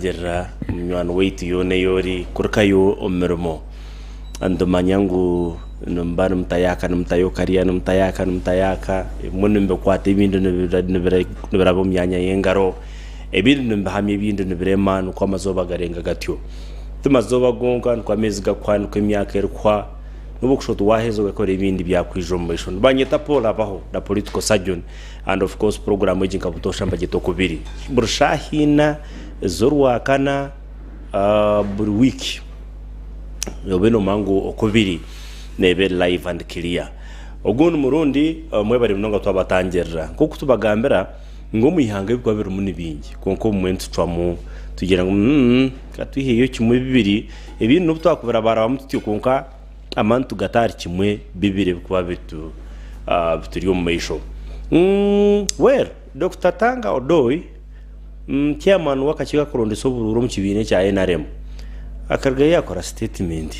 Jera mnywan weitu yone yori kurkayo omermo ando manyangu numbar mtayaka numtayo karia numtayaka munumbe kwate bindu nibira bomyanya yengaro ebindu numbe hamye bindu nibire manu kwa mazoba garenga gatyo tumazoba gonga kwa mezi gakwanu kw'imyaka erikwa nubu kushoto wahezo gakora ibindi byakwijomesho banyeta Paul abaho da political surgeon and of course program ejinka butosha mbagito kubiri burshahina zorwa kana buri wiki yobeno mango okubiri nebe live and clear ogun murundi mwebari mnonga twabatangerera kuko tubagambera ngo muyihanga ibikwa biri muni bingi konko moment twamu tugira ngo katuhiyo kimwe bibiri ibintu n'ubutwakubira baramutyo konka amantu gatari kimwe bibiri bikwa bitu bituriyo mu maisho well Dr. Tanga Odoi chairman wakachiga kurondesa ubururu mu kibine cya NRM akarga yakora statement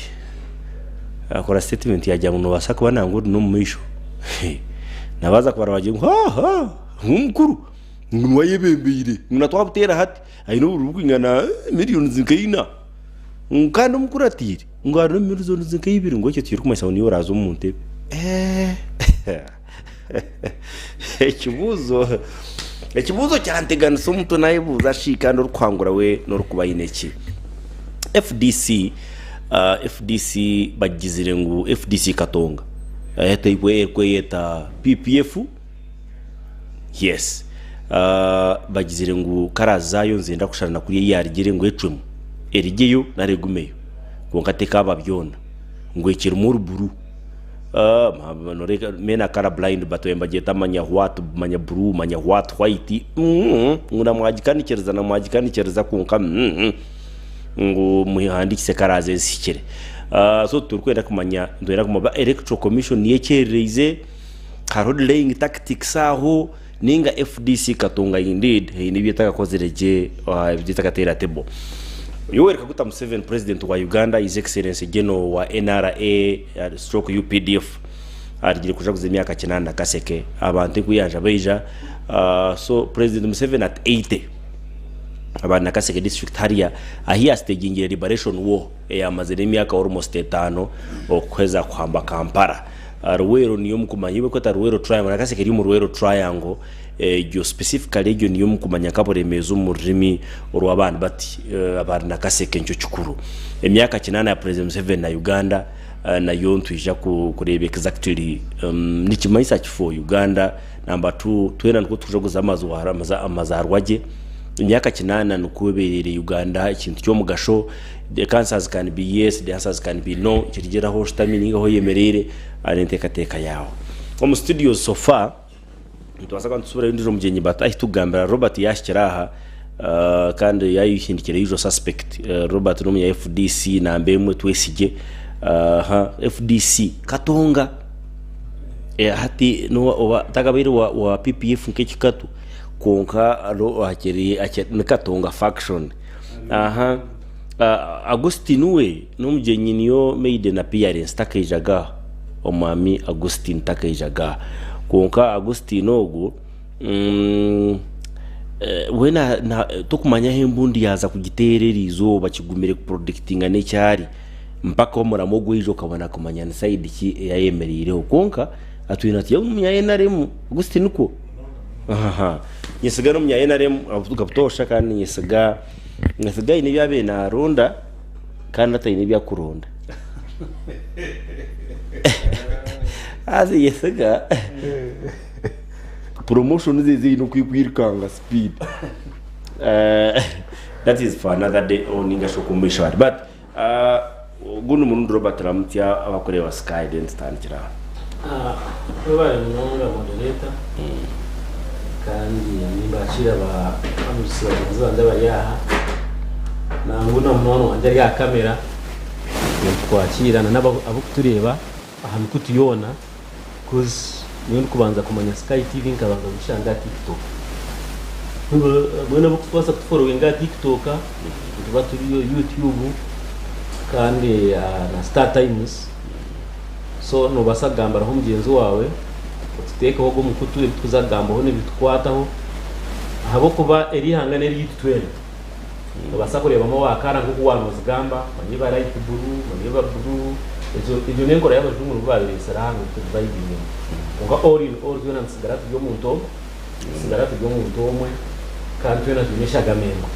yajya mu basaka banangura no mu maisho nabaza kubara baje nk'umukuru ngo wayebembire munatwabutera hati ayino urubu ingana miliyoni zikaina kandi umukuru atiri ngo ari miliyoni zikayibiri ngo cyo tiri kumasa niyo razo mu ntebe ikibuzo cyantegana so muto nayibuza shika no kwangura we no kubayineki FDC bagizire ngo FDC Katonga yeta yeta PPF yes bagizire ngo karazayo nzenda kushana kuri yarigire ngo ecwemu erigeyo na regumeyo konkateka babyona ngo ikiri mu ruburu mena kara blind bato yambageta manya what manya blue manya what white nguna mwagikanikereza konka ngo muhandikise karaze sikire so turkwenda kumanya ndwera kumaba electoral commission yekereze road laying tactics aho ninga FDC Katonga indeed ni byitaka kozereje byitaka tera tebo Yoweri Kaguta Museveni president wa Uganda his excellency general wa NRA stroke UPDF arigire kujaguza imyaka 9 kaseke abantu kuyanja beja so president Museveni at 80 abana kaseke district haria ahia staging liberation war yamaze imyaka almost 5 okweza kwamba Kampala Ruwero niyo mukumanyiwe ko Ruwero triangle nakaseke iri mu Ruwero triangle yo specifically region niyo mukumanya kaboremezo mu rimi urw'abantu bati abantu nakaseke ncyo cyukuru emyaka 9 ya president Museveni na Uganda nayo ntwija kureba exactly nikimanyisa kifo Uganda number 2 twena nko tujogoza amazarwaje imyaka 9 nukuberere Uganda ikintu cyo mugasho the cancers can be yes the answers can be no kirigera ho stamina ho yemerere arentekateka yawo mu studio so far ntwasaka nsubira ndiro mugenyi bata itugambira Robert yashikiraha kandi yayihindikira yujo suspect Robert no ya FDC na mbemwe twesije FDC Katonga hati no takabiri wa PPF nkekikatu konka ro akeri Katonga faction Agustin we no mugenyi niyo made na appearance takayijaga omwami Agustin takayijaga konka Agustino go wena tokumanya hembundi yaza kugiterera izoba kigumire predictinga ne cyari mpaka omuramo gwijo kabana kumanya na side ki yayemerireho konka atwina ati y'umunya NRM Agustino ko yesigano munya NRM avuga butosha kandi yesiga ine byabe na ronda kandi atayine bya kuronda azi yesiga promotion zizi no kwirikanga speed that is for another day oninga shokumbisha but gunu mundu Robert Ramtia abakorewa Sky didn't stand kira bari munonga moderator kandi nimbashira ba amusira bazanda bayaha na nguna munono wanje ya kamera twakirana nabo abukutureba ahantu kutuyona cause niyo kubanza kumanya Sky TV nkabanza gushanga TikTok mbona bukutwasa kufollowinga TikTok tuba turiyo YouTube kandi na Star Times so no basagambara ho mugenzi wawe utiteka ho gumukuture tuzagambaho ne bitwataho habo kuba eri hangane eri 12 basa kurebamo wakara nko kuwanuza gamba banye ba light blue banye ba blue ibyo nengo rero abazungu babiresa hano tubayibinye ngo all zona nsigaratu yo muntu omwe kandi twena tuneshaga memo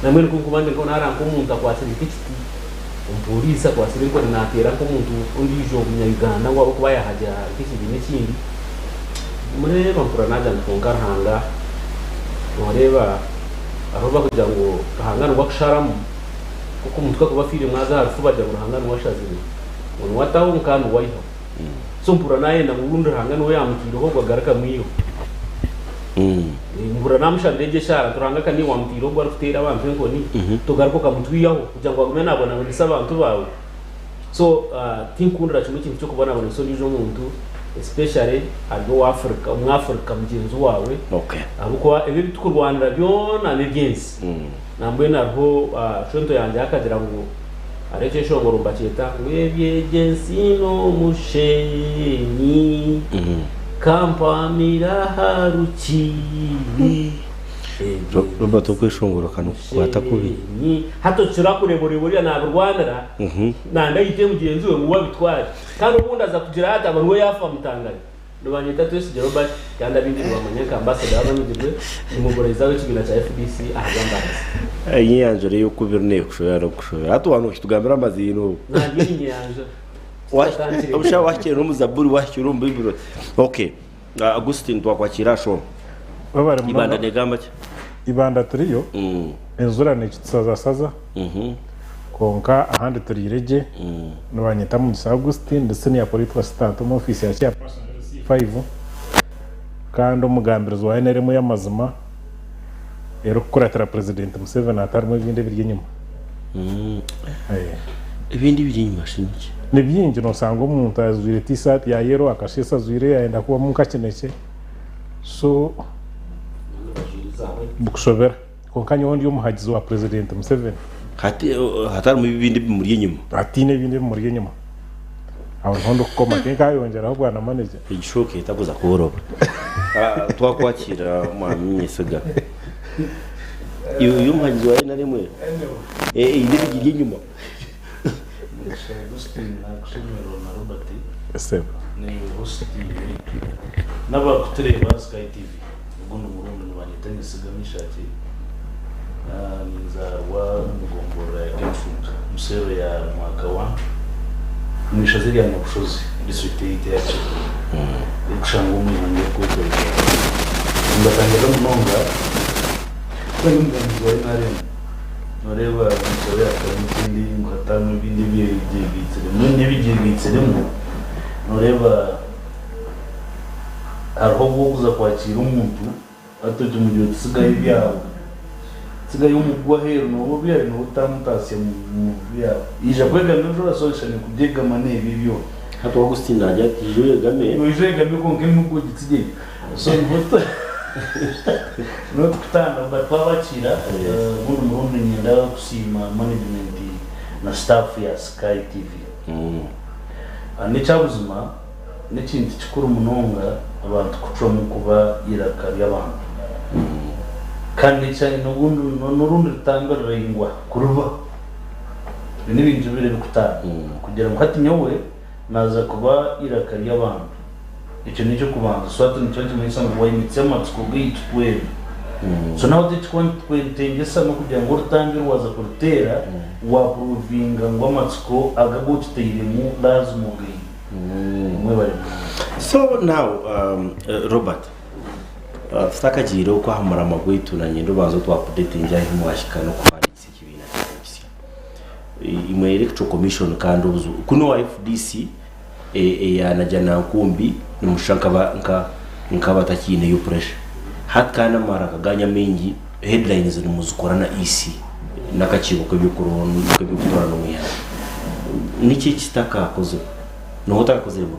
namwe nko kubande ko naranko umuntu akwasira ikiti umpolisa kwasira ko natera ko umuntu undijo munyaganda ngo kuba yahaja ikiti n'ikindi mureba mpura naja ntungarhanga mureba aho bakugira ngo hangana wakusharamu kuko umutwe kuba fire mwaza harufu bajya ngo hangana washazini ngo wataho nkanu wayiho so mpura naye na murundi hangana we yamutiro ho gwagaraka mwiyo mpura namusha ndeje shara turanga kandi wamutiro gwa rufutera abantu ngo ni togaruko kamutwiyaho kugira ngo agume nabona ngo nisaba abantu bawe so tinkundira cyo kintu cyo kubona abantu so nijo muntu especially ado Africa umwafrika mugenzi wawe okay abuko ebi tukurwanira byona nebyensi nambwe narho shonto yanje akagira ngo areke shongoro mbacheta webye jensino mushenyi kampa miraharuki Robert kwishongoro kanu kwata kubi hato kirakureborebori na Rwanda nanda yite mugenzi we muba bitwaje kandi ubundi aza kugira hata abantu we yafa mutangari ndobanyita twese Robert kandi abindi bamanyeka ambassador abanyigwe nimugoreza w'ikigina cya FDC ahagamba yanje rero kubirne kushobora hato wanu kitugambira amazino nandi nyanja abusha wakire no muzaburi wakire umbe biro okay Augustin twakwakira sho ibanda negamba cyo ibanda turiyo enzura nekitsaza konka ahandi turireje nabanyita mu Augustin ndetse ni apolitwa stant mu office ya cya C5 kandi umugambirizo wa NRM y'amazima ero kuratira president Museveni atarimo ibindi biryinyuma ibindi biryinyuma shiniki ni byinji no sanga umuntu azwire t-shirt ya yero akashesa azwire yenda kuba mu kakeneke so bukushobera konka nyondi y'umuhagizi wa president Museveni hatari mu bibindi muri inyuma atine bindi muri inyuma aho ntondo kukoma kenka yongera ahubwo na manager igishoke itakuza kuhoroba twakwakira mwami Sega iyo muhagizi wa rimwe indi bigiri inyuma Augustin na kusomero na Robert sebe ni host n'abakutureba Sky TV ubundi murundi nabanyita nisiganisha ati nizarwa mugombora ya Kemfund musero ya mwaka wa mwishaziri ya Nyakushozi district yacu ikushanga umwanya ko ndatangira munonga kandi umugambi wa NRM noreba musoro ya kandi muhatano bindi byigitsiremo noreba aho guza kwakira umuntu atoje mu gihe tsigaye byawo tsigaye umugwa hero no bya no utamutase mu bya ija kwega no solution kubyega mane bibyo hato Augustin najya tijwe game ko ngemu ko gitsige so mvuta no kutanda batwabakira murundi nyenda kusima management na staff ya Sky TV nicabuzima n'ikindi kikuru munonga abantu kucwa mu kuba irakari y'abantu kandi cyane n'urundi rutangarira ingwa kuruba n'ibintu bire bikutana kugira ngo hati nyowe naza kuba irakari y'abantu icyo nicyo kubanza swatu nicyo kimisa ngo wayimitse amatsiko gitwe so naho twitengesa no kugira ngo rutangire waza kurutera wa provinga ngo amatsiko agagutire mu lazimo gai so now Robert stakajiro ko hamara magwitu na nyendo bazo twa update njya himwashika no kwanditse kibina cy'isi imwe electoral commission kandi ubuzu kuno wa FDC yanajana nkumbi nimushanka nka batakine yo pressure hatkana mara kaganya mengi headlines ni muzukorana EC nakakigo ko by'ukurona ko by'ukutora no mwiha niki kitaka kozo no utakoze mu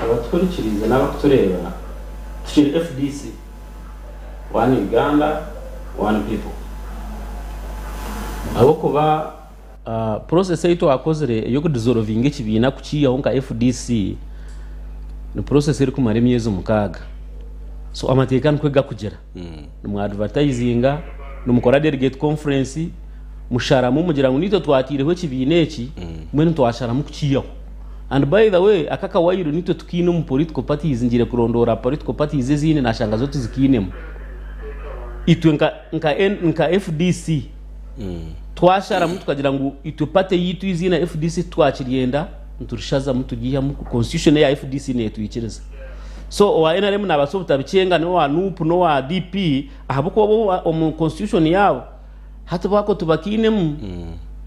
abatwurikiriza n'abakutureba turi FDC one Uganda one people abo kuba process yito akozere yo kudissolvinga kibina kukiyaho nka FDC ni process iri kumara imyezi mukaga so amatekano kwega kugera mu advertisinga numukora delegate conference musharamu mugira ngo nito twatireho kibineki mwe ntwasharamu kukiyaho. And by the way akaka wayiro nito tukino mu political parties ngire kurondora political parties zine nashanga zo tuzikinemo itwe nka FDC twasharamu tukagira ngo itupate yitu izina FDC twakirienda nturishaza mutugiya mu constitution ya FDC ne tuyikiriza. So wa NRM nabasobota bicenga no wa NUP no wa DP ahabuko bo mu constitution yabo hata bako tubakinemu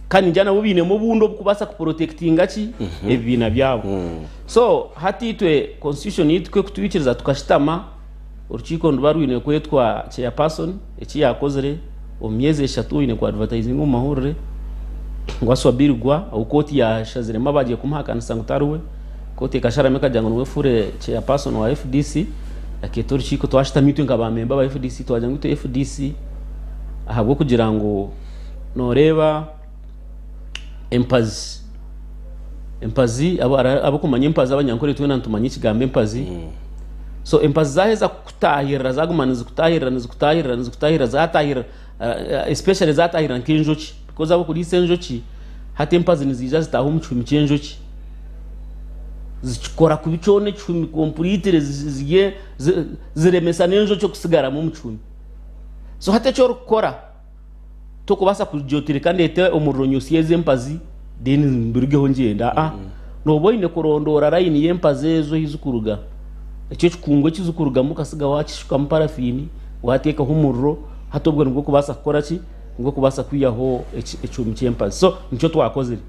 kandi njana bubine mu bundo kubasa ku protectinga ki ebina byabo. So hatitwe constitution yitwe kutwikiriza tukashitama urukiko ndubarwine kwetwa chairperson eki yakozere omyeze 3 ine kwa advertising mu mahurire ngwaswabirwa au koti ya shazire mabaje kumhakana sangutaruwe koti kasharame kajango nwefure chairperson wa FDC aketori chiko twashita mitwe ngabamemba ba FDC twajango to FDC ahabwo kugira ngo noreba empazi abo kumanya empazi abanyankore twe nantumanya ikigambe empazi. So empazi zaheza kutahira zagumaniza kutahira zatahira especially zatahira nkinjoki because abo kuri senjoki hata empazi nizija zitaho mucumi cyenjoki zikora kubicone cumi complete zigiye ziremesa nenjo cyo kusigara mu mucumi. So hata cyo rukora to kubasa kujotire kandi ete umurronyo siyeze empazi deni mbirigeho ngenda no boyine kurondora line yempazi ezo hizukuruga icyo kikungo kizukuruga mukasiga wakishuka mparafini wateka humurro hatobwo ngo kubasa gukora ki ngo kubasa kwiyaho icumi cy'empazi. So nicyo twakozere.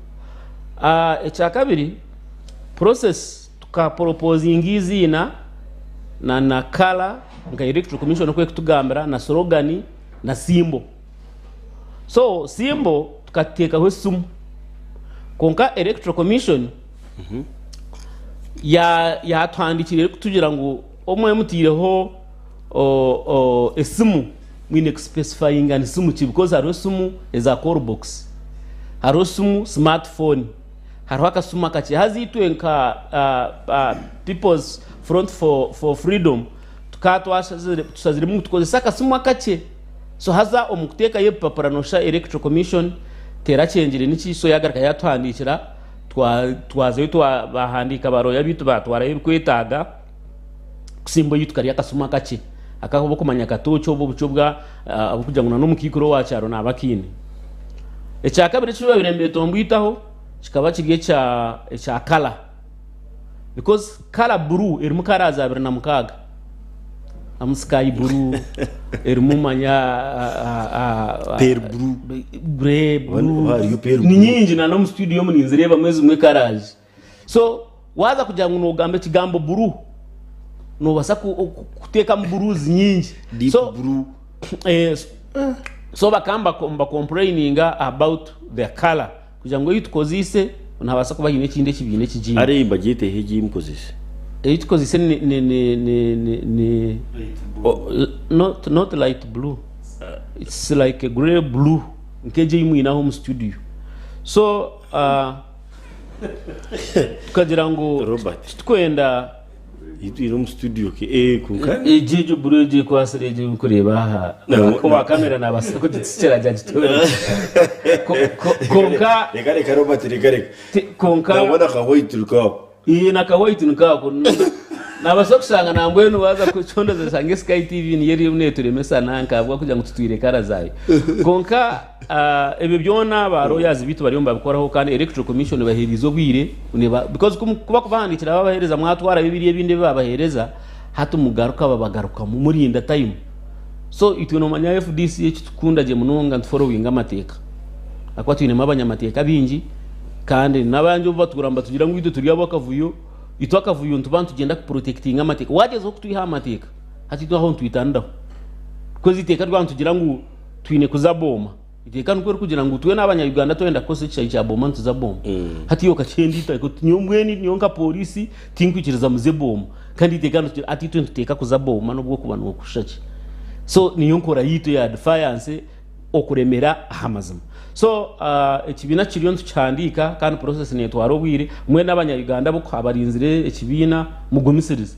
Ecya kabiri process tuka proposing izina na color nga electoral commission ko kutugambira na slogan na symbol. So symbol tukateka ho sumu konka electoral commission ya twandikire kutugira ngo omwe mutireho esimu mwine specifying and simu because haro simu eza call box haro simu smartphone haro akasuma kache hazitwe nka people's front for freedom tukatwa tusazire mu tukoze saka simu akache. So haza omukuteka ye paparanosha electoral commission tera chengire niki so yagaraka yatwandikira twaze bahandika baroya bitu batwara y'ukwetaga kusimbo yitukari akasuma kache akaho kumanya katocho bo bucobwa abukuja ngo n'umukikiro wacaro nabakine. Ecya kabiri cyo babirembe tombwitaho kikaba kigiye cya color because color blue iri mukaraza abiri na mukaga am sky blue iri mumanya per blue blue ni nyingi na no studio mu ninzireba mwezi umwe karaje. So waza kugira ngo nogambe kigambo blue no basa kuteka mburuzi nyingi deep so blue so bakamba complaining about the color kugira ngo yitukozise ntabasa kuba yine kinde kibine kijimba ari imbagite heji imkozise yitukozise ni not light blue it's like a gray blue nkeje imwina home studio. So kugira ngo Robert twenda iri mu studio ke kunka ejeje bureje kwasereje kureba aha ko ba kamera nabasa ko titsera jaje tore konka reka Robert reka konka nabona kahoyituruka na kahoyituruka ko nabasa kusanga nambwe no baza ku chondo zasange Sky TV ni yeri mneture mesa nanka avuga kugira ngo tutwire karazaye konka ebe byona baro yazi bitu bari yomba bikoraho kandi electoral commission bahirizo bwire because kuba kubandikira babahereza mwatwara bibiriye binde babahereza hatu mugaruka babagaruka mu murinda time. So itwe no manya FDC tukunda je munonga following amateka akwatwine mabanyamateka bingi kandi nabanje baturamba tugira ngo ito turiya bakavuyo itwakavuyo ntubantu genda ku protecting amateka wagezo kutwiha amateka hati twaho ntwitandaho kozi iteka rwantu tugira ngo twine kuzaboma iteka nuko kugira ngo twe n'abanya Uganda twenda kose cya boma ntuzaboma hati yo kacendi ita nyomweni nyonka polisi tinkwikiriza muze boma kandi iteka ati twe ntuteka kuzaboma no bwo kubana okushaki. So niyo nkora yito ya defiance okuremera hamazima. So ekibina kiriyo ntucandika kandi process ne twarobwire mwe n'abanya Uganda bo kwabarinzire ekibina mugumisirize.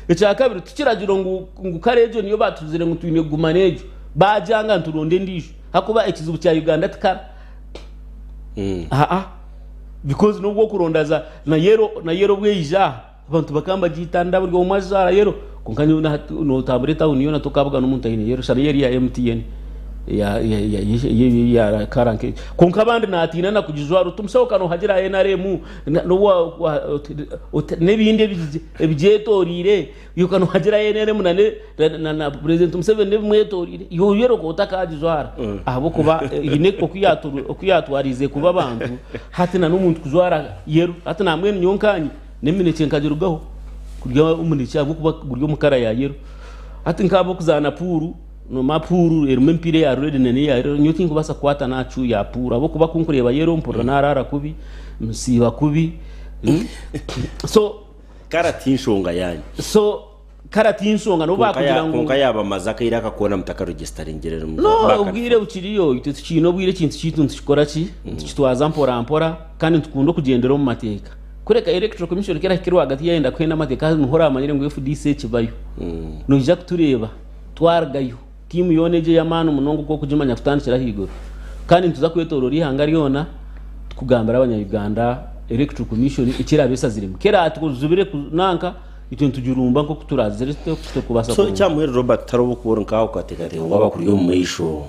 Ecya kabiri tukiragiro ngo karejo niyo batuzire ngo twine gumanejo bajanga nturonde ndisho hakuba ekizibu cya Uganda tikara because nubwo kurondaza na yero bweija abantu bakamba gitanda buri omazara yero kunkanyo no tabreta uniyo na tokabuga n'umuntu ayine yero shari yeri ya MTN ya karanke kunkabandi natina na kujizwaro tumsoka no hagira NRM no nebinde ebijetorire yuko no hagira NRM na president Museveni mwetorire yo yero ko utakajizwara abo kuba ineko kuyatwarize kuba abantu hatina n'umuntu kuzwara yero hatina mwene nyonkanyi nemine cyenkagirugaho kurya umunicha abo kuba kuryo mukara ya yero hati nkabo kuzana puru no mapuru erumempire ya rede nene ya nyoti nkubasa kwata nacu ya puru abo kuba kunkureba yero mpora narara kubi msiba kubi so karatinshonga yanyu so karatinshonga no bakugira ngo konka yaba mazaka iraka kubona mutaka registeringerera no ubwire ukiriyo ite kino bwire kintu kitu ntikora ki kitwaza mpora kandi tukundo kugendera mu mateka kureka electoral commission kera kirwa hagati yenda kwenda mateka nuhora amanyire ngo FDC kibayo nujya kutureba twargayo timu yoneje y'amana umunongo ko kujimanya kutandikira higoro kandi ntuza kwetorora ihanga yona tukugambara abanya-Uganda electoral commission ikira besa zirimo kera atukuzubire kunanka ito ntujurumba nko kuturaze reste kubasa so cyamuhere Robert tarobo kubona nkaho kwategate waba kuri yo mwisho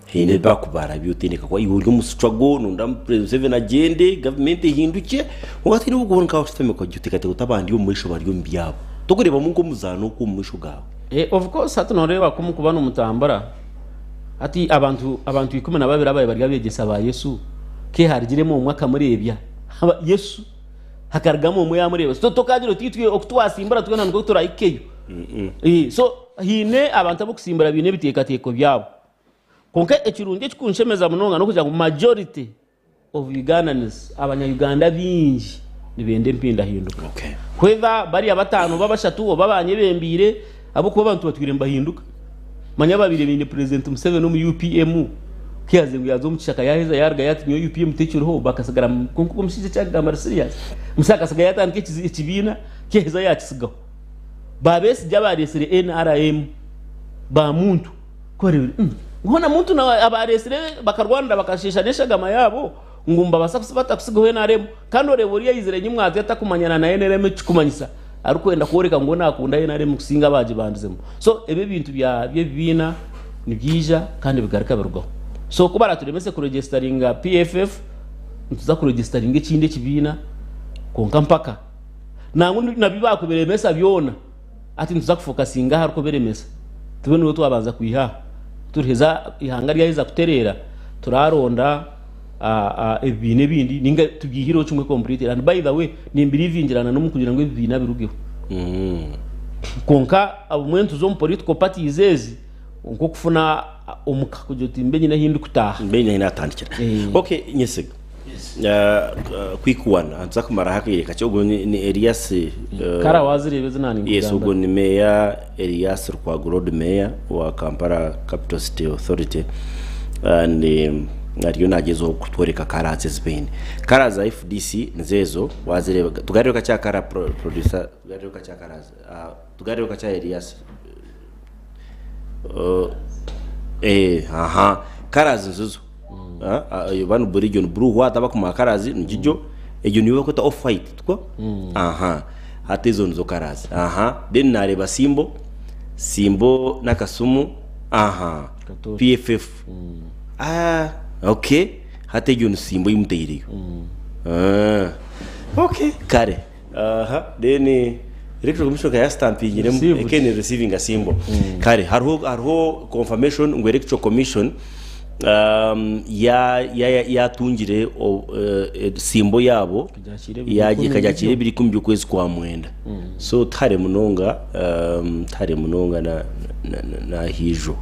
hine bakubara byutineka kwa iburyo mustruggle nunda president agende government ihinduke ugati n'ubwo nkaho system ko gyutikate utabandi yo mwisho bari yo mbiyabo tukureba mu ngo muzano ko mwisho gawe of course hatunoreba kumukubana umutambara ati abantu 12 abaye bari abegesa ba Yesu ke harigiremo umwaka murebya Yesu hakargamo mu yamureba so tokagiro titwe okutwasimbara twena ngo turayikeyo so hine abantu abukusimbara bine bitekateko byabo konka ekirunge kikunshemeza munonga no kuja mu majority of Ugandans abanya-Uganda bingi nibende mpinda hinduka kweva bari abatanu babashatu babanye bembire abo kuba abantu batwire mbahinduka manya babire bine president Museveni no mu UPM kiyaze ngo yazo muchaka yaheza yarga yatinyo UPM techuroho bakasagara kunkuko musije cyagamba serious musaka saga yatanke kibina kiheza yakisigaho babesi jabaresere NRM ba muntu kore ngona muntu na abaresere bakarwanda bakashisha neshagama yabo ngumba basafata kusigaho NRM kandi oreboriya yizere nyimwaze atakumanyana na NRM cikumanyisa arukwenda koreka ngo nakunda NRM kusinga baje bandizemo so ebe bintu bya bibina nibyija kandi bigarika birugaho so kubara turemese ku registeringa PFF ntuza ku registeringa ikinde kibina konka mpaka nangu nabibakubere mesa byona ati ntuza kufokasinga hariko beremesa tubone uwo twabanza kuyiha turiheza ihanga ryaheza kuterera turaronda ebine bindi ninga tugihiro cyumwe complete and by the way ni mbirivingirana no kugira ngo ibina birugeho konka abumwentu zo mu political parties ezi ngo kufuna umuka kujoti mbenye nahindu kutaha mbenye hinatandikira okay nyesega kwikuwana anza kumara hakireka cyo ni Elias kara wazirebe nani yes ubwo ni meya Elias Rwagorod meya wa Kampala Capital City Authority and nariyo nagezo kutwereka karaze Spain karaza FDC nzezo wazireba tugareka cya kara producer tugareka cya karaza tugareka cya Elias karazi nzuzo banu burigion buru wata bakuma karazi njijo ejo niwe ko ta off fight tko hatezo nzo karazi then nareba simbo nakasumu PFF okay hatejo simbo imuteyiriyo okay kare then electoral commission ya stamping nyine ekene receiving a symbol kare harho confirmation ngo electoral commission ya tungire simbo yabo yaje kajyakire biri kumbi kwezi kwa mwenda so tare munonga na hijo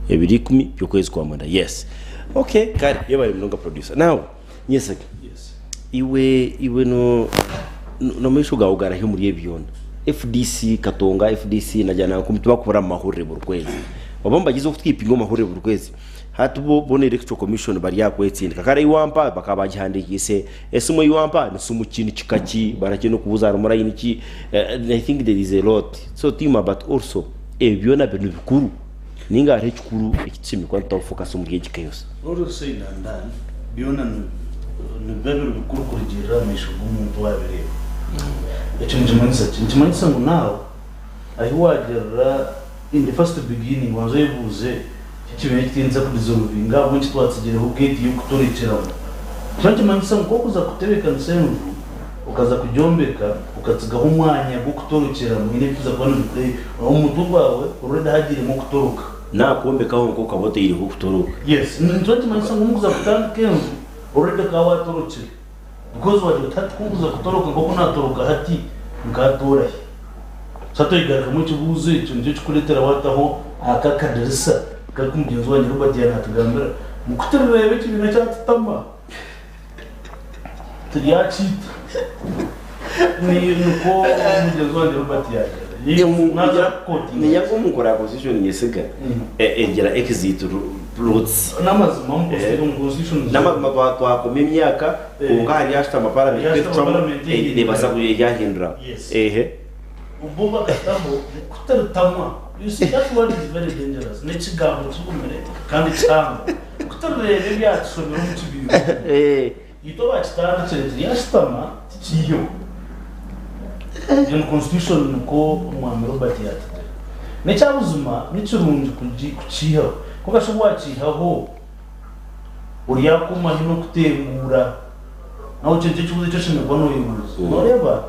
ebiri kumi byo kwezi kwa mwenda yes okay kare yabari munonga producer now yes iwe no mishuga ugara he muri ebyona FDC katonga FDC najana kumtuba kubara mahurire buri kwezi wabamba gizo kutwipinga mahurire buri kwezi hatubo bone electoral commission bari yakwetsinda kakara iwampa bakabagihandikise esimo iwampa nisumu kintu kikaki barakino kubuzara murayini ki I think there is a lot so team but also ebyona bintu bikuru ninga ari kikuru ikitsimi kwa focus mu gihe kikayose rero se ndandani biona ni bebe bikuru kugira amisho gumuntu wabireba icyo njimanisa ngo nawe aho wagera in the first beginning wanzo yivuze kikibe kitinza kudizovinga mu kitwatsigireho gate yo kutorekeramo cyo njimanisa ngo kuza kutebeka nsenvu ukaza kujyombeka ukatsigaho umwanya wo kutorokera mu ine kuza kubona umutu wawe ureda hagirimo kutoroka nakuombekaho ngo kabote iri ho kutoroka yes njo njimanisa ngo mukuza kutankenzu ureda ka watorokera because waje tatkuza kutoroka ngo kunatoroka hati ngatora sato igaruka mu kibuzo icyo nje kuletera wataho akakadirisa kakumgenzo wa Robert yana tugambira mu kuterebe kibina cyatama tuyachita ni nuko umugenzo wa Robert yana ni yako mukora position nyesiga egera exit roads namazima mu position namazima kwa imyaka ungari ashita amapara ne basabu yahindura ububa katamo kutarutama you see that word is very dangerous nechigambo cyumere kandi cyangwa kutarurebe byatshobera mu kibiyo ito bachitana chere yashitama tichiyo in constitution ko umwami Robert yatete necyabuzuma n'ikirungi kuciha kuko ashobora cihaho uri yakuma hino kutembura naho cyo cyubuze cyo shimwe bono yubuze noreba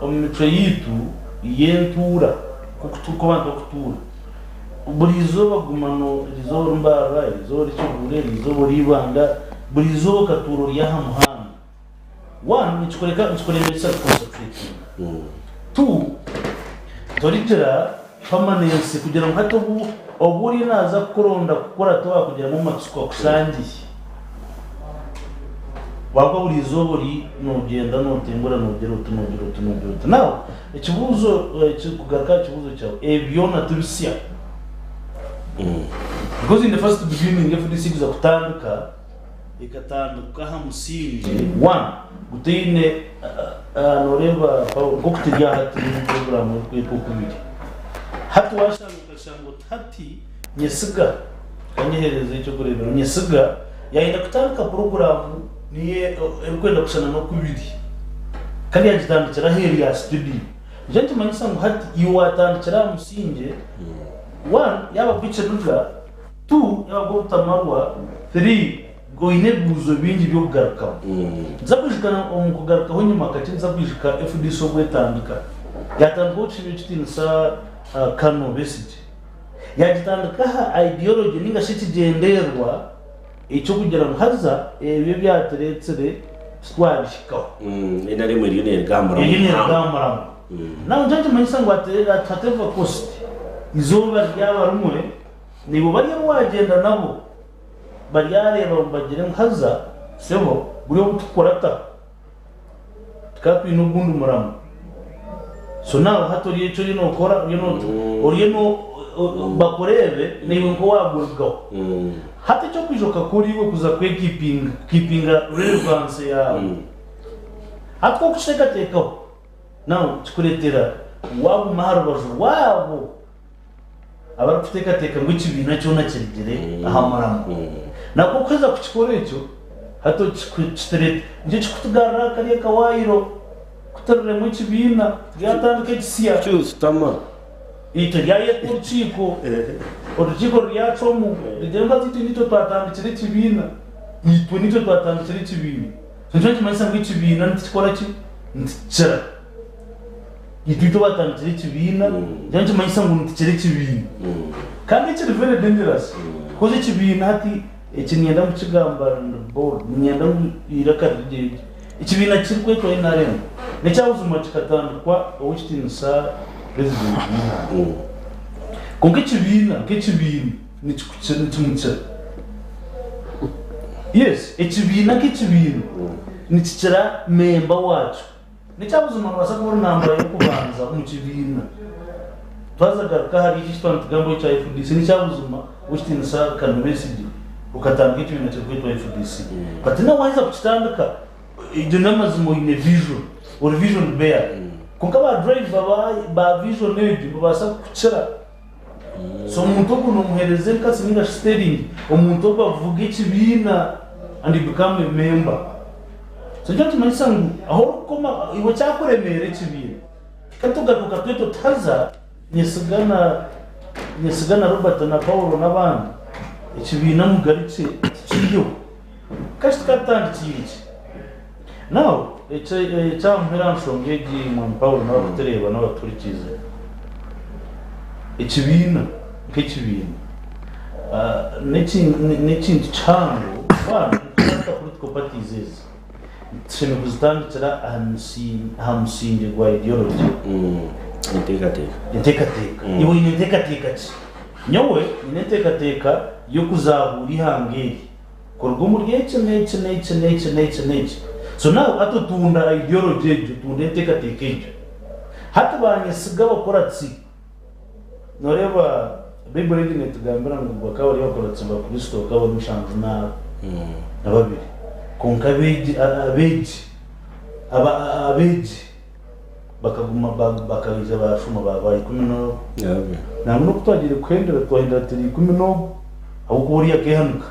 omitwe yitu yentura kuko bantu kutura burizo bagumano rizo mbara rizo ricubure rizo buribanda burizo katuro ya hamuhana one nichikoreka self concentrating two toritera permanence kugira ngo hato oburi naza kuronda gukora to kugira ngo matsiko kusangiye wako burizo buri nogenda notembura nogero tunogero now ikibuzo kugaraka ikibuzo cyawe ebyona tubisya because in the first beginning FDC kuza kutanduka ikatanduka hamusinje one gutine noreba gokutijya hati program kwepokubiri hati washango hati nyesiga kanyehereze cyo kurebera nyesiga yaenda kutanduka program niye kwenda kusana no kubiri kandi yagitandukira heri ya studio gente manyisa ngo hati iwatandukira musinje one yaba bice duga two yaba gutamarwa three go inebuzo bingi byo kugaruka nzabishikana kugaruka ho nyuma kati nzabishika FDC obwetandika yatanduka chibitinsa kano besiti yagitandika ha ideology ninga shiti genderwa icyo kugira ngo haza ebyo byateretsere twabishikaho ina rimwe rine gamara naho nje manyisa ngo ateva cost izuba ry'abarumwe nibo bari wagenda nabo bariyareba bagire haza sebo buri utukorata tkapi n'ubundi muramo so naho hatoriye cyo no kora oriye no bakorebe nibo ngo wagurgaho hati cyo kwijoka kuri we kuza kwe keepinga relevance ya hatko kusheka teko now tukuretera wabo maharubaju wabo abarufiteka teka ngo ikibina cyo nakirigire ahamaramo nako kweza kuchikorecho hato chitere nje chikutugarra kariya kawairo kutarure mu kibina yatandike kisiya cyose tama ito yaye kurchiko urchiko ryachomu rigenda ziti nito twatandikire kibina ito nito twatandikire kibina nje kimasa ngo kibina ntikora ki ntikira ito twatandikire kibina nje kimasa ngo ntikire kibina kandi it's very dangerous kuko kibina hati ikinyenda mu kigamba board nyenda irakarije ikibina kirwe to inarem necyabuzuma kikatandukwa uwitinsa president konke kibina ni kimutse yes ikibina kibina ni kikira member wacu necyabuzuma basakora namba yo kubanza mu kibina twazagaruka hari igitwantu gambo cya FDC necyabuzuma uwitinsa kanubesije ukatanga ibintu cyo kwitwa FDC but now waiza kuchitandika ibyo namazimo ine vision or vision bear kuko ba driver ba vision need babasa kuchira so umuntu ubu numuhereze nkasi ninga steering umuntu bavuga ikibina and become a member so cyo tumanyisa ngo aho koma iwe cyakuremera ikibina katugaruka tweto taza nyesigana Robert na Paulo n'abandi ikibina mugarice kiyo kashi katandikije now ecyampera nshongegi mu Paulo n'abatereba n'abaturikize ikibina nk'ikibina n'ikindi cyango bana political parties tsheme kuzitandikira ahamusinge gwa ideology intekateka iwe intekateka nyowe intekateka yo kuzahura ihangeri korwa mu ryece nece so now atutunda ideology ejo tunda intekateka ejo hata banyesiga bakora tsi noreba Bible iri tugambira ngo bakaba ari bakora tsi ba Kristo bakaba mushanzu na babiri konka abeji bakaguma bakabiza bashuma babaye 10 namwe kutagire kwendera twahindira 10 ahubwo buriya kehanuka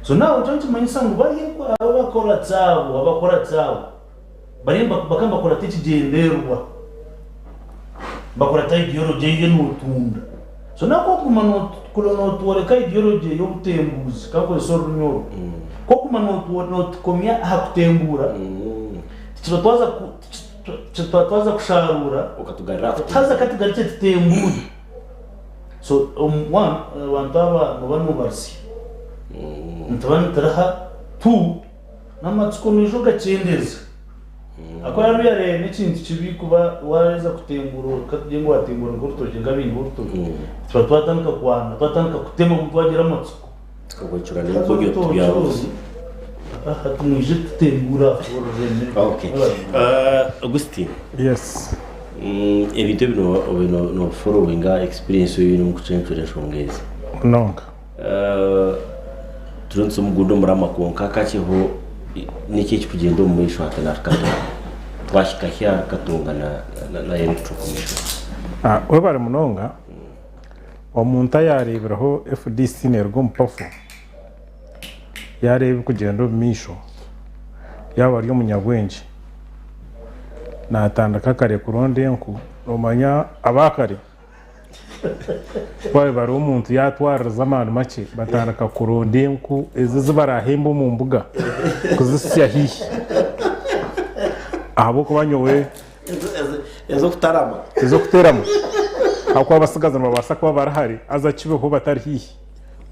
so nawe tonto manyisa ngo bari kwa abakora tsabo bari bakamba kora tikigenderwa bakora ta ideology ye n'utunda so nako kumano kulono tuoreka ideology yo butembuzi kako isoro nyoro ko kumano tukomya hakutembura twaza kusharura ukatugarira taza katugarite tutembura so wantaba mubano barsi ntabana taraha tu namatsuko mijo gacendeza akora ruyare n'ikindi kibi kuba waweza kutembura katyengo watembura ngo rutoje ngabindi rutoje twatanka kwana twatanka kutema mutwagira amatsuko tukagwicura n'ibyo tuyabuze hatumije tutembura okay Augustine yes ebito no following experience y'ibintu mu kucentura shongeza nonga turunse umugundo murama konka kakiho niki kigendo mu isho hatanarikata twashika hya katungana na electro commission we bari munonga omuntu yareberaho FDC nerwo mpafu yarebe kugenda mu misho yaba ari umunyagwenje natandaka kare kuronde enku romanya abakare kwaye bari umuntu yatwara zamana make batandaka kuronde enku ezizi barahemba mu mbuga kuzisya hihi abo kubanyowe ezo kutarama akwa basigaza babasa kuba barahari aza kibeho batari hihi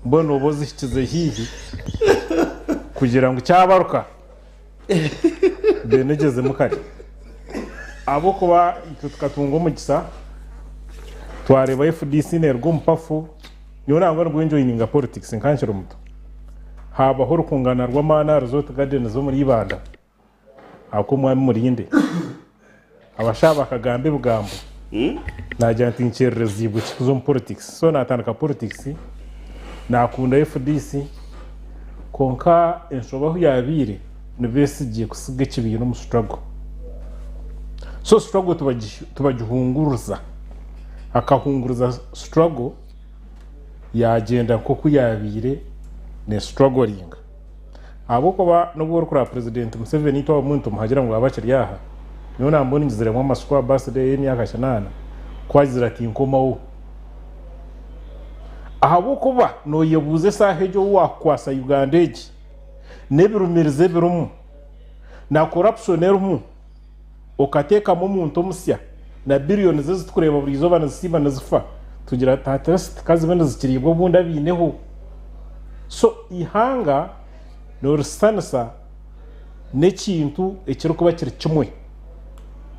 mbono bozikize hihi kugira ngo cyabaruka benegeze mukari abo kuba tukatunga umugisa twareba FDC nerwo mpafu yo nangwa rw'enjoyininga politics nkanshira umuto habaho rukungana rw'amana resort garden zo muri ibanda ako mwami murinde abashaba akagambe bugambo najya ntinchereza ibuki zo politics so natandika politics nakunda FDC konka enshobaho yabire nibesigiye kusiga kibintu mu struggle so struggle tubagihunguruza akahunguruza struggle yagenda koko yabire ne struggling abo kuba nubwo kuri president Museveni to umuntu muhagira ngo abakiri yaha niyo nambona ingizire mu masukwa birthday y'imyaka 8 kwazira ati nkomawo ahabo kuba no yebuze sahejo wakwasa Ugandege nebirumirize birumu na corruption erumu okateka mu muntu musya na billion zizikureba buri zo banasiba nazifa tugira tatest kazi bende zikiribwo bunda bineho so ihanga no rusanasa nekintu ekiro kuba kiri kimwe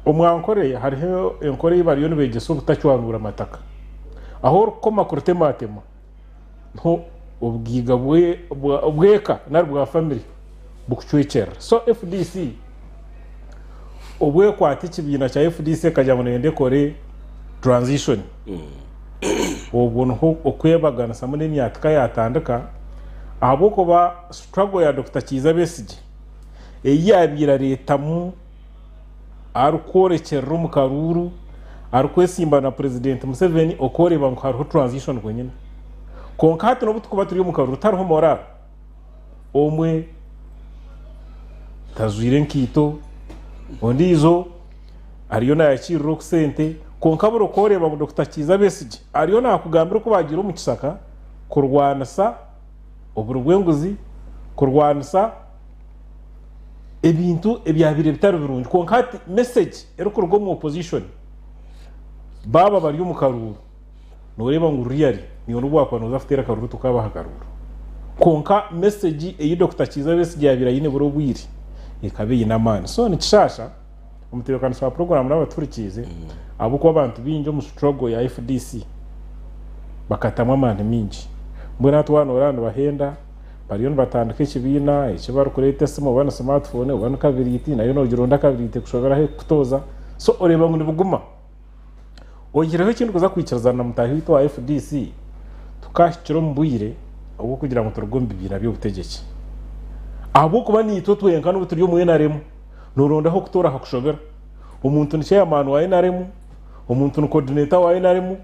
omwankoreye hariho enkore bariyo nibegeso butacywanura amataka aho koma kurute matema nto ubwiga bweka narwa family bukucwekera so FDC obwe kwati kibina cha FDC kajya munende kore transition obwo nho okwebagana samune myataka yatandika abo kuba struggle ya Dr. Kiza Besige eyabira leta mu arukorekera mu karuru arukwesimba na president Museveni okoreba ngo hariho transition gwenyine konka hati no tukuba turi mu karuru tariho moral omwe tazwire nkito ondizo ariyo nayakiriro kusente konka buro koreba ngo Dr. Kiza Besigye ariyo nakugambira ko bagira mu Kisaka kurwanasa oburugwenguzi kurwanasa ebintu ebyabire bitaro birungi konka hati message erukurwo mu opposition baba bari mu karuru noreba ngo real niyo nubwakwa no zafitera karuru tukabaha karuru konka message eyi Dr. Kiza Besigye yabira yine buro bwiri ikabe yinamana so ni kishasha umutekano sa program n'abaturikize abo ko abantu binjo mu struggle ya FDC bakatamwa amande mingi mbona twanora bahenda bariyo batandika ikibina ikibaru kuri tesimo bana smartphone ubana kabiriti nayo no gironda kabiriti kushobora he kutoza so oreba ngo nibuguma ogiraho ikintu kuza kwicarazana mutahi witwa FDC tukashikiro mbuyire abo kugira ngo turugombe ibira byo butegeke abo kuba ni totwenka no turiyo mu NRM nuronda ho kutora hakushobora umuntu ni chairman wa NRM umuntu ni coordinator wa NRM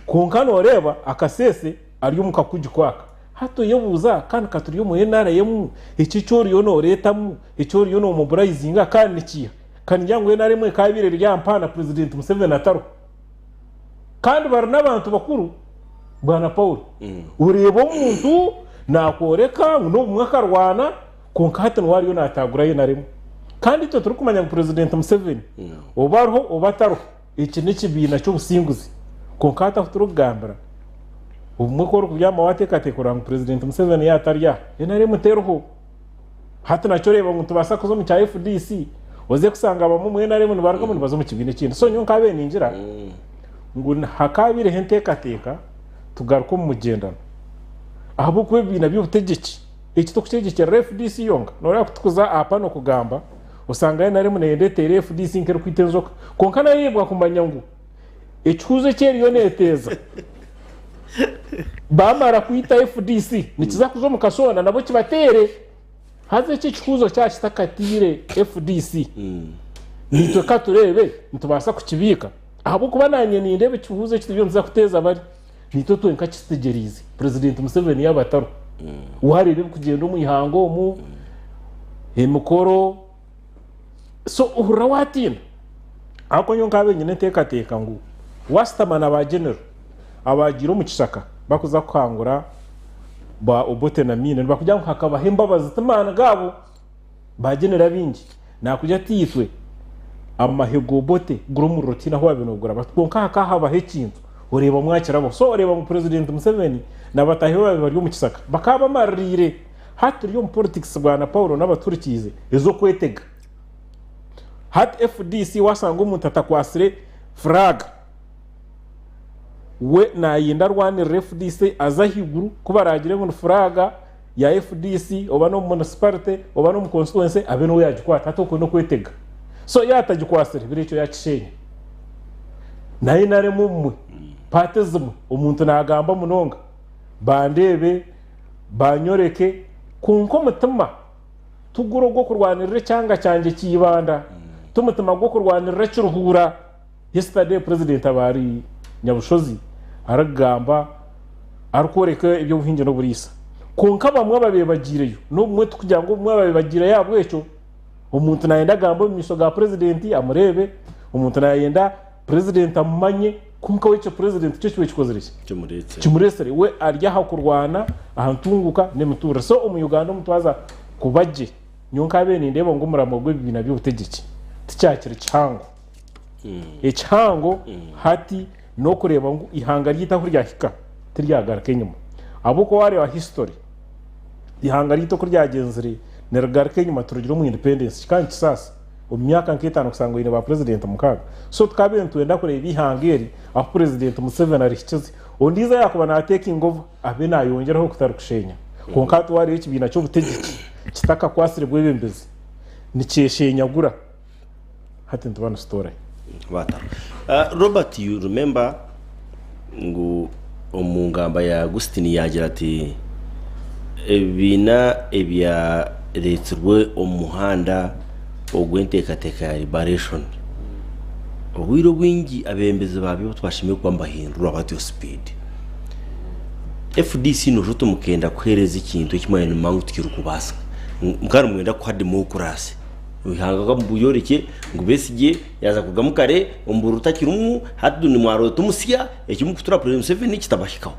konkano oreba akasese ariyo mukakugikwaka hato yobuza kandi katuriyo mu NRM iki cyori yo no leta mu icyori yo no mobilizinga kandi kiya kandi njyango NRM kabire rya mpana president Museveni ataro kandi bari n'abantu bakuru bwana Paul ureba umuntu nakoreka no mwakarwana konkate no wariyo natagura NRM kandi to turukumanya ngo president Museveni obarho obataro iki nikibina cyo businguzi konkata turugambira ubumwe ko kubyama watekatekora ngo president Museveni yatarya NRM muteroho hata nacyo reba ngo tubasa kuzo mu cya FDC oze kusanga abamo mu NRM nibaruka mu bazo mu kibine kindi so nyonka be ninjira ngo hakabire hentekateka tugaruka mu mugendano abo kwebina by'ubutegeki iki to kutegekera FDC yonga nora kutukuza apa no kugamba usanga NRM neyendetere FDC nkero kwitenzoka konkana yebwa kumanya ngo echuze cyeriyo neteza bamara kwita FDC nikiza kuzo mu kasona nabo kibatere haze iki chuzo cya kitakatire FDC nitwe katurebe ntubasa kukibika abo kuba nanye nindebe kivuze kitibyo nza kuteza bari nito twenka kistegerize president Museveni yabataro uharire kugenda mu ihango mu emukoro so urawatina ako nyonka benyine tekateka ngo wastamana ba general abagiro mu Kisaka bakuza kwangura ba Obote na Mine bakujya hakaba hembabaza tamana gabo ba general bingi nakujya titwe amahego Obote guro mu rutina ho babinogura batwonka haba hekintu ureba mwakira bo so ureba mu president Museveni nabatahiwe bari mu Kisaka bakaba marire hati ryo mu politics bwana Paulo n'abaturikize ezo kwetega hat FDC wasanga umuntu atakwasire flag we na yinda rwani FDC azahiguru kubaragire ngo flag ya FDC oba no municipality oba no mu constituency abe no yagikwata atoko no kwetega so yatagikwasire birecho yakishenye naye nare mumwe patezmu umuntu nagamba munonga bandebe banyoreke kunko mutima tuguro go kurwanirira cyanga cyange kibanda tumutima go kurwanirira cyuruhura yesterday president abari nyabushozi aragamba arukoreka ibyo buhinje no burisa kunka bamwe babebagireyo no mwe tukujya ngo mwe babebagira yabwo echo umuntu nayenda gamba mu miso ga president amurebe umuntu nayenda president amanye kunka wecho president cyo kiwe kikozereke kimuretse we arya hakurwana ahantunguka nemutura so umuyuganda mutwaza kubaje nyonka bene ndebo ngo muramogwe bibina by'ubutegeki ticyakire cyango ecyango hati no kureba ngo ihanga ryita kuri ryahika tiryagara kenyuma abuko wari wa history ihanga ryito kuri ryagenzere neragara kenyuma turugiro mu independence kandi sasa umyaka nk'itanu kusanga ine ba president mukaga so tukabene tuenda kureba ihangeri aho president Museveni arikize ondiza yakuba na taking over abe nayongeraho kutarukushenya konkatu wari ikibina cyo butegeki kitaka kwasire bwebembezi niceshenyagura hati ntubana story bata Robert, you remember ngo umungamba ya Agustin yagira ati ebina ebya letrwe umuhanda ogwentekateka liberation obwiro bwingi abembezi babyo twashimiye kwa mbahindura radio speed FDC no joto mukenda kuhereza ikintu kimwe mangu tukirukubasa mukara mwenda kwa demokrasi wihanga kambuyoreke ngo besije yaza kugamukare umburu takirumu hadu ni mwaro tumusiya ekimukutura president 7 kitabashikaho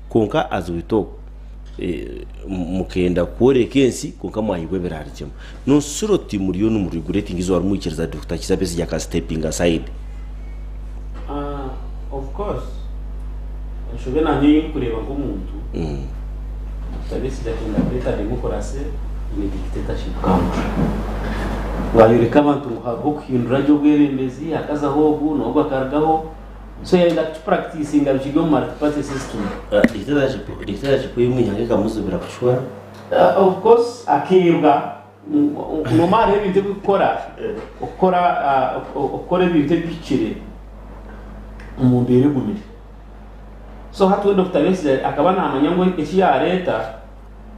konka azubito mukenda kuore kensi konka mwayigwe berarikemo no suroti muriyo no muri regulating izo arumukiriza Dr. Kizabesi yaka stepping aside of course shobe na nyi kureba nk'umuntu tabisi dakunda kwita demokrasi ni dictatorship wayureka abantu aho kwindura ryo bwerembezi akazaho ubu no bakargaho so yenda practicing abigo multi-party system dictatorship y'umunyanga kamuzubira kushwa of course akibwa no mare ibintu bikora ukora ibintu bikire umuntu yeregumire so hatu Dr. Wesley akaba namanya ngo iki ya leta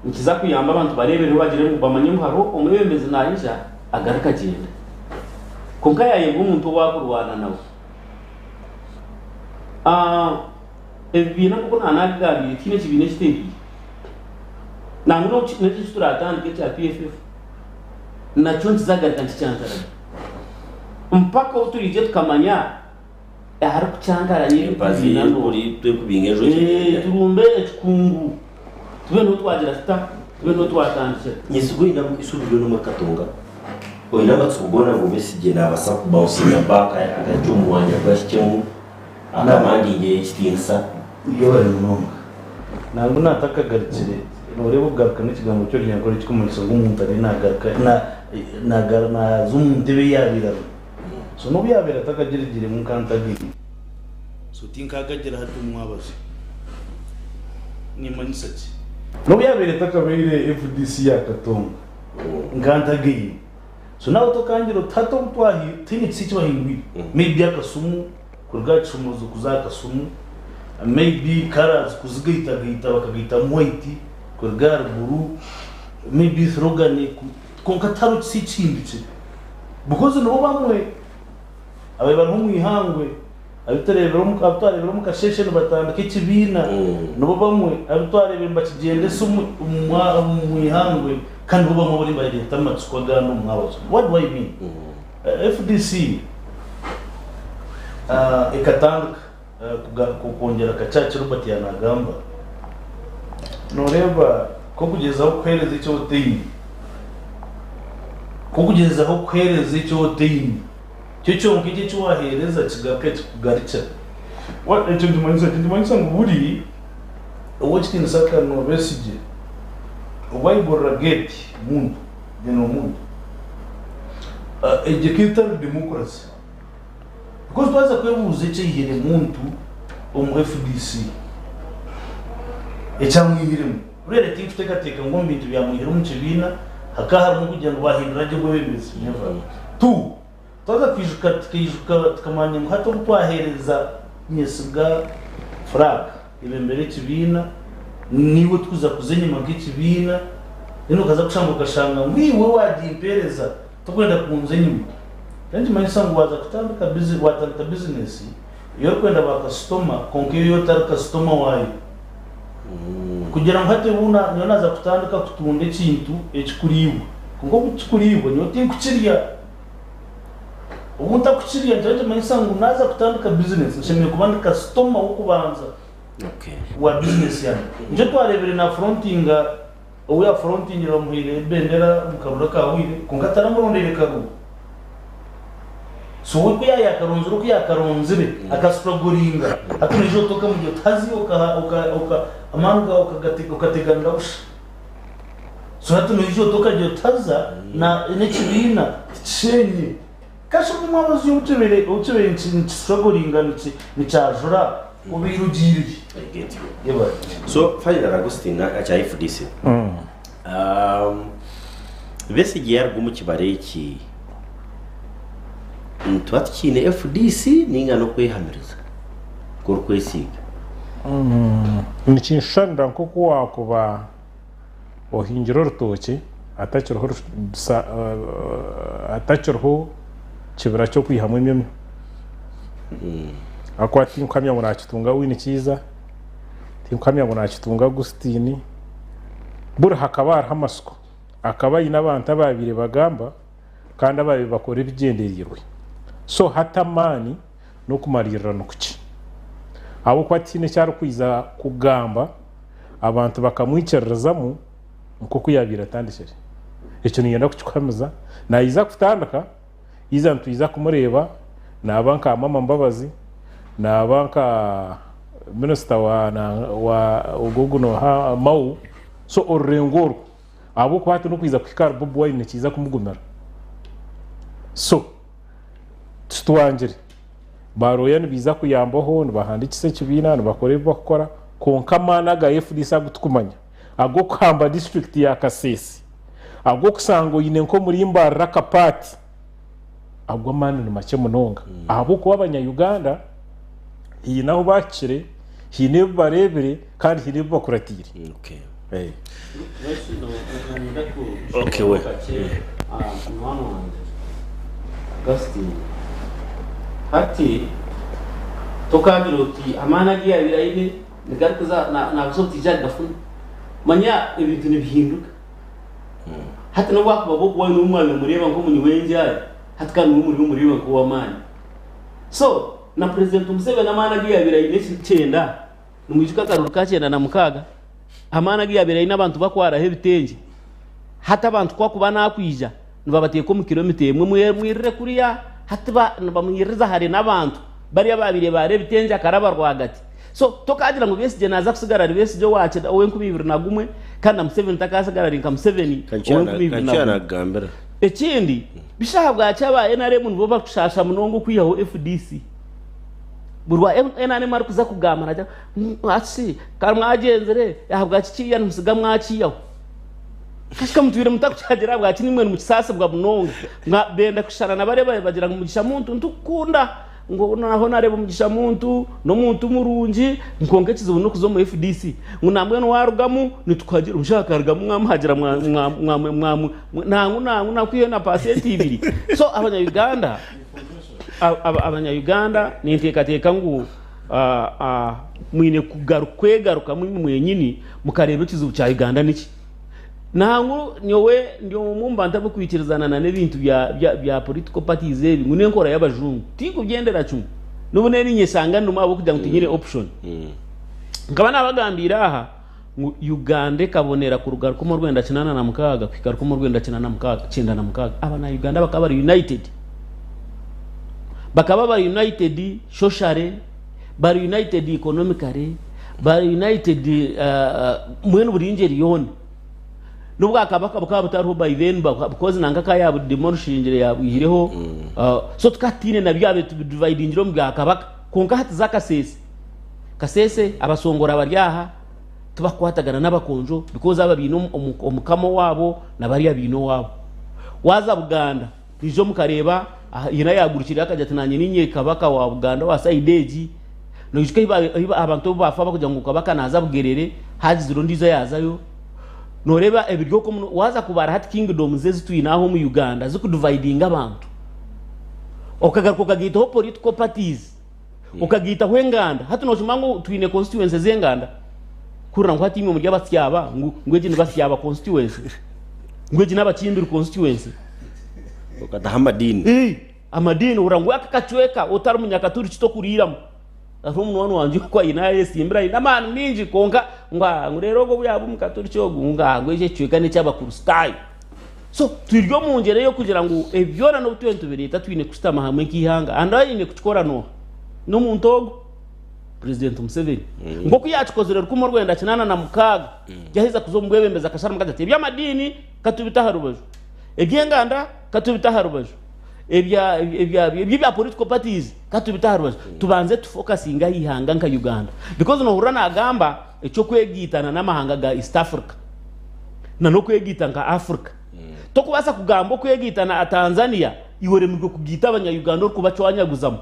nikiza kuyamba abantu barebere bagire ngo bamanye ngo haro umwemezi nahisha agaraka genda konka yaye umuntu wakurwana nawe ebina ko nanagabi kine kibine kitebi nanguno neki turatandike cya PFF nacho ntizagarika nticyantara mpaka uturije tukamanya hari kucyangaranye bazina muri twe kubingejo turumbe ekungu tube no twagira sta tube no twatandike nyisugo isubiro no makatonga oina batsubona ngo besije nabasa kubawusinya baka agacumu wanya bashikemu akamandi ye stinsa iyo bari munonga ntabwo natakagarikire urebe ubwaruka n'ikigambo cyo ryakora cy'umuliso ng'umuntu ari nagara na zumundebe yabira so no byabera takagirigire mu kantagiri so tinkagagera hatu mwabaje ni manisaki no byabera takabere FDC yakatonga nkantagiri so nawe tokangira tato mtwahi tinitsi cyabahindwi maybe akasumu kurgachumuzo kuzakasumu maybe karas kuzigita bakagita white kurgar buru maybe throgane konkataro cyicinditse because no bamwe abantu mwihangwe abitarebera mu kasheshe no batandika ikibina no bamwe abitwarebera bakigende sumu mwihangwe kandi bamwe bari bagita amatsiko gano mwabazo what do I mean FDC ikatandika kukongera kacaca Robert yanagamba noreba ko kugezaho kwereza icyo uteyini cyo mukije cyo wahereza kigapete kugarica what icyo ndimanyisa ngo buri uwachikini saka no besije waibora gate mundu deno mundu ejekita democracy because twaza kwebuze icyo yihere muntu mu FDC ecamwihiremo urere tifuteka ngo mbintu byamwihira mu kibina hakahara mu kugira ngo bahindura ryo bwebeze never tu twaza kwijuka tukamanya ngo hato twahereza nyesiga flag ibembere kibina niwe tuza kuzenyuma k'ikibina ino kaza kushambuka shanga wiwe wagimpereza tukwenda kunze nyuma kandi manyisa ngo waza kutandika business iyo kwenda ba customer konke iyo tar customer wayo kugira ngo hate buna niyo naza kutandika kutunde kintu ekikuriwe ngo kukuriwe niyo tinkukiriya umuntu akukiriya nje manyisa ngo naza kutandika business nshimye kubandika customer ukubanza okay wa business yani nje twarebere na frontinga uya fronting ro muhire bendera mukabura kawire kungatara murondere karu so uko yakaronzura uko yakaronzire akasprogoringa atunijo toka mu gihe tazi uka amanga ukateganda usha so atunijo toka gihe taza na nekibina chenye kasho kumwabazi y'ubutebere strugglinga ni cyajura ubirugirire I get you yeba so Fayida Agustina acha FDC besije yargumu kibare iki twatchine FDC ninga no kwehamiriza korkwesiga nikinshanda nko wakuba ohingiro rutoki atacyorho kibira cyo kwihamwe imwe akwa tinkamya ngo nakitunga wini kiza tinkamya ngo nakitunga Agustini buri hakaba hari amasuko akaba y'inabantu ababire bagamba kandi abaye bakora ibigenderirwe so hatamani no kumarira no kuki abo kwatine cyaro kwiza kugamba abantu bakamwicererezamo uko kuyabira tandishere icyo niyenda kukikwamiza nayiza kutandaka iza ntuiza kumureba na banka mama Mbabazi na banka minister wa ugoguno ha mau so orengoro abo kwatu no kwiza kwikara Bobi Wine kiza kumugumira so twangire baroya nibiza kuyambaho nibahandikise kibina nibakoreba gukora konka mana ga FDC agutkumanya ago kwamba district ya Kasese ago kusango yine nko muri Mbarara Kapati agwa mani ni make munonga abo kuba abanya-Uganda iyi naho bakire hine barebere kandi hine bakuratire okay we Agustini hati tokagira uti amana giya birayibe nigarikuza na gusotija gafuna manya ibintu nibihinduka hati no bwakuba Bobi Wine umwana mureba nko munyiwenje hati kandi umureba ko wamani so na president Museveni amana giya birayibe cyenda numwijika karuka cyenda na mukaga amana giya birayi n'abantu bakwara hebitenje hata abantu kwakuba nakwija nibabateye ko mu kilometer imwe mwirire kuriya hatiba bamwiriza hari n'abantu bari ababire bare bitenje akaraba rwagati so tokagira ngo bese naza kusigara bese jo wache owe 2021 kandi Museveni takasigara rinka Museveni kanchana gambera ekindi bishabwa cyabaye naremu nibo bakushasha munongo kwiyaho FDC burwa enane markuza kugamana ja asi kamwagenzere yahabwa kikiya numusiga mwakiyaho kashika mutwire mutakucagira bwaki nimwe mu kisasa bwa munonga benda kushana na bare bagira ngo mugisha muntu ntukunda ngo naho nareba mugisha muntu no muntu murungi nkonge kizo no kuzo mu FDC ngo namwe no warugamu nitukagira ushaka rugamu mwamhagira nangu nakwiye na passet ibiri so abanya-Uganda ni ntekateka ngo mwine kugaruka mwenyini mukareba kizo cya Uganda niki nangu nyowe ndio mumbanda bukwikirizana na nebintu bya political parties ebi ngune nkora y'abajungu tikugendera cyo nubone ni nyesanga nduma abo kugira ngo tinyire option nkaba nabagambira aha Uganda kabonera ku rugaruko mu Rwanda kinana na mukaga kwikaruko mu Rwanda kinana na mukaga cyenda na mukaga abana Uganda bakaba united socially bari united economically bari united mwene buringeri yone nubwo akabaka butariho by then because nangaka yabo demolishingire yabihireho so tukatine na byabe divide ingiro mu akabaka konka hati zakasese abasongora baryaha tubakwatagana n'abakonjo because aba bino omukamo wabo na bariya bino wabo waza Buganda nijo mukareba ina yagurukira akajya tunanye ninye kabaka wa Buganda wa Saideji no yishika abantu bafa bakujya ngo kabaka naza bugerere haji ziro ndiza yazayo noreba ebiryo ko waza kubara hati kingdom zezi tuyinaho mu Uganda zikudividing abantu okagaruko kagitaho political parties ukagita hwenganda hati no chimango tuyine constituency zenganda kurira ngo hati imwe mu ry'abasyaba ngweje ni basyaba constituency ngweje n'abakindura constituency ukatahamadini amadini urangwa akakachweka utari munyakaturi kito kuriramo aho umuntu wanje kwa inaye simbira inamana ninji konga ngurero go buyabo mukaturi cyo gunga ngweje cweka ne cyabakuru style so turyo mu ngere yo kugira ngo ebyona no 2023 twine kustama hamwe kihanga andayine kuchikora no muntogo president Museveni ngo kuyachikozera ruko mu Rwanda kinana na mukaga yaheza kuzombwebembeza akashara mukadate byamadini katubita harubajo ebyenganda katubita harubajo ebya political parties katubita harubajo tubanze tufocusinga ihanga nka Uganda because no hurana agamba echo kwegitana n'amahanga ga East Africa na no kwegita nka Africa to kubasa kugamba kwegitana Tanzania iwore mwe kugita abanya-Uganda ko bacwanyaguzamo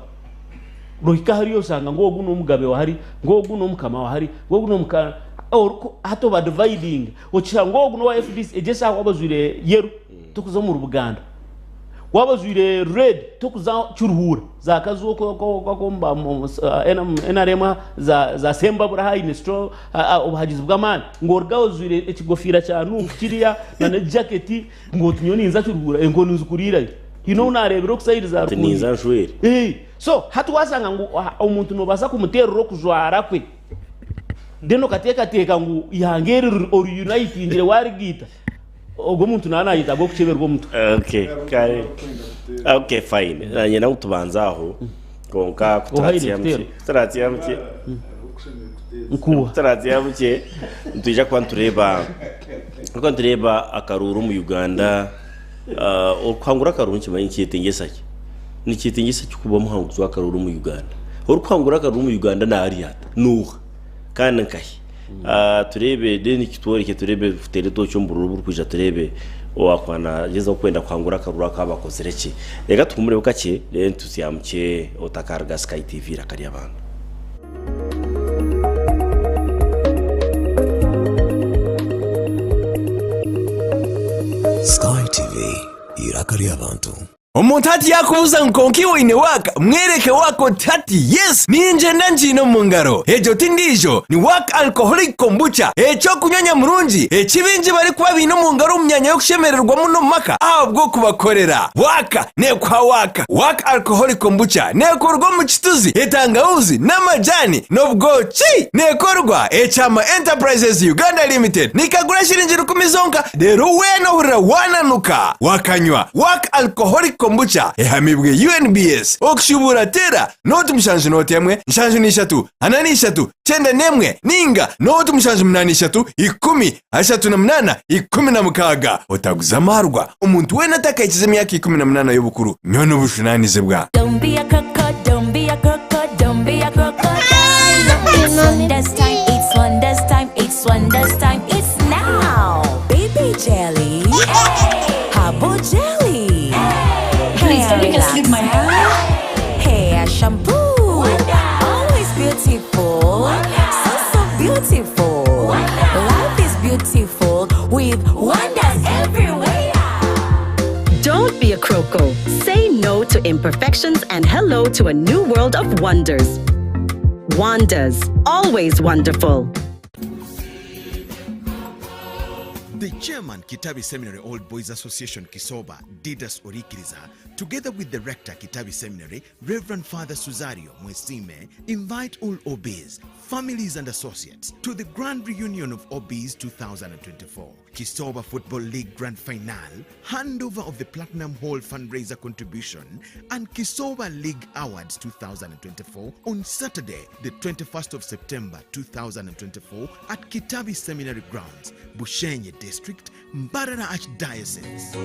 rohika hariyo sanga ngo ogu n'umugabe wahari ngo ogu n'umukama wahari ngo ogu n'umukana hato ba dividing ocha ngo ogu no FDC ejesa wabazure yeru tukuzo mu Buganda wabazwire red tokuza churuhura zakazo ko mba enarema za semba bura high stro obuhagizi bw'amani ngorga uzwire ekigofira cyanu kiriya na jacket ngo tunyoni nza churuhura engoni nzukurira narebera okusayiriza niza njwere so hatuwasanga ngo umuntu nobasa kumuterero kujwara kwe deno kateka ngo ihangere reunite ngire warigita ogo muntu nanayita go kucheberwa muntu okay fine nanye nawe tubanzaho konka kutratsia mke nkuwa tratsia mke ntuje kwantureba akaruru mu Uganda okwangura akaruru kimanyi kyetengesaki ni kyetengesaki kuba muhanguzwa akaruru mu Uganda okwangura akaruru mu Uganda na ariyata nuha kana nkahi turebe deni kitworeke turebe futereto cyo mbururu burkwija turebe wakwana geza kwenda kwangura akarura kabakozereke rega tumurebe kake entusiamke otakarga Sky TV rakari abantu Sky TV irakari abantu. Omuntu ati yakubuza nkonki wine waka mwereke wako tati yes ninje nanjino mungaro ejo tindijo ni waka alcoholic kombucha echo kunyonya murungi ekibinji bari kuba bino mungaro umyanya yo kushemererwa muno maka ahubwo kubakorera waka ne kwa waka alcoholic kombucha ne korwa mu kituzi etangauzi n'amajani nobwoki ne korwa echama Enterprises Uganda Limited nikagura shirinjiro kumizonka rero weno hura wananuka wakanywa waka alcoholic kombucha ehamibwe UNBS okshubura tera notu mshanju notu yamwe mshanju nishatu ananishatu chenda nemwe ninga notu mshanju mnanishatu 10 ashatu na mnana 16 otaguzamarwa umuntu we nataka ikize myaka 18 y'obukuru nyono bushunanize bwa Don't be a crocodile, don't be a crocodile, don't be a crocodile. It's Wonders time, it's Wonders time, it's Wonders time, it's now. Baby jelly, Habo jelly. Please, can you just leave my hair? Hair shampoo, always beautiful, so beautiful. Life is beautiful with wonders everywhere. Don't be a croco. Say no to imperfections and hello to a new world of wonders. Wonders, always wonderful. The chairman Kitabi Seminary Old Boys Association Kisoba, Didas Orikiriza, together with the rector Kitabi Seminary, Reverend Father Suzario Mwesime, invite all OBs, families and associates to the grand reunion of OBs 2024. Kisoba Football League Grand Finale, handover of the Platinum Hall fundraiser contribution, and Kisoba League Awards 2024 on Saturday, the 21st of September 2024 at Kitabi Seminary Grounds, Bushenye District, Mbarara Archdiocese.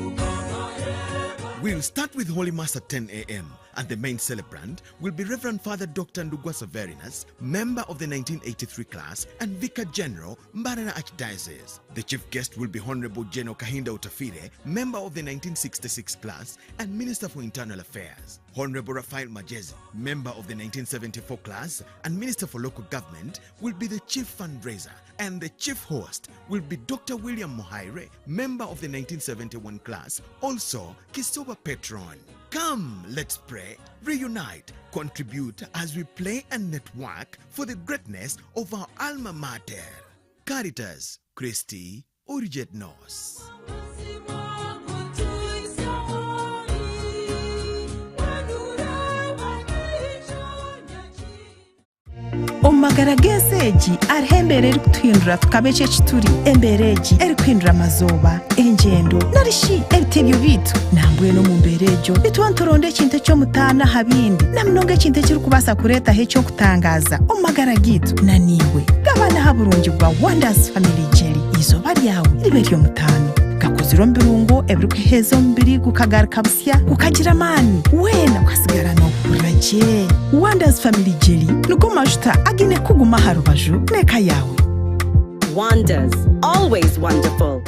We'll start with Holy Mass at 10 a.m. and the main celebrant will be Reverend Father Dr. Ndugwa Severinus, member of the 1983 class and Vicar General, Mbarara Archdiocese. The chief guest will be Honorable General Kahinda Utafire, member of the 1966 class and Minister for Internal Affairs. Honorable Rafael Majezi, member of the 1974 class and Minister for Local Government, will be the chief fundraiser, and the chief host will be Dr. William Mohaire, member of the 1971 class, also Kisoba Patron. Come, let's pray, reunite, contribute as we play and network for the greatness of our alma mater. Caritas Christi Urget Nos. Omagarageseji arhembere eri kutuhindura tukabeche chituri embereji eri kuhindura amazoba engendo narishi ebitebyo bitu nambwe no mu mberejo bitwantoronde kintu cyo mutana habindi namunonge kintu kiri kubasa kureta hecho kutangaza omagara gitu naniwe gabana haburungi bwa Wonders Family Jelly izoba ryawe ribe ryo mutano gakoziro mbirungo ebiri kuhezo mbiri gukagarika busya ukagira mani wena ukasigara no kuraje Wonders Family Jelly nuko majuta agine kuguma harubaju neka yawe. Wonders, always wonderful.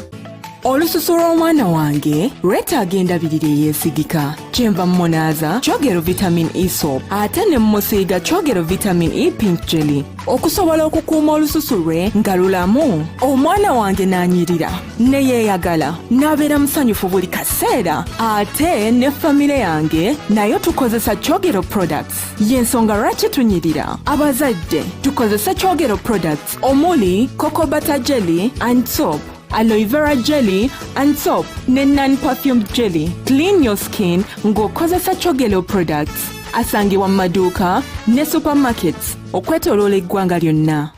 olususu lw'omwana wange lwetaaga birire yeesigika kyenva mmonaza kyogero vitamin E soap ate ne mmusiiga kyogero vitamin E pink jelly okusobola okukuuma olususu lwe nga lulamu. Omwana wange n'anyirira ne yeeyagala n'abeera musanyufu buli kaseera. Ate ne famire yange nayo tukozesa kyogero products. Y'ensonga lwaki tunyirira abazadde tukozesa kyogero products omuli cocoa butter jelly and soap, aloe vera jelly and soap ne non-perfumed jelly. Clean your skin ng'okozesa kyogero products. Asangibwa mu maduuka ne supermarkets okwetooloola eggwanga lyonna.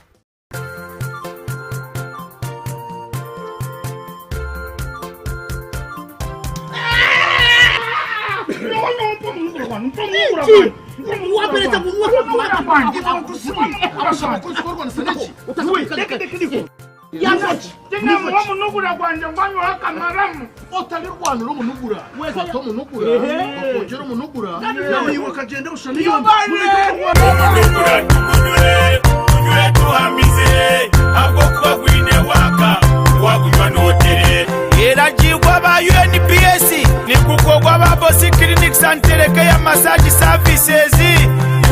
eragirwa ba UNPS nikukogwa ba Bosi Clinics and Telecare Massage Services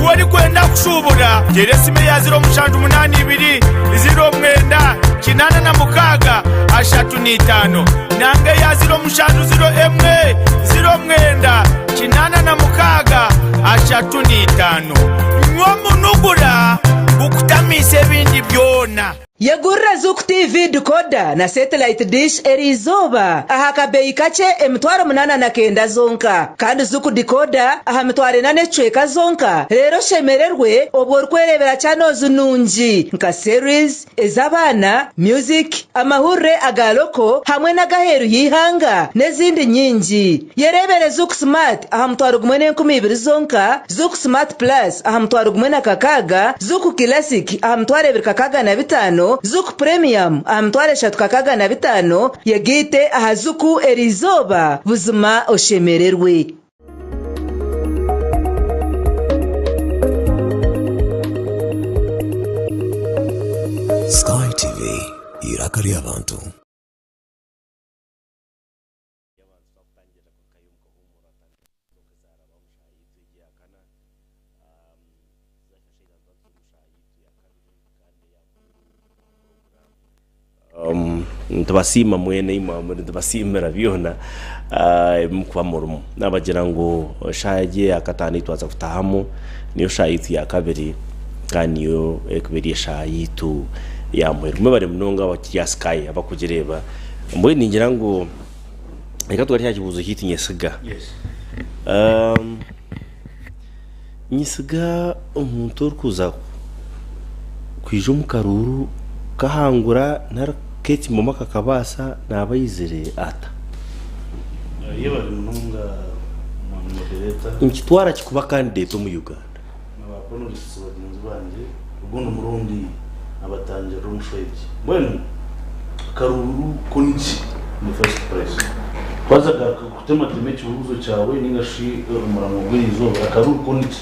wari kwenda kushubura jeresime ya 0782 09 kinana na mukaga ashatu n'itano nange ya 0701 09 kinana na mukaga ashatu n'itano nwomunugura gukutamise bindi byona. Yegurra Zuku TV decoder na satellite dish erizoba aha kabeyi kace emitwaro 89 zonka kandi Zuku decoder aha mitwaro 8 zonka. Rero shemererwe obwo kwerebera channels nungi nka series ezabana, music, amahure agaloko hamwe na gaheru yihanga nezindi nyingi. Yerebere Zuku Smart aha mitwaro 12 zonka, Zuku Smart Plus aha mitwaro 16, Zuku Classic aha mitwaro 25, Zuku Premium amtware 3.5 yegite aha Zuku erizoba buzima oshemererwe. Sky TV irakari abantu. Ntubasima mwene imamuri ntubasimira byona mukwa murumu nabagira ngo shaje akatani twaza kutahamu niyo shayitu ya kabiri kandi yo ekubiri shayitu ya mweru mubare munonga wa kya Sky abakugireba mwe ningira ngo reka twari cyakibuzo hiti nyesiga. Nyesiga umuntu kuza kwije mukaruru kahangura nar keti mama kakabasa nabayizire ata yeba mununga modereta nkitwara kikuba candidate mu Uganda nabakono risubadinzi banje ugono murundi abatanje rumshweji bueno karuru kunchi ni first prize kwaza kutema temechi uruzo cyawe ningashi umuramo bw'izo akaruru kunchi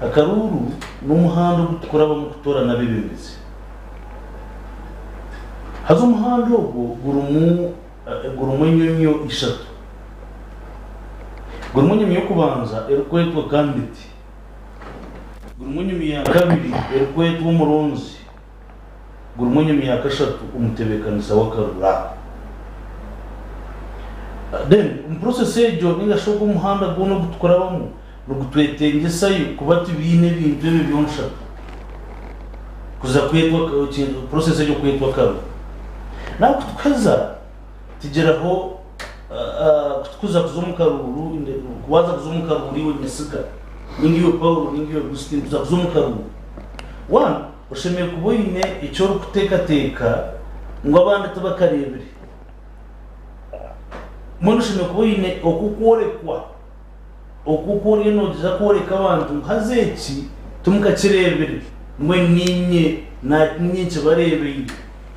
akaruru n'umuhando gukuraba mu kutora nabibemeze hazo umuhando gurumu nyonyo ishatu gurumu nyonyo kubanza erukwetwa kanditi gurumu nyonyo ya kabiri erukwetwa umuronzi gurumu nyonyo ya kashatu umutebekanisa wakarura then process ejo ningashoka umuhanda guno gutukorabamo no gutwetengesayo kubati bine bintu byonsha kuza kwetwa process ejo kwetwa karu na kutukaza tijeraho kutukuza kuzumukaruru inde kuwaza kuzumukaruru iwe nyesiga ningiyo Paulo ningiyo Agustin kuza kuzumukaruru one ushemeye kuboyine icyo kuteka ngo abandi tubakarebere mwana ushemeye kuboyine okukore no diza koreka abantu hazeki tumukakirebere mwe ninye na nyinshi barebeye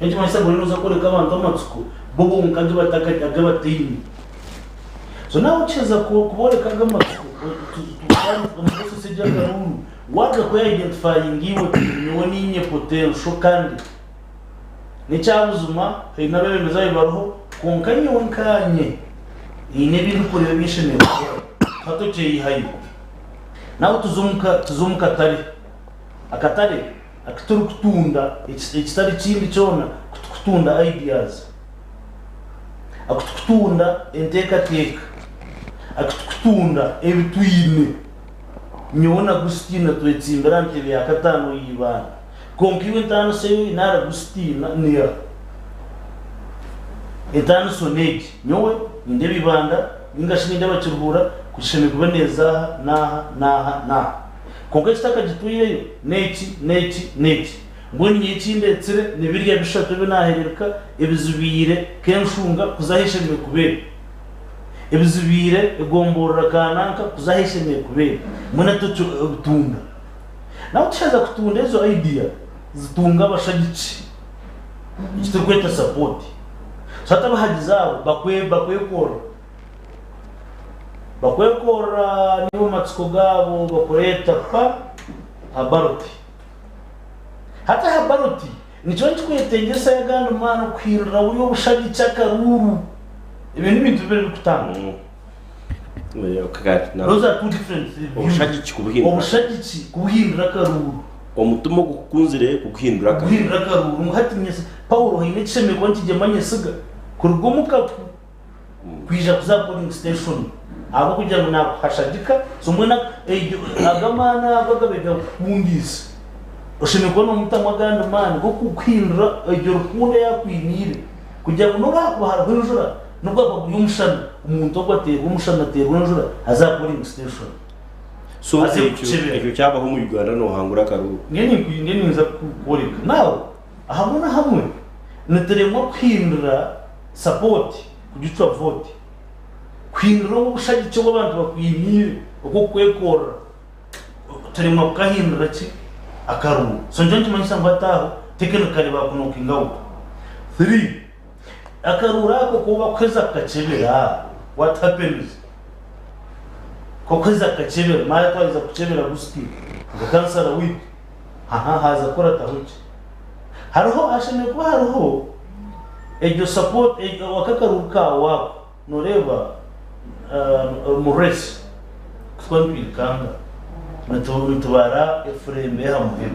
Enje masa bolino za koreka abantu amatsuko bobo nkanje bataka agatini so nawe cheza kuboreka amatsuko tukana kumuse sejaga ruru waga ko identifying iwe niwe ninye potential kandi ni cyabuzuma nabe mezaye baroho konkanye wonkanye ine bintu kureba bishimye hato cye yihaye nawe tuzumuka akatare akaturi kutunda ikitari kindi cyona kutunda ideas akutunda entekateka akutunda ebitwine nyona gustina twetsimbera ntebe yakatano yibana konkiwe ntano seyo inara gustina niya etano sonegi nyowe inde bibanda ingashinde bakiruhura kushime kuboneza naha konka kitaka gituyeyo neki mboni nyikindetsere nibirya bishatu binahererka ebizubire kenshunga kuzahishime kubera ebizubire egomborora kananka kuzahishime kubera muna tucu tunda nawe tushaza kutunda ezo idea zitunga abashagici ikitukweta support sata bahagizabo bakwekora nibo matsiko gabo bakoreta pa habaroti hata habaroti nico nkikwetengesa yagana umwana kwirira uyo bushagica karuru ibintu biri kutanga those are two different obushagici kubuhindura karuru omutumo gukunzire kuhindura karuru muhatinyese Paulo hine cheme kwa ntigemanye siga kurugumuka kwija kuza polling station abo kugira ngo nakuhashagika somwena agamana bagabega mungisi oshime ko no mutamaganda man go kukwindra ejoro kunde yakwinire kugira ngo nobakubahara kwinjura nubwo bakuyumushana umuntu ogwateye umushana teye kwinjura aza polling station so icyo cyabaho mu Uganda no hangura karuru ngeni nza kukoreka nawe hamwe neteremo kwindra support kugitwa vote kwindra ubushagi cyo abantu bakwimire uko kwekora teremo kahindra ki akaru so nje ntimanyisa ngataho technically bakunoka ingawo 3 akarura ko kuba kweza kacebera what happens ko kweza kacebera mara twaliza kucebera guski ngakansara week haza kora tahuki hariho ashimye kuba hariho ejo support wakakaruka wako noreba muresi kwambikanga natubara efrembe hamwe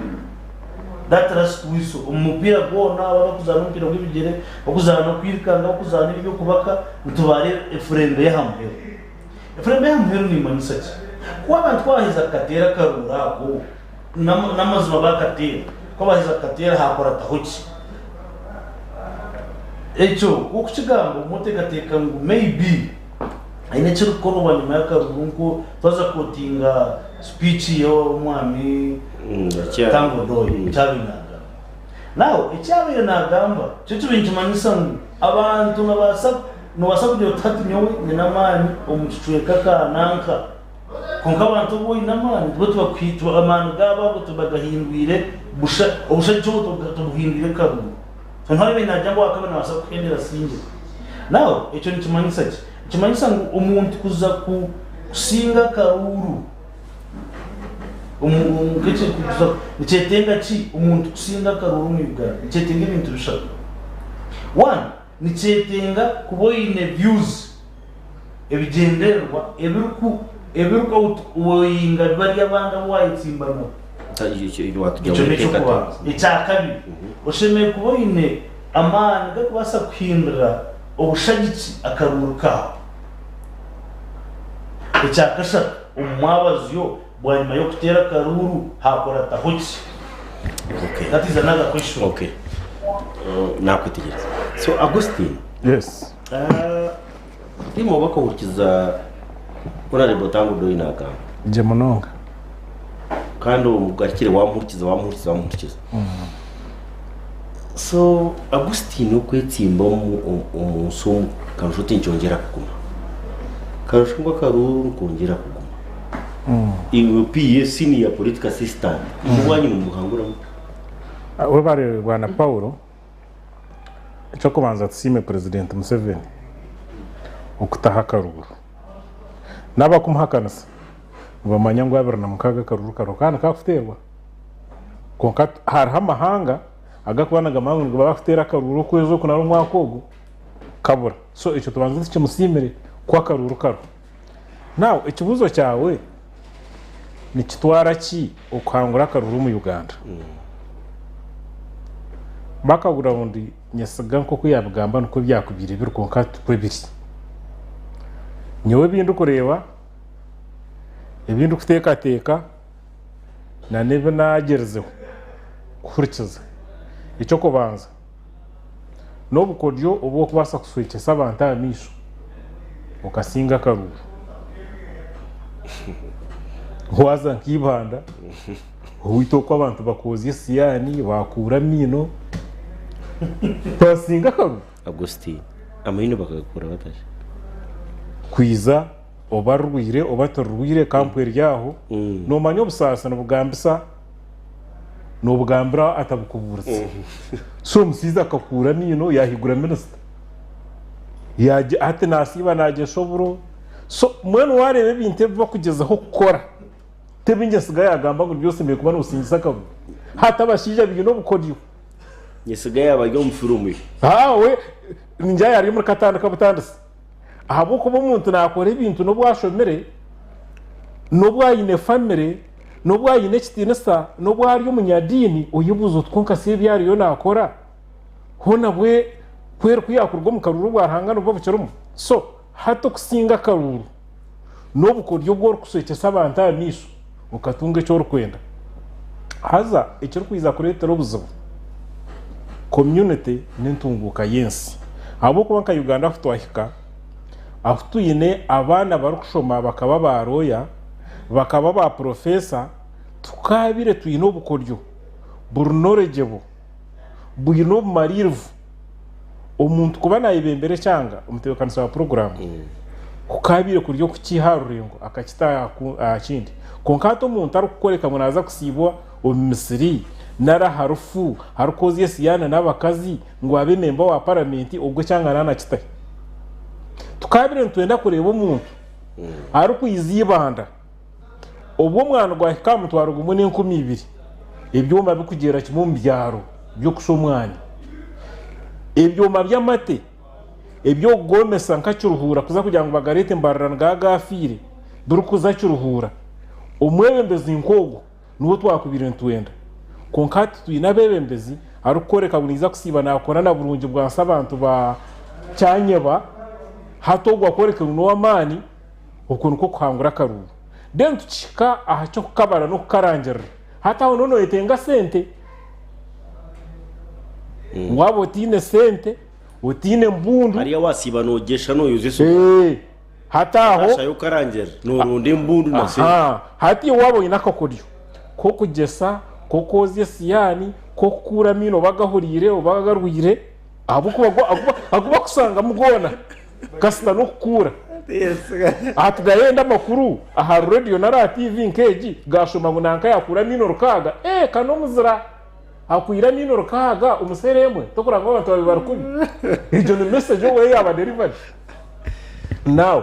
datras wiso umupira gona bakuzana umupira w'ibigere bakuzana kwirikanga bakuzana ibyo kubaka natubare efrembe hamwe ni manisaki kwa abantu twahiza katera karurako namazima bakatera ko bahiza katera hakora tahuki echo kukigambo mutekateka ngo maybe aine cyo kono banyuma yakarungu twaza kotinga speech yo mwami tango doyi cyabinaga nawo icyabiye nagamba cyo tubinjimanyisa abantu nabasa kujya tatinyowe ninamani omucucuye kakananka konka abantu boyi namani twe twakwitwa amanu gaba ngo tubagahindwire ubusha cyo tubuhindire karungu ntari binajya wakabana basa kwendera singe nawo icyo nikimanyisa kimanyisa ngo umuntu kuza kusinga karuru umugece kuza nicyetenga ki umuntu kusinga karuru mu Uganda nicyetenga ibintu bishaka one nicyetenga kuboyine views ebigenderwa ebiruko uwoyinga bari abanda wayitsimbana icyakabi ushemeye kuboyine amani gakubasa kwindra obushagiki akaruru kawo icyakasha umwabaziyo bwanyuma yo kutera karuru hakora tahuki that is another question nakwitegereza so Augustine yes ndimo bakawukiza honorable Tango Doyi nakanga je munonga kandi umugakire wamurikiza so Augustine ukwetsimba umunsi kanshuti ncyongera kuguma kanshungwa karuru kongera kuguma iwe senior political assistant umwanyi mu muhangura we bari bwana Paulo cyo kubanza tsime president Museveni ukutaha karuru naba kumuhakanasa bamanya ngo yabera na mukaga karuru kana kafuterwa konka har hamahanga agakubanaga mangu ngo bafitera karuru kwezo kunaro mwakogo kabura so icyo tubanza tukimusimire kwa karuru karo nawe ikibuzo cyawe nikitwara ki ukangura karuru mu Uganda bakagura undi nyasiga nko kuyabugamba nuko byakubira ibirukonka twebiri nyewe bindu kureba ibindu kuteka na nebe nagerezeho kurikiza icyo kubanza n'obukodyo obwo kubasa kuswekesa abantu amisho ukasinga karuru waza nkibanda uhito ko abantu bakoze siyani bakura mino basinga karuru Augustin amahino bakakura bataje kwiza obarwire obatorwire kampwe ryaho no manyo busasa n'ubugambisa n'ubugambira atabukuburse so musiza akakura mino yahigura minister yaje ate nasiba naje shoburo so mwene warebe binte bakugezaho gukora tebinge sigaye agamba ngo byose mbe kuba n'usingisa kabu hata bashije bino bukodyo nyesigaye abajya mu filmu we njya yari muri katanda kabutandase ahabo kuba umuntu nakora ibintu no bwashomere no bwayine family no bwayine kitinesa no bwari umunyadini uyibuzo twonka se byari yo nakora hona bwe kwera kuyakurwa mu karuru bwarangana ubwo bucerumo so hato kusinga karuru no bukodyo bwo kuswekesa abantu amisho ukatunga cyo rukwenda haza icyo kwiza kuretera ubuzima community n'intunguka yensi abo kuba ka Uganda futwahika afutuyine abana barukushoma bakaba baroya bakaba ba professor tukabire tuyino bukoryo burnorejebo buyino marirvu omuntu kuba nayibembere cyanga umutekanisa wa program kukabire kuryo kukiharurengo akakita akindi konkato umuntu arukoreka munaza kusibwa omisiri nara harufu harukozi yesiyana n'abakazi ngo abe member wa parliament ubwo cyanga nana kitaye tukabire ntwenda kureba umuntu ari kuyizibanda ubwo mwana gwa kamutwaro gumune 12 ibyuma bikugera kimwe mu byaro byo kushomwanya ibyuma by'amate ibyo gomesa nkacyuruhura kuza kugira ngo bagarete mbarana gafire durukuza cyuruhura umwebembezi nkogo nuwo twakubire ntwenda konkati tuyinabebembezi ari koreka buniza kusiba nakora na burungi bwa sabantu ba cyanyeba hatogwa koreka no amani ukuntu ko kuhangura karuru den tuchika ahacho kukabara no kukarangera hata nono etenga sente wabo tine sente utine mbundu ariya wasiba nogesha no yuzeso hata aho ashayo karangera no runde mbundu na se hati wabo inakakodyo ko kugesa ko koze siyani ko kura mino bagahurire obagarwire abo kuba kusanga mugona kasita no kukura atugayenda makuru aha radio na TV nkeji gashoma ngo nanka yakura mino rukaga kano muzira akwira mino rukaga umuseremwe tokura ngo abantu babibarukubi ijo ni message we yaba delivered now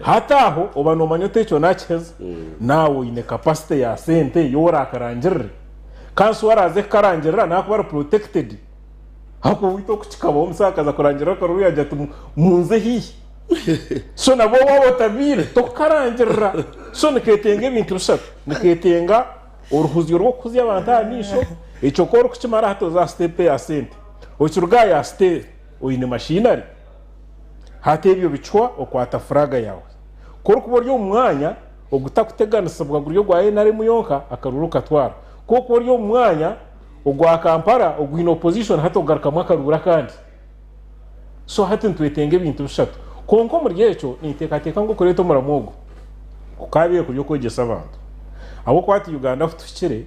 hataho obano manyote cyo nakeza nawe ine capacity ya sente yora akarangirire kanso waraze karangirira nakuba protected hako wito kuchikaba umusakaza kurangirira karuru yajya munze hihi so nabo wabo tabire tokarangirira so niketenge ibintu rushat niketenga uruhuzyo rwo kuzi abantu anisho icyo koro kukimara hato za step ya sente ukiruga ya step oyine machinery hatebyo bicwa okwata fraga yawe koro kuburyo umwanya ogutakuteganisabwa guryo gwaye nari muyonka akaruru katwara ko kuburyo umwanya ogwa Kampala ogwino opposition hato garuka mwakarura kandi so hati ntwetenge ibintu bishatu konko muri yecho nitekateka ngo koreto muramogo kukabiye kuryo kogesa abantu abo kwati Uganda futukire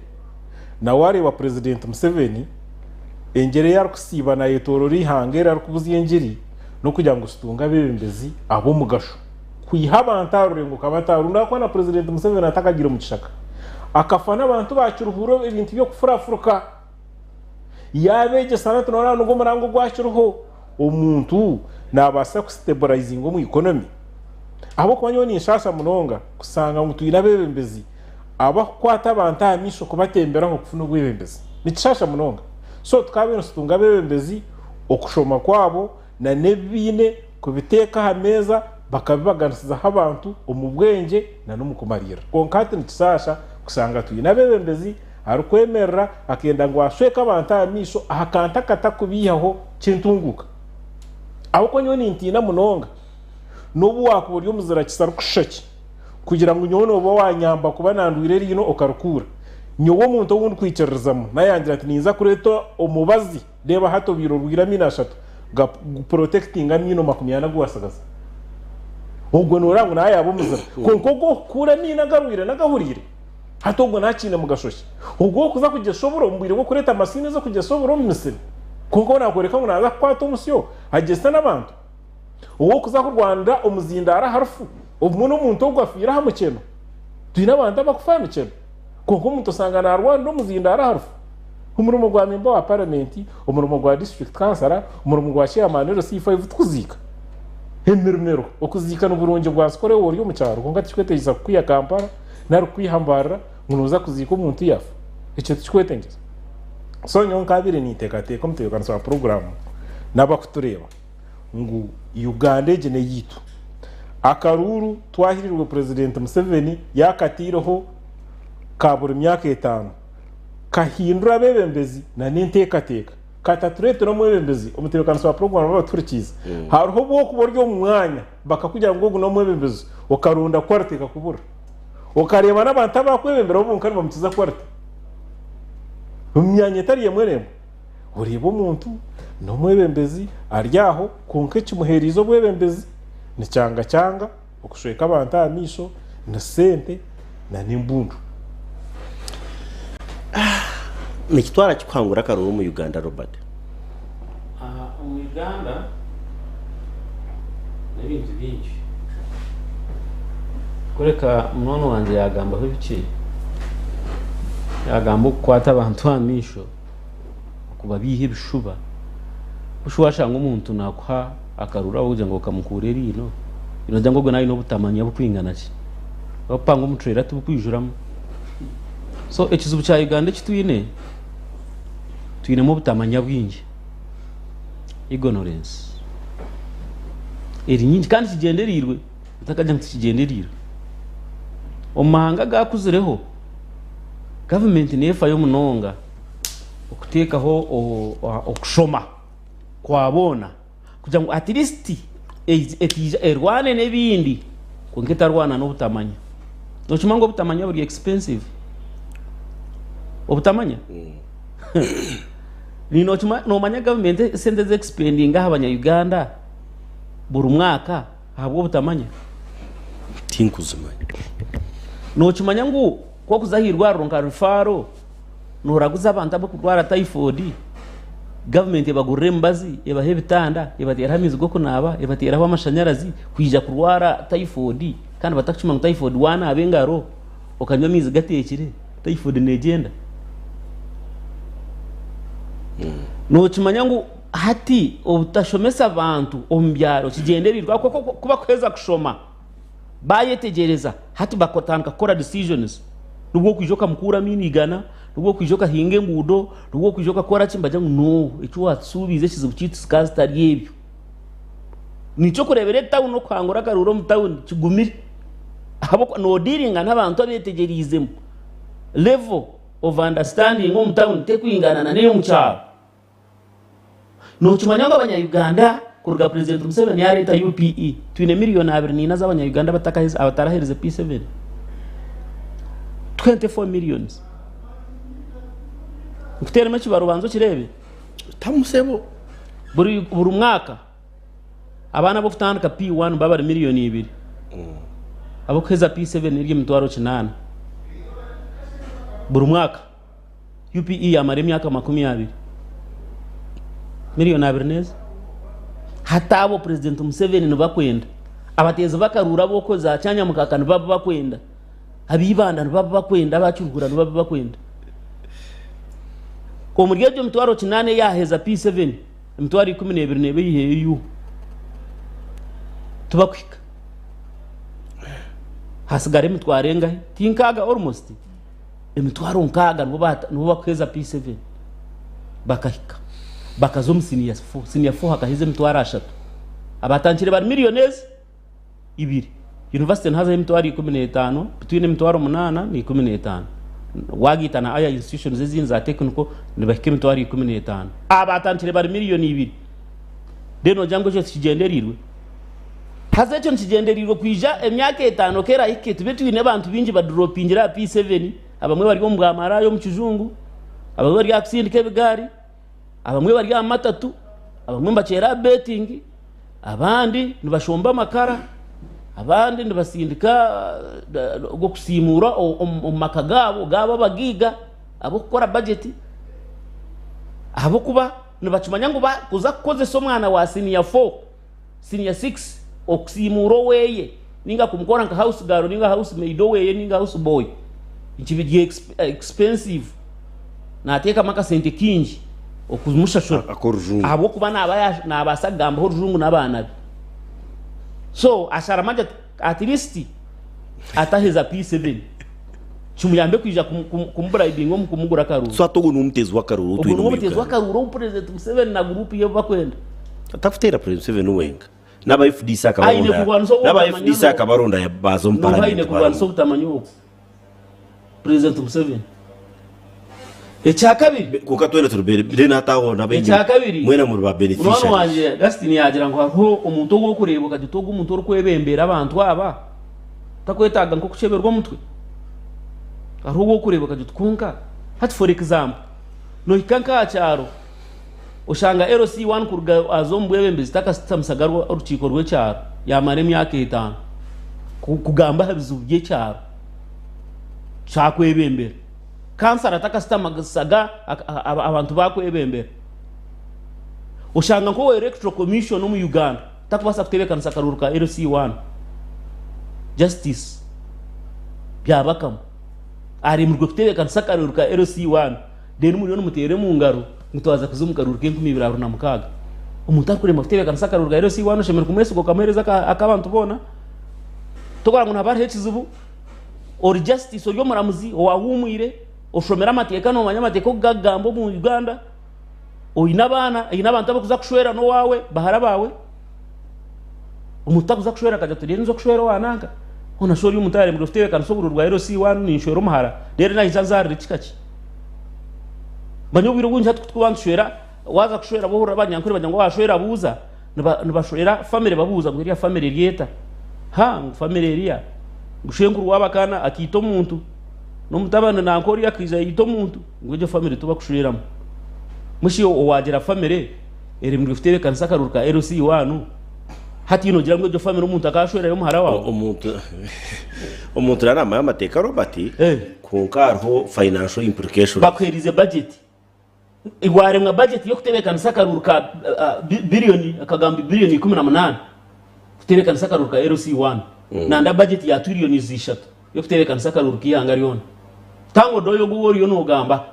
na wari wa president Museveni engere yar kusiba na yetorori hangera kubuzi engeri no kugira ngo situnga bebembezi abo mugasho kuyihabantarure ngo kabataru nakwana president Museveni atakagira mukishaka akafana abantu bacyuruhuro ibintu byo kufurafuruka yabeje sana tunora ngo murango gwacyuruho umuntu nabasa kustabilizing mu economy abo kwanyo ni shasha munonga kusanga mutu inabebembezi aba kwata abantu amisho kubatembera nko kufuna gwebembezi ni shasha munonga so tukabino situnga bebembezi okushoma kwabo na nebine kubiteka ha meza bakabibaganisizaho abantu omu bwenge na n'omukumarira konka hati nikisasha kusanga tuyina abebembezi arikwemerera akenda ngo ashweke abantu aha maisho aha kantu akatakubiihaho kintunguka ahubwo nyowe nintiina munonga n'obu wakuba ori omuzira kisari kushaki kugira ngu nyowe nooba wanyamba kuba nandwire rino okarukura nyowe omuntu owundi kwikiririzamu nayangira ati ninza kureeta omubazi reeba hati obwire orwire amino 3 guprotectinga amino 20 guwasagaza ogwo norangu naye yaba omuzira konka ogwo okukura amino agarwire nagahurire hati ogwo nakiine mugashoshi ogwo okuza kugeshobora omubwire gwo kureeta amasini zo kugeshobora omu misiri konka nakworeka ngu naza kukwata omusyo agesta n'abantu ogwo kuza kurwanira omuzindara harufu obumwe n'omuntu ogwo afiire aha mukeno twine abantu abakufa aha mukeno konka omuntu osanga narwanira omuzindara harufu omurimo gwa memba wa paramenti omurimo gwa district councillor omurimo gwa chairman C5 tukuziika emirumero okuziika n'oburungi bwasikoreho ori omu kyaro konka tikikweteegyesa kukwiha Kampala nari kukwihambarira ngu nooza kuziika omuntu yafa ekyo tikikwetengyesa so nyowe nkabire ninteekateeka omuteekanisa wa programu n'abakutureeba ngu Uganda egi neyitu akaruru twahirirwe President Museveni yakatiireho ka buri myaka 5 kahindura abebembezi na n'enteekateeka katatureetera omwebembezi omuteekanisa wa programu babaturikiiza hariho bwokuba ori omu mwanya bakakugira ngu ogu n'omwebembezi okaronda kwarite kakubura okareeba n'abantu abakwebembera bonka nibamukiza kwarite omu myanya etari emwe n'emwe oreeba omuntu n'omwebembezi ari aho konka ekimuheeriize obwebembezi nikyanga okushweka abantu aha maisho na sente na n'embundu nikitwara kikwangura akaruru mu Uganda Robert mu Uganda n'ibintu byinshi kureka munono wanjye yagambaho biki yagamba okukwata abantu aha maisho kuba bihe bishuba ushwashanga umuntu nakuha akarura uje ngo kamukure rino ino ngo nayo nobutamanya bukwingana ki bapanga umutrera tubukwijuramo so ekizubu cya Uganda kitwine mu butamanya bwingi ignorance eri nyingi kandi kigenderirwe utakajya ngo kigenderirwe omahanga gakuzireho government nefa yo munonga okutekaho okushoma kwabona kugira ngo at least etija erwane nebindi konketa rwana n'obutamanya nochuma ngo obutamanya buri expensive obutamanya ni nochuma no manya government sente ze expending abanya Uganda buri mwaka habwo obutamanya tinkuzumanya nochumanya ngo kwa kuzahirwa ronka rufaro noraguza abantu abakurwara typhoid government yabagurire mbazi yabahe bitanda yabatera hamizigo kunaba yabateraho amashanyarazi kwija kurwara typhoid kandi batakishima ngo typhoid wana abengaro okanywa mizi gatekire typhoid negenda no chimanya ngo hati obutashomesa abantu ombyaro kigenderirwa kuba kweza kushoma bayetegereza hati bakotanga kora decisions nubwo kwijoka mukura minigana nubwo kwijoka hinge ngudo nubwo kwijoka kora chimbaje no icyo watsubize kizibu cyitsi kazitari yebyo nico kurebere town no kwangura karuro mu town kigumire abo no dealing n'abantu abetegerizemo level of understanding mu town tekwingana na neyo mucyaro no chimanya ngo abanya-Uganda kuruga President Museveni ya leta UPE twine miliyoni 2 z'abanya-Uganda batakaheza abatarahereza P7 24 millions mfitera make barubanzo kirebe tamusebo buri mwaka abana bo kutandika P1 babari miliyoni 2 abo kweza P7 iri mutwaro 8 buri mwaka UPE yamara imyaka 20 miliyoni 2 neza hata abo President Museveni nibakwenda abateza bakarura boko za cyanya mukakana baba bakwenda abibanda baba bakwenda abacyurugura baba bakwenda ko muri byo mutwaro 8 yaheza P7 mutwaro 12 nebe yiheyu tubakwika hasigare mutwarenga tinkaga almost emitwaro nkaga nubo bakweza P7 bakahika bakazo senior 4 hakahize mutwara 3 abatangire bari millionaires 2 university ntaza emitwaro 15 between emitwaro 8 ni 15 wagita na aya institutions zizindi za technical ni bahike emitwaro 15 abatangire bari miliyoni 2 deno jango cyo kigenderirwe haza cyo kigenderirwe kwija emyaka 5 kera hike tubetwine abantu binji badropingira P7 abamwe bari mu bwamara yo mu kijungu abamwe bari aksindike bigari abamwe bari amatatu abamwe mbacera betting abandi nibashomba makara abandi nibasindika go kusimura makagabo gaba bagiga abo gukora budget abo kuba nibacumanya ngo kuza koze so mwana wa senior 4 senior 6 okusimuro weye ninga kumukora nka house girl ninga house maid weye ninga house boy ikibigiye expensive na ateka maka sente kinji okumushashura abo kuba nabasagamba ho rujungu nabana so ashara manje at least ataheza P7 chumuyambe kwija kumbribing ngo kumugura karuru so atogo numutezi wa karuru utu no mutezi wa karuru president Museveni na group ye bakwenda atafutera president Museveni wenga naba FDC akabaronda ya bazo mpara no kubanso utamanyuko president Museveni Echakabiri kuka twene turubere nataho nabenye mwena muri ba beneficiaries uno wanje Dustin yagira ngo aho umuntu wo kureba kagitoga umuntu uri kwebembera abantu aba takwetaga nko kuceberwa mutwe aho wo kureba kagitkunka hat for example no hikanka cyaro ushanga LC1 kurga azombwebembezi takasamsagarwa uruciko rwe cyaro yamare myaka 5 kugamba habizubye cyaro chakwebembera kansara atakasitamasaga abantu bakwebembera ushanga ko electoral commission mu Uganda takubasa kutebekana sakaruruka LC1 justice byabakamo ari mu kutebekana sakaruruka LC1 den muri no mutere mu ngaro mutwaza kuzumukaruruka 2026 umuntu akure mu kutebekana sakaruruka LC1 shemera kumwese ko kamereza akabantu bona tokora ngo nabari hekizubu or justice yo muramuzi wahumwire oshomera amateka no manyamateka gagambo mu Uganda oyinabana inabantu abakuza kushwera no wawe bahara bawe umutakuza kushwera kaja turenzo kushwera wananga ona shori umutare mu rufite kan soburu rwa LC1 ni nshwero mahara rero na izazari chikachi banyo biro gunja tukwanshwera waza kushwera bohura banyankuri banyango washwera buza nibashwera family babuza ngiriya family rieta ha family ria gushenguru wabakana akito muntu no mutabana nankori yakiza yito muntu ngweje family tuba kushiramo mushi owagira family eri mu rufite kan sakaruka LC1 hati ino gira ngweje family umuntu akashwera yo muhara wawe umuntu rana amateka robati kunkarho financial implication bakwerize budget igware mwa budget yo kutebekana sakaruka billion akagambi billion 18 kutebekana sakaruka LC1 nanda budget ya trillion zishatu yo kutebekana sakaruka yangariona tango doyo guwori yo no gamba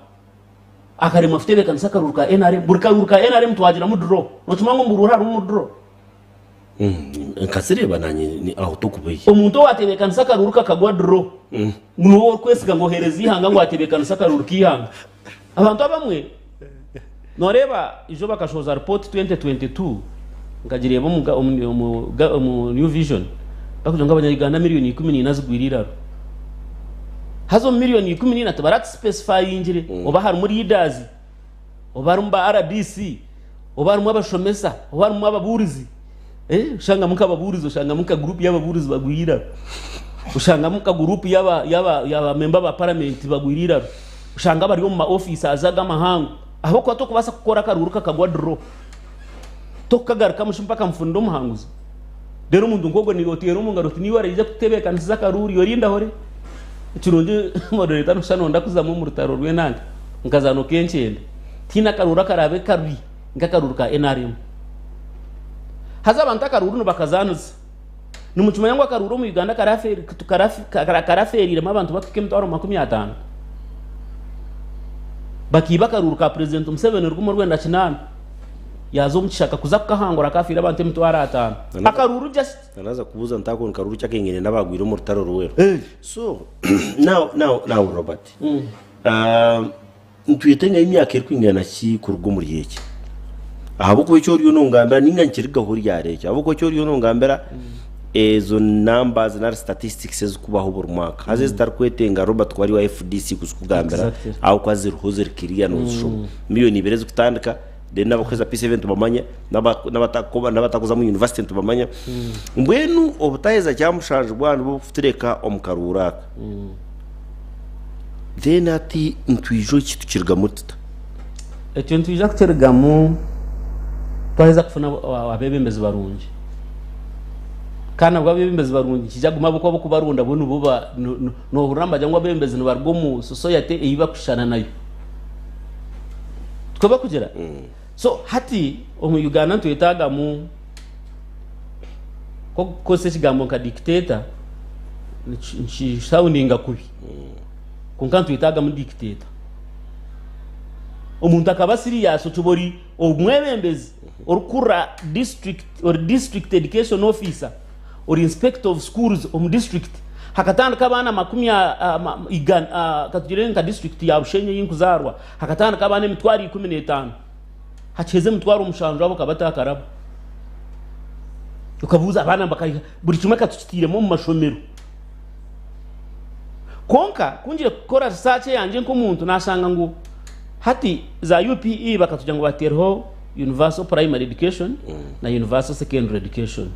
akari mafutebekana sakaruka NRM burkaruka NRM twagira mu draw no tumango mburura mu draw nkasireba nanye ni aho tukubiye umuntu watebekana sakaruka kagwa draw nuwo kwesiga ngo herezi ihanga ngo watebekana sakaruka ihanga abantu abamwe noreba ijo bakashoza report 2022 ngagiriyemo mu New Vision bakugira ngo abanyarwanda miliyoni 10 zigwirira hazo miliyoni 10 barat specify ingire oba hari muri leaders oba hari mba RDC oba hari mu abashomesa oba hari mu ababurizi ushanga muka ababurizi ushanga muka group y'ababurizi bagwirira ushanga muka group yaba member ba parliament bagwirira ushanga bari mu office azaga mahanga aho kwa to kubasa gukora karuruka kagwa draw to kagaruka mushimpaka mfundo muhanguzi rero umuntu ngogo ni otero mu ngaro ni wari kutebekana zakaruri yorinda hore kirunje moderator ushanonda kuzamu mu rutaro rwe nande nkazano kenchende tina karura karabe karwi ngakaruruka NRM hazaba ntakaruru no bakazanuza numuchuma yangu akaruru mu Uganda karaferire abantu bakike mutaro 50 bakiba karuruka president Museveni rugumo rwenda kinana yazo mukishaka kuza kukahangura kafira abantu mutwara 5 akaruru just anaza kubuza ntako karuru cyakengene nabagwira mu rutaro ruwero so now Robert ntuyitenga imyaka iri kwingana ki ku rugo muri yeke ahabuko cyo ryo nungambera ninga nkiriga huri yareke ahabuko cyo ryo nungambera ezo numbers na statistics ezikubaho buri mwaka haze zitarkwetenga Robert kwari wa FDC kusukugambera aho kwaziruhuze rikiriya no miliyoni ibere zikutandika then nabakoza P7 tubamanya nabatakoza mu university tubamanya mbwenu obutaheza cyamushanje bwana bo futureka omukaruraka then ati ntwijo kitukirga mutita ecyo ntwija kutergamu twaheza kufuna abebembezi barungi kana bwa bebembezi barungi kijya guma buko bo kubarunda bunu buba no huramba jangwa bebembezi barwo mu society eyiba kushana nayo tkoba kugera so hati omu Uganda tuyitaga mu ko se kigambo ka dictator nchi soundinga kubi kunkantu tuyitaga mu dictator omuntu akaba serious tubori omwebembezi orukura district education officer or inspector of schools district hakatandika abana 10 katugirenga district ya Bushenye yinkuzarwa hakatandika abana emitwari 15 hacheze mutwaro umushanjo abo kabatakaraba ukabuza abana bakayiha buri kimwe katutire mu mashomero konka kunjire gukora research yanje nko muntu nasanga ngo hati za UPE bakatujya ngo baterho universal primary education na universal secondary education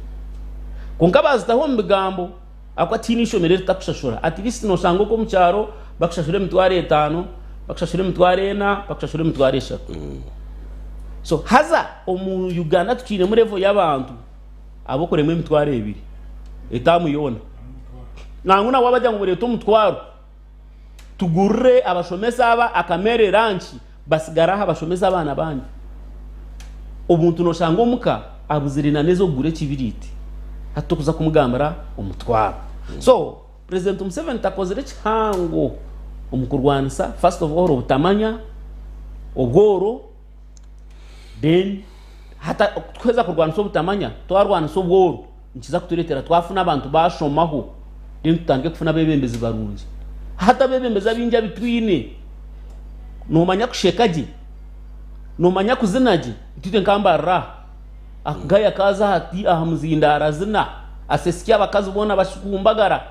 konka bazitaho mbigambo akwatini shomero takushashura at least no sango ko mucyaro bakashashura mitware 5 bakashashura mitware 4 bakashashura mitware 3 so haza omu Uganda tukine mu level y'abantu abokoremwe mitware 2 etamu yona nanguna wabajya ngo reto mutwaro tugurre abashomesa aba akamere ranchi basigaraha abashomesa abana bandi omuntu no shango muka abuzirina nezo gure kibiriti hatukuza kumugambara umutwaro so president Museveni takozere cyango umukurwanisa first of all ubutamanya obworo then hata kweza kurwanisa ubutamanya twarwanisa obworo nkiza kuturetera twafuna abantu bashomaho then tutange kufuna bebembezi barungi hata bebembeza binja bitwine nomanya kushekaje nomanya kuzinaje itite nkambara akagaya kaza hati ahamuzindara zina asesikia bakazi bona bashukumbagara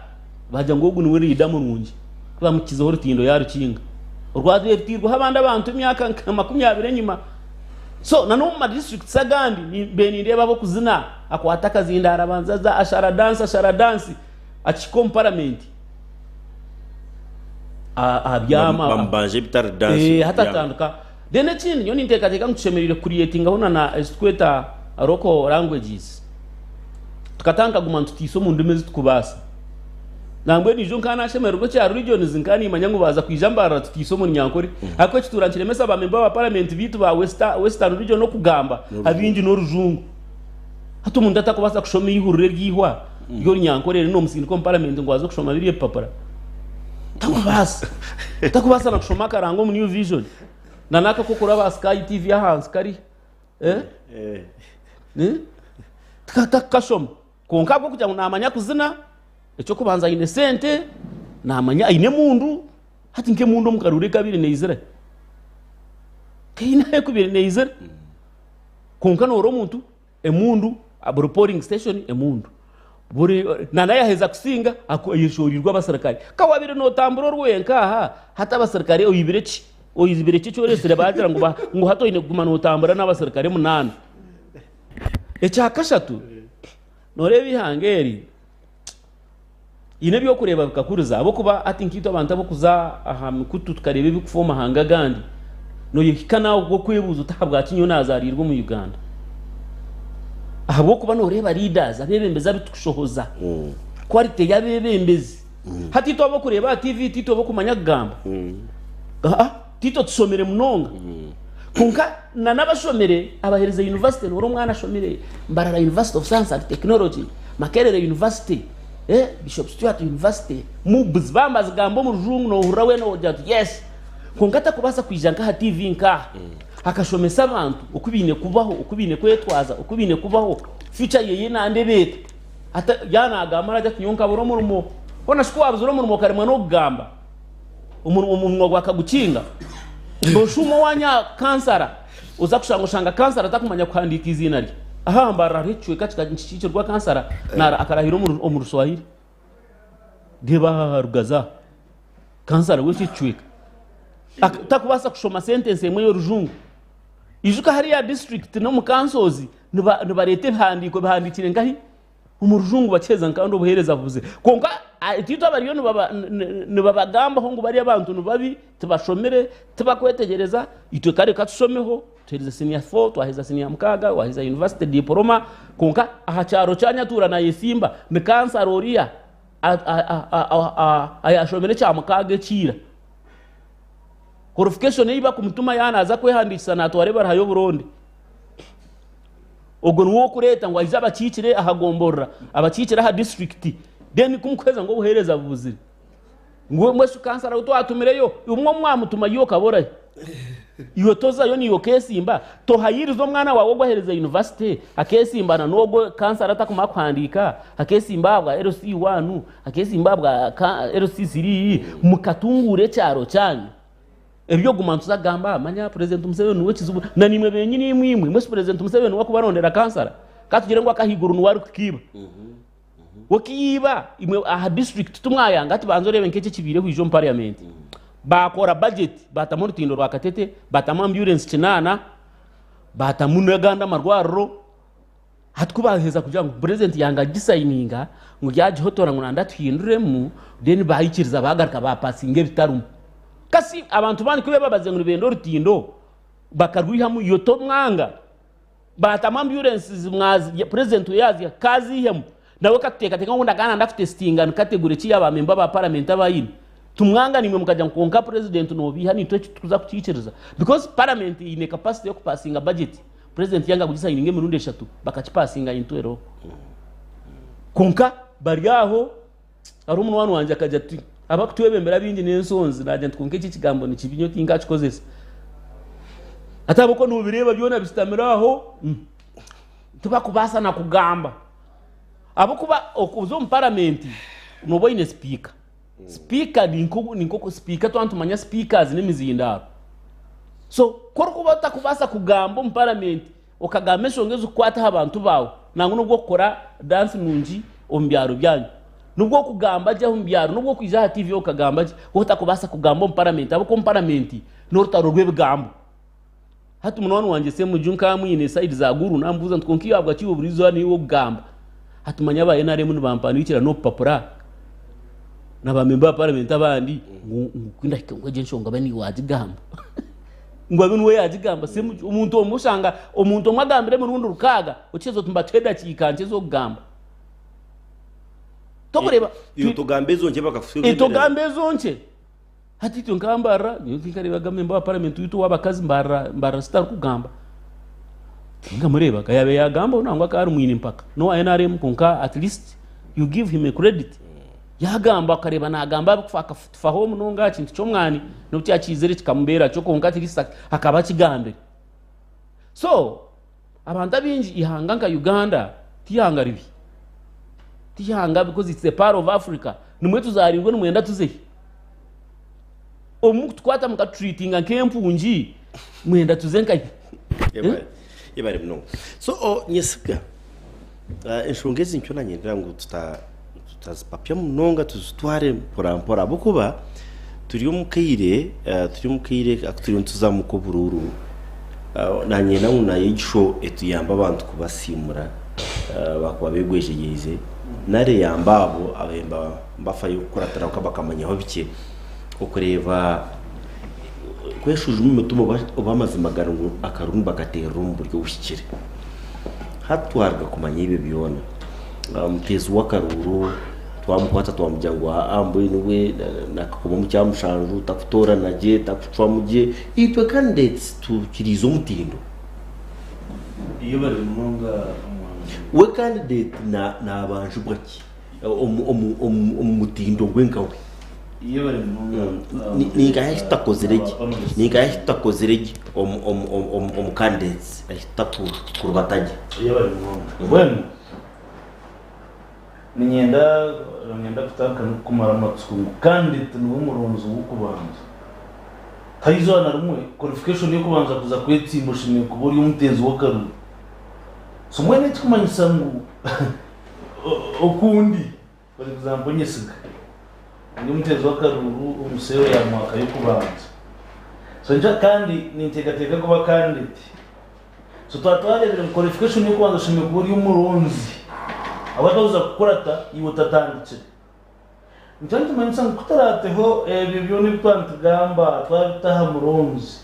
bajya ngo ugu niwe rida murungi kuba mukizo rutindo yarukinga urwadu yetirwa habanda abantu imyaka 20 nyuma so nano mu district sagandi ni beninde babo kuzina akwataka zindara banzaza ashara dance achicom parliament abyama bambanje bitar dance hata tanduka dene chini nyoni ntekateka nkushemerire creating hona na eskweta roko languages tukatanga guma ntutiso mu ndimi zitukubasa nangwe nijo nkana shemererwa cya regions nkani manyango baza kwijambara tutiso mu nyankore akwe kiturankire mesa ba member ba parliament bitu ba western region no kugamba abinji no rujungu hatu umuntu atakubasa kushoma ihurire ryihwa yo nyankore no musindi ko parliament ngo azo kushoma biriye papara takubasa na kushoma karango mu new vision nanaka ko kuraba Sky TV ahansi kari takashoma konka bwo kujya namanya kuzina ecyo kubanza inesente namanya ine mundu hati nke mundu mukarure kabiri neizere kina kubiri neizere konka no muntu emundu abo reporting station emundu buri nanaya heza kusinga akoyishorirwa abasirikare kawabire no tamburo rwenka hata abasirikare oyibireki cyo resere bagira ngo hato ine gumana utambura n'abasirikare 8 ecyakashatu norebi hangeri ine byo kureba bikakuruza abo kuba ati nkito abantu abo kuza aha mikutu tukarebe bikufoma hanga gandi no yikana ubwo kwebuza utabwa kinyo nazarirwa mu Uganda abo kuba noreba leaders abebembeza bitushohoza quality yabebembezi hati to abo kureba TV tito abo kumanya gamba tito tusomere munonga kunka na nabashomere abahereza university no mwana shomere Mbarara University of Science and Technology Makerere University Bishop Stuart University mubuz bambaza gambo mu rujungu no hurawe no jatu yes kunkata kubasa kwijanga ha TV nka akashomesa abantu ukubine kubaho ukubine kwetwaza ukubine kubaho future yeye nande bete ata yana agamara jatu nyonka boro murumo bona shikwabuzo murumo karema no gamba umuntu gwakagukinga ndoshumo wanya kansara uza kushanga kansara atakumanya kwandika izina rye ahambara ricwe kachikirwa kansara nara akarahira mu Ruswahili geba rugaza kansara w'icicwika takubasa kushoma sentence imwe y'orujungu ijuka hariya district no mu kansozi nibarete handiko bahandikire ngahi umurujungu bakeza nkando buhereza vuze konka tito abariyo nibabagamba ho ngo bari abantu nubabi tubashomere tubakwetegereza itwe kare katushomeho tuhereza senior 4 twaheza senior mkaga waheza university diploma konka aha cyaro cyanyatura na yesimba ni kansara oria ayashomere cya mukage kira qualification iba kumutuma yanaza kwehandikisa natware barayo Burundi ubwo nuwo kureta ngo ahiza abakikire ahagomborra abakikire aha district then kumkweza ngo buhereza buziri ngo mwese kansara utwatumireyo umwe mwamutuma yo kabora iyo toza yo niyo kesimba to hayirizo mwana wawe gwahereza university akesimba na nogo kansara atakuma kwandika akesimba bwa LC1 akesimba bwa LC3 mukatungure cyaro cyane ebyo gumantuza gamba manya president Museveni wekizubu na nimwe benyini imwe mwese president Museveni wakubarondera kansara katugire ngo akahiguru nuwari kukiba wakiba imwe aha district tumwayanga ati banzorebe nkeke kibire kwijo mu parliament bakora budget batamuri tindo rwakatete batama ambulance kinana batamuno yaganda marwaro hatkubaheza kugira ngo president yanga gisayininga ngo yaje hotora ngo ndatwinduremu then bayikiriza bagarika bapasinge bitarumu kasi abantu bandi kube babaze ngo bendo rutindo bakarwihamu yoto mwanga batama ambulance zimwazi president yazi kazi hemu nawe kateka ngo ndagana ndafite stinga nkategure ki yaba member ba parliament abayini tumwanga nimwe mukajya nkonka president no biha ni twe tuza kucikiriza because parliament ine capacity yo kupassinga budget president yanga kugisa ininge mu rundi 3 bakacipassinga intwero konka bari aho ari umuntu wanu wanje akajya ati abakutwebembera bindi nensonzi naje tkonke iki kigambo ni kibinyo tinga chikozesa ataboko nubireba byona bistamira aho tubakubasa na kugamba abukuba okuzo mu parliament no boyine speaker speaker ninko speaker to antumanya speakers nemizindaro so korukuba takubasa kugamba mu parliament okagamesho ngezo kwata abantu bawo nangu nubwo gukora dance nunji ombyaro byanyu nubwo kugamba je ombyaro nubwo kwiza TV okagamba je utakubasa kugamba mu parliament abo mu parliament no rutaro rwebigambo hatu munwanu wanje se mujunka mwine side za guru nambuza ntukonkiyo abwa kibo burizo ni wo kugamba hatumanya ba NRM n'abampandikira no papura n'abamemba parliament abandi ngukunda kongwe nshonga bani wajigamba ngo abintu we yajigamba se umuntu omushanga umuntu omwagambire mu rundi rukaga ukizo tumbatweda kikanje zo kugamba tokureba iyo tugambe zonke bakafuye itogambe zonke hati tungambara yikari bagamemba parliament yuto wabakazi mbara star kugamba ngamureba kayabe yagamba unangwa kari mwini mpaka no NRM konka at least you give him a credit yagamba kareba nagamba kufaka home nonga kintu cyo mwani no cyakizere kikamubera cyo konka at least akaba kigambe so abantu abinji ihanga nka Uganda tihanga ribi tihanga because it's a part of Africa nimwe tuzaringwe numwenda tuzehi omuntu kwata muka treatinga nkempunji mwenda tuzenka yebare mno so nyesiga enshongezi ncyo nanyendera ngo tutazipapya munonga tuzitware mpora bukuba turi umukire akuturi tuzamuko bururu nanye nawo nayigisho etuyamba abantu kubasimura bakuba begwejeyeze nare yambabo abemba mbafayo kuratara ukabakamanya bike ukureva kweshuje umutumo bamaze magana akarungu bakatera buryo bushikire hatwarga kumanya ibe biyona mutezi wakaruru twamukwata twamujyango ambo niwe nakakoma mu cyamushanju takutora naje takucwa muje itwe candidates tukirizo mutindo iyo bari munga we candidate na abantu bwaki mutindo gwenkawe iyo bari munga ninga hitakozerege candidates ahitakurubatajya iyo bari munga bueno ninyenda kutaka kumara amatsuku kandi n'umuronzo w'ukubanza tayizo na rumwe qualification yo kubanza kuza kwetsimba ushimiye kubura umutezi wa karuru so mwene tukumanyisa ngo okundi for example nyesiga ndi umutezi wa karuru umusero ya mwaka yo kubanza so nja kandi nintegateka kuba candidate so twatwarebera qualification yo kubanza ushimiye kubura umuronzi abatoza kukorata iwo tatanditse Ntantu manisa nkutarateho bibyo ni twantugamba twabitaha muronzi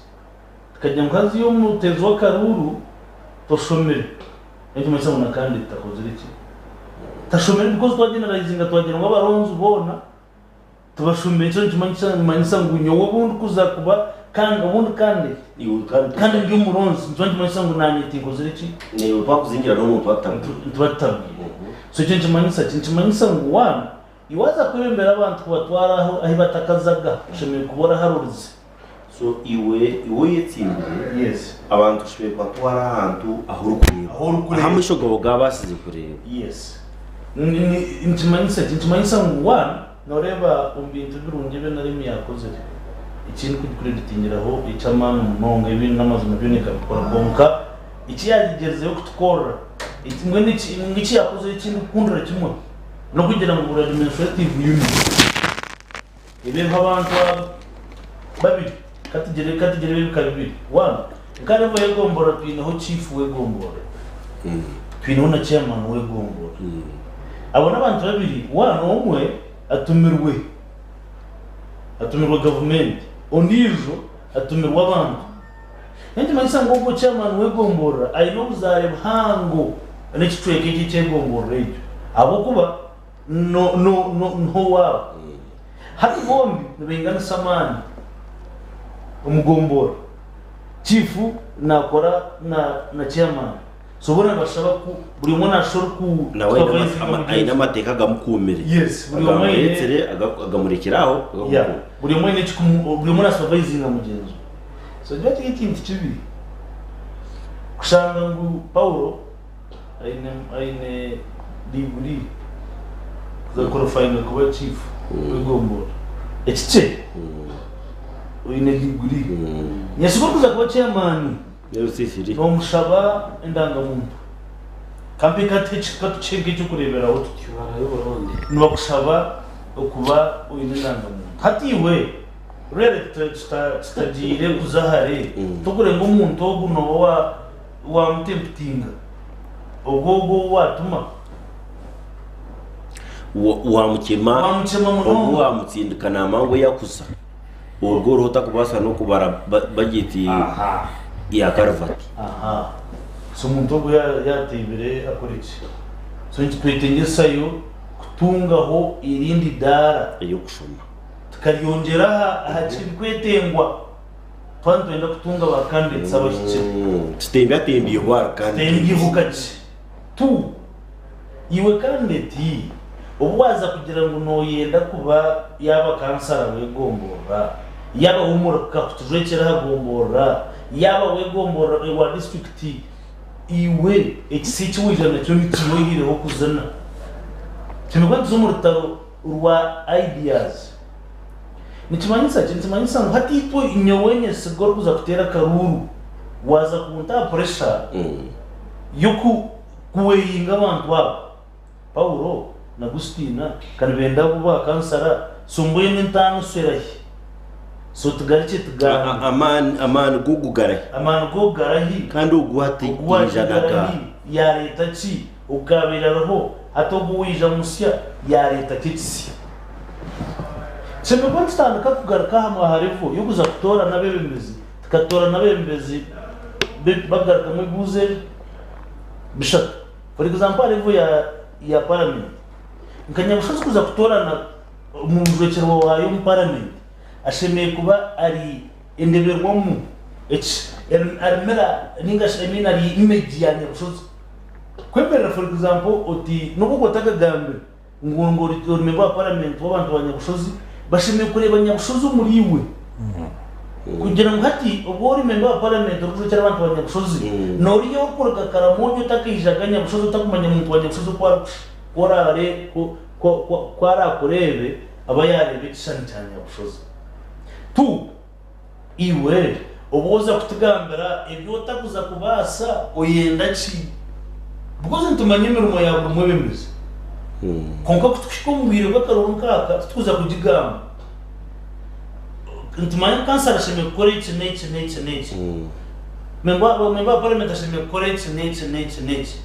tukajya mukazi yo mutezi wa karuru toshomere ntantu manisa muna kandi takozere iki tashomere because twageneralizinga twagira ngo abaronzi ubona tubashomere cyo manisa ngunyo wobundi kuza kuba kanga ubundi kandi ndi umuronzi ntantu manisa ngunanyiti kozere iki ni upakuzingira no twatamye so cyo manisa ngwana iwaza kwembera abantu kubatwaraho aho batakazaga ushimiye kubora haruzi so iwe yetsimbiye yes abantu ushimiye kwatwara ahantu aho rukureba hamusho goga basize kureba yes ntimanyisa ngwana noreba umbintu birungi be narimi yakoze ikintu kudikreditingiraho icamana munonga ibintu n'amazu nabyo nikabikora bonka iki yagigezeyo kutukora imwe n'iki yakoze ikintu kundura kimwe no kugira ngo administrative unit ibe abantu babiri katigere bibiri one kandi bo yegombora twinaho chief wegombora twinaho na chairman wegombora abona abantu babiri one umwe atumirwe government onizo atumirwa abantu nti manisa ngo chairman wegombora ayino uzare hango n'ekitweke cy'egombora ejo abo kuba no wow hati bombi nibengana samani umugombora chifu nakora na chairman so bona bashaba ku buri umwe ashobora ku nawe ayina mateka gamukumire yes buri umwe yetere agamurekeraho buri umwe supervising mugenzo so jya ikintu kibi kushanga ngo Paulo ayine diguri zakorofayina kuba chief wegombora ekice uyine diguri nyasuko kuza kuba chairman nomushaba indangamuntu kampi katucenge cyo kurebera aho tucyubara y'uburundi nibakushaba okuba uyine indangamuntu hatiwe rere tutagire kuzahare tukurenga umuntu oguno wa mutemputinga ogogo watuma wamukema obu wamutsindikana amango yakuza urwo ruhota kubasa no kubara bagiti ya karvati so umuntu ogu yateye imbere akora iki so twitengesayo kutungaho irindi dara yo kushoma tukaryongera ahakiri kwetengwa twanda kutunga bakanditsa abashyikira tembiye vukaci tu iwe kandidati ubu waza kugira ngo noyenda kuba yaba kansara wegombora yaba umuraka kutujekera hagombora yaba wegombora wa district iwe ekisichi wijana cyo ntikiyohireho kuzana kimekwanza mu rutaro rwa ideas nitimanyisa ngo hatitwa inyowenye sigoro kuza kutera karuru waza kunta pressure yo kuweyinga abantu babo Paulo na Agustina kandi benda kuba kansara somboye n'intano swerahi so tugarike tugana amani gugarahi kandi uguhati ijanaga ya leta ki ukabiraraho hatoguwija musya ya leta kitsi Semekwanza tandika kugaruka hamwe harifu yo kuza kutora n'abembezi tukatora n'abembezi bagaruka mu guze bishaka for example harifu ya parliament nkanya bushobozi kuza kutorana mu mvekero wayo mu parliament ashemeye kuba ari endeberwamo arimera ninga ari image ya bushobozi kwemera for example oti nuko gotagagambe ngo remember parliament w'abantu banyabushobozi bashimiye kureba nyabushobozi muri iwe kugira ngo hati ubwo remember parliament rukuru abantu banyabushobozi noriyo kureka karamonyo takijaga nyabushobozi takumanya umuntu wanyabushobozi kwarare kwara kurebe aba yarebe cyane cyane nyabushobozi tu iwe ubuza kutugambira ibyo utakuza kubasa oyenda ki bukoze ntumanye imirimo yawe rumwe bimeze konka kutwikumbwira bakaronka tukuza kugigamba ntumanye kansara shime gukora iki n'iki memba parliament ashime gukora iki n'iki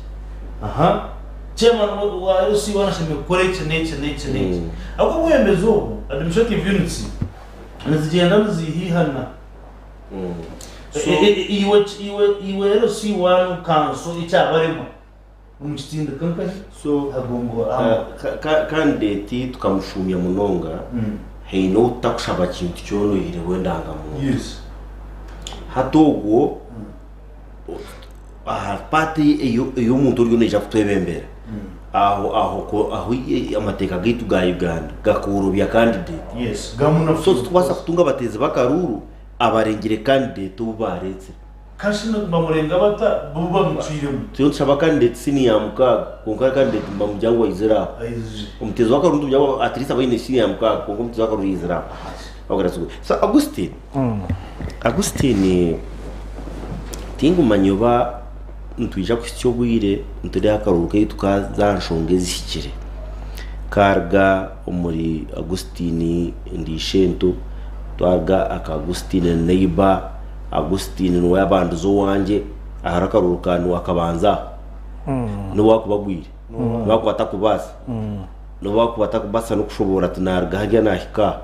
aha chairman wa RC wanashime gukora iki n'iki ako kwemeza ubu administrative units nazigenda zihihana iwe RC wanu kanso icyabarimo umutsinda kankani so candidate tukamushumya munonga heino utakushaba kintu cyorohire wendangamuntu hatogwo pati iyo muntu uri neja kutwebembera aho amateka gitu ga Uganda gakurubya candidate gamuna so twasa kutunga bateze bakaruru abarengire candidate ubaretse kashino bamurenga bata buba muciremo cyo chaba candidate siniyamuka konka candidate mbamujyango izira umtezo wakarundu byabo atrisa bayine siniyamuka konka umtezo wakaru izira bagarasu so Augustine tingu manyoba ntwija kusicyo bwire nturi akaruruke tukazanshonge zikire karga umuri Augustine ndishento twarga aka Augustine neighbor Augustine no yabanduzo wanje aharakarurukano akabanza no wakubagwire no wakwata kubasa no wakwata kubasa no kushobora tunarga hajya nahika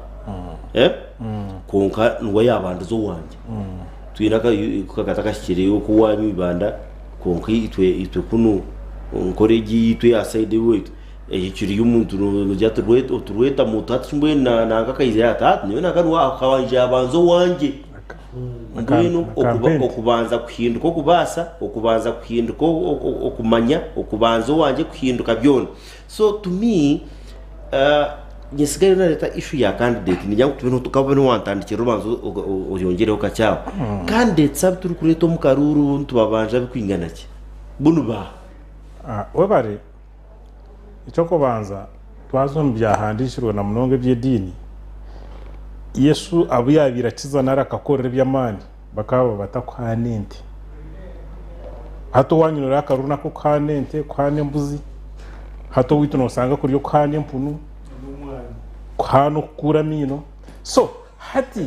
konka no yabanduzo wanje twiraka kukataka shikire ko wanyu ibanda konka itwe kuno nkoreji itwe aside wetu ekiri y'umuntu turweta mutatsumwe nanga kayiza yata niyo nakarwa akabanje abanzo wanje ngwino okubanza kuhinduka okubasa okubanza kuhinduka okumanya okubanza wanje kuhinduka byona so to me nyesigaye na leta issue ya candidate ni yangu tubino tukabone wantandikira ubanzo oyongereho kacyaho candidate sabe turi kureto mu karuru ntubabanje bikwingana ki bunu ba webare icyo kubanza twazombyahandishirwa na munonge by'edini Yesu abu yabirakiza narakakorera by'amani bakaba batakwanente hato wanyura akaruna ko kwanente kwane mbuzi hato wito nosanga kuryo kwane mpunu kwano kura mino so hati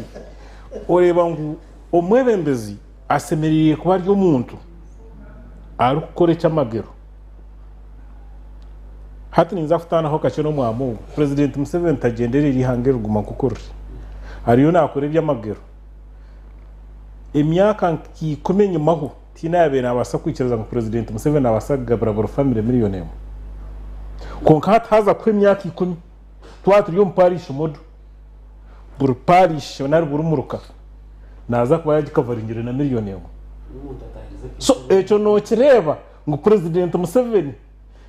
oreba ngu omwebembezi asemeriye kuba ryo muntu ari gukora cy'amagero hati ninza kutana ho kacyo no mwamu President Museveni tagendere rihange ruguma gukorera ariyo nakore by'amagero emyaka nkikumenye maho tina yabe nabasa kwikiriza ngo President Museveni abasaga bravo family millionaire konka hataza kwe myaka 10 twatu ryo mparish modo bur parish onar burumuruka naza kuba yagikavaringire na millionaire so echo no kireba ngo President Museveni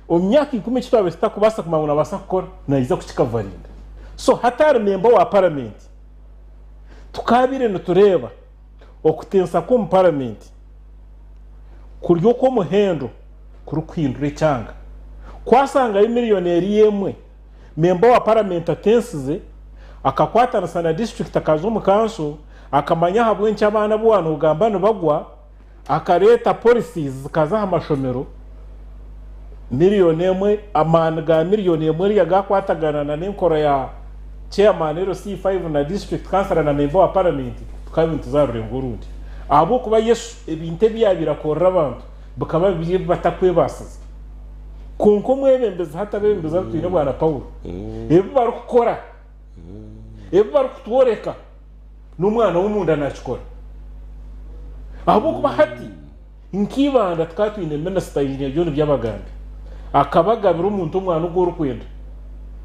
omyaka 10 kitabe sitakubasa kumabona basa gukora nayiza kukikavaringa so hatari member wa parliament tukabire no tureba okutensa ko mu parliament kuryo ko muhendo kuri kwindure cyanga kwasanga imiliyoneri yemwe member wa parliament atensize akakwata na sana district akazo mu council akamanya habwe ncyabana bwano ugambano bagwa akareta policies kaza amashomero miliyoni emwe amana ga miliyoni emwe yagakwatagana na n'inkoro ya chairman RC5 na district councilor na member wa parliament tukabintu zarurengo rundi abo kuba Yesu ebinte byabirakorra abantu bakaba biye batakwebasiza konko mwebembeza hatabembeza twine bwana Paulo ebo barukora ebo barukutworeka n'umwana w'umunda nakikora abo kuba hati nkibanda twatwine minister y'ibyo by'abagambi akabagabira umuntu umwana ugora kwenda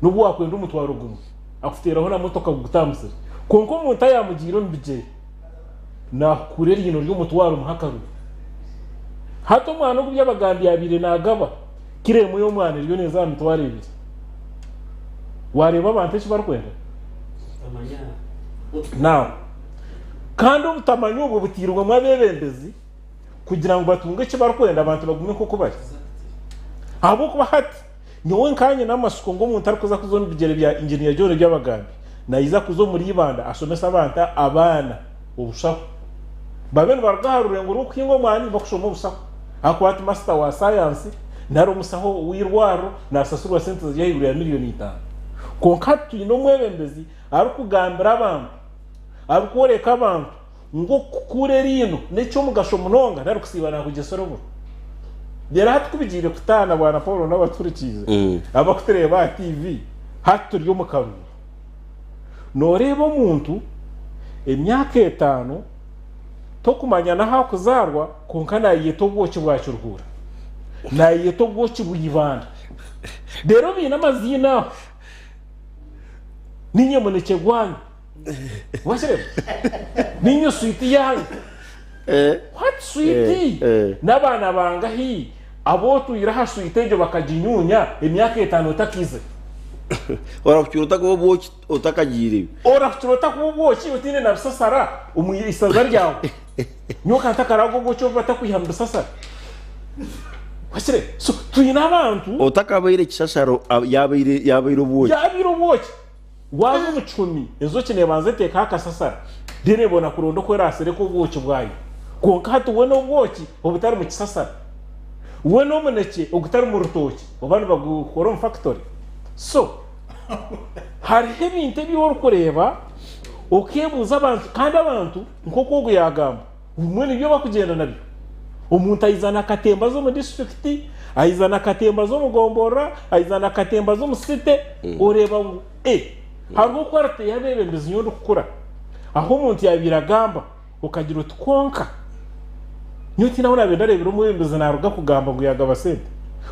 n'ubwo wakwenda umutwaro gumu afuteraho na motoka gutamuse konko umuntu ayamugiro mbije na kurera yino ry'umutwaro muhakaru hato mwana ubwo by'abagambi yabire nagaba kiremo yo mwana ryo neza mutware ibiri wareba abantu cyo barkwenda now kandi ubutamanya ubwo butirwa mwabebembezi kugira ngo batunge cyo barkwenda abantu bagume koko bari abo kuba hati nyowe nkanye namasuko ngo umuntu arikuza kuzona bigere bya engineer John by'abagambi nayiza kuzo muri ibanda asomesa abana ubushaho babene bargaharure ngo rukingo mwani bakushoma ubushaho akwati master wa science nari umusaho wirwaro nasasurwa sente ziyahurira miliyoni 5 konkatu ino mwebembezi ari kugambira abantu ari kuoreka abantu ngo kure rino neco mugasho munonga nari kusibana kugesorobo dera hatukubigire kutana bwana Paul n'abaturikize abakutereba TV haturi yo mukaru noreba omuntu emyaka 5 tokumanya naho kuzarwa konkana yeto bwoki bwacurhura na yeto bwoki buyibanda dero bina mazina ninye muneke gwanyu wasere ninyo sweetie yanyu what sweetie nabana banga hi abotu iraha sweetie jo bakajinyunya emyaka 5 takize ora kuchuruta ko bwoki otakagire ora kuchuruta ko bwoki utine na bisasara umuyisaza ryawe nyoka ntakarago bwoki batakwihamba bisasara wasire so tuyina abantu otakabaire kishasharo yabaire bwoki wazo mucumi inzoki nebanze teka akasasara dire bona kurondo ko rasere ko bwoki bwayo konka hatu we no bwoki obutari mu kisasara we no muneke ogutari mu rutoki obandi bagukora mu factory so hari hebinte biwor kureba okebuza abantu kandi abantu nkoko guyagamba umwe nibyo bakugenda nabyo umuntu ayizana katemba zo mu district ayizana katemba zo mu Gombora ayizana katemba zo mu site oreba harimo kwarte yabebe mbizinyo ndukura aho umuntu yabiragamba ukagira utkonka nyuti nawe nabendarebera umwembizi naruga kugamba guyaga basente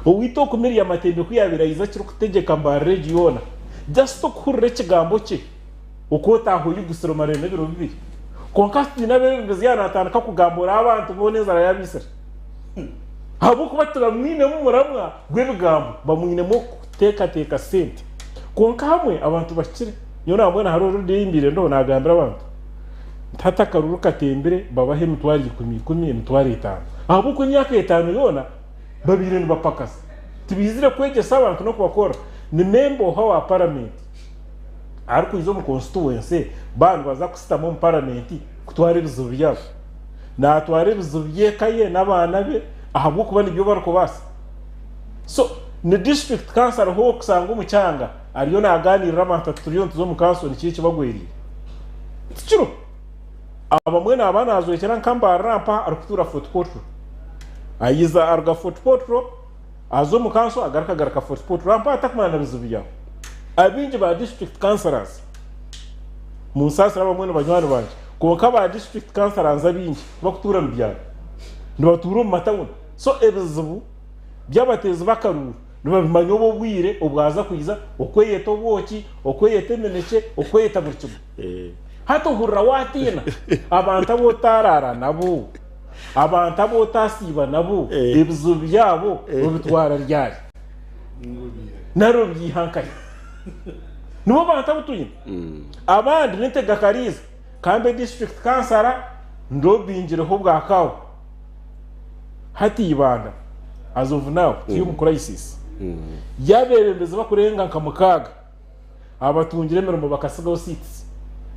uwito kumiri ya matembe kuyabira yiza kiri kutegeka mba regiona just to kurre kigambo cye ukota aho yugusiroma rene biro bibiri konka sinabembizi yanatandika kugambura abantu boneza yabisira abo kubatira mwine mu muramwa gwebigambo bamwine mo teka sente konka hamwe abantu bakire yo nambona haro rundi imbire ndo nagambira abantu tata karuru katembere babahe mutwari 10 mutwari 5 abo ku myaka 5 yona babire nbapakasa tibizire kwegesa abantu no kubakora ni member wa parliament ariko izo mu constituency bantu baza kusitamo mu parliament kutwara ibizubu byabo natwara ibizubu byekaye nabana be ahubwo kuba nibyo bariko basa so ni district council ho kusanga umucyanga ariyo naganirira abantu turiyo tuzo mu council ni kici bagwiriye kiro abamwe nabana azwekera nkamba rampa arikutura footport ayiza arga footport azo mu council agaraka footport rampa atakumana bizubu byabo abinje ba district councilors mu sasa abamwe n'abanywana banje konka ba district councilors abinje bakutura mu byaro nibatura mu matawuni so ebizubu byabateza bakarura nibabimanyo bo bwire obwaza kuyiza okweyeta obwoki okweyeta emeneke okweyeta burkimu hato hurra watina abantu abotarara nabo abantu abotasiba nabo ebizubu byabo babitwara ryari naro byihankaye nibo bantu abutuye abandi nitega kariza kambe district councilor ndo binjireho bwakawo hati ibanda as of now kiyo mu crisis yabebembeze bakurenga nkamukaga abatungire merombo bakasigaho seats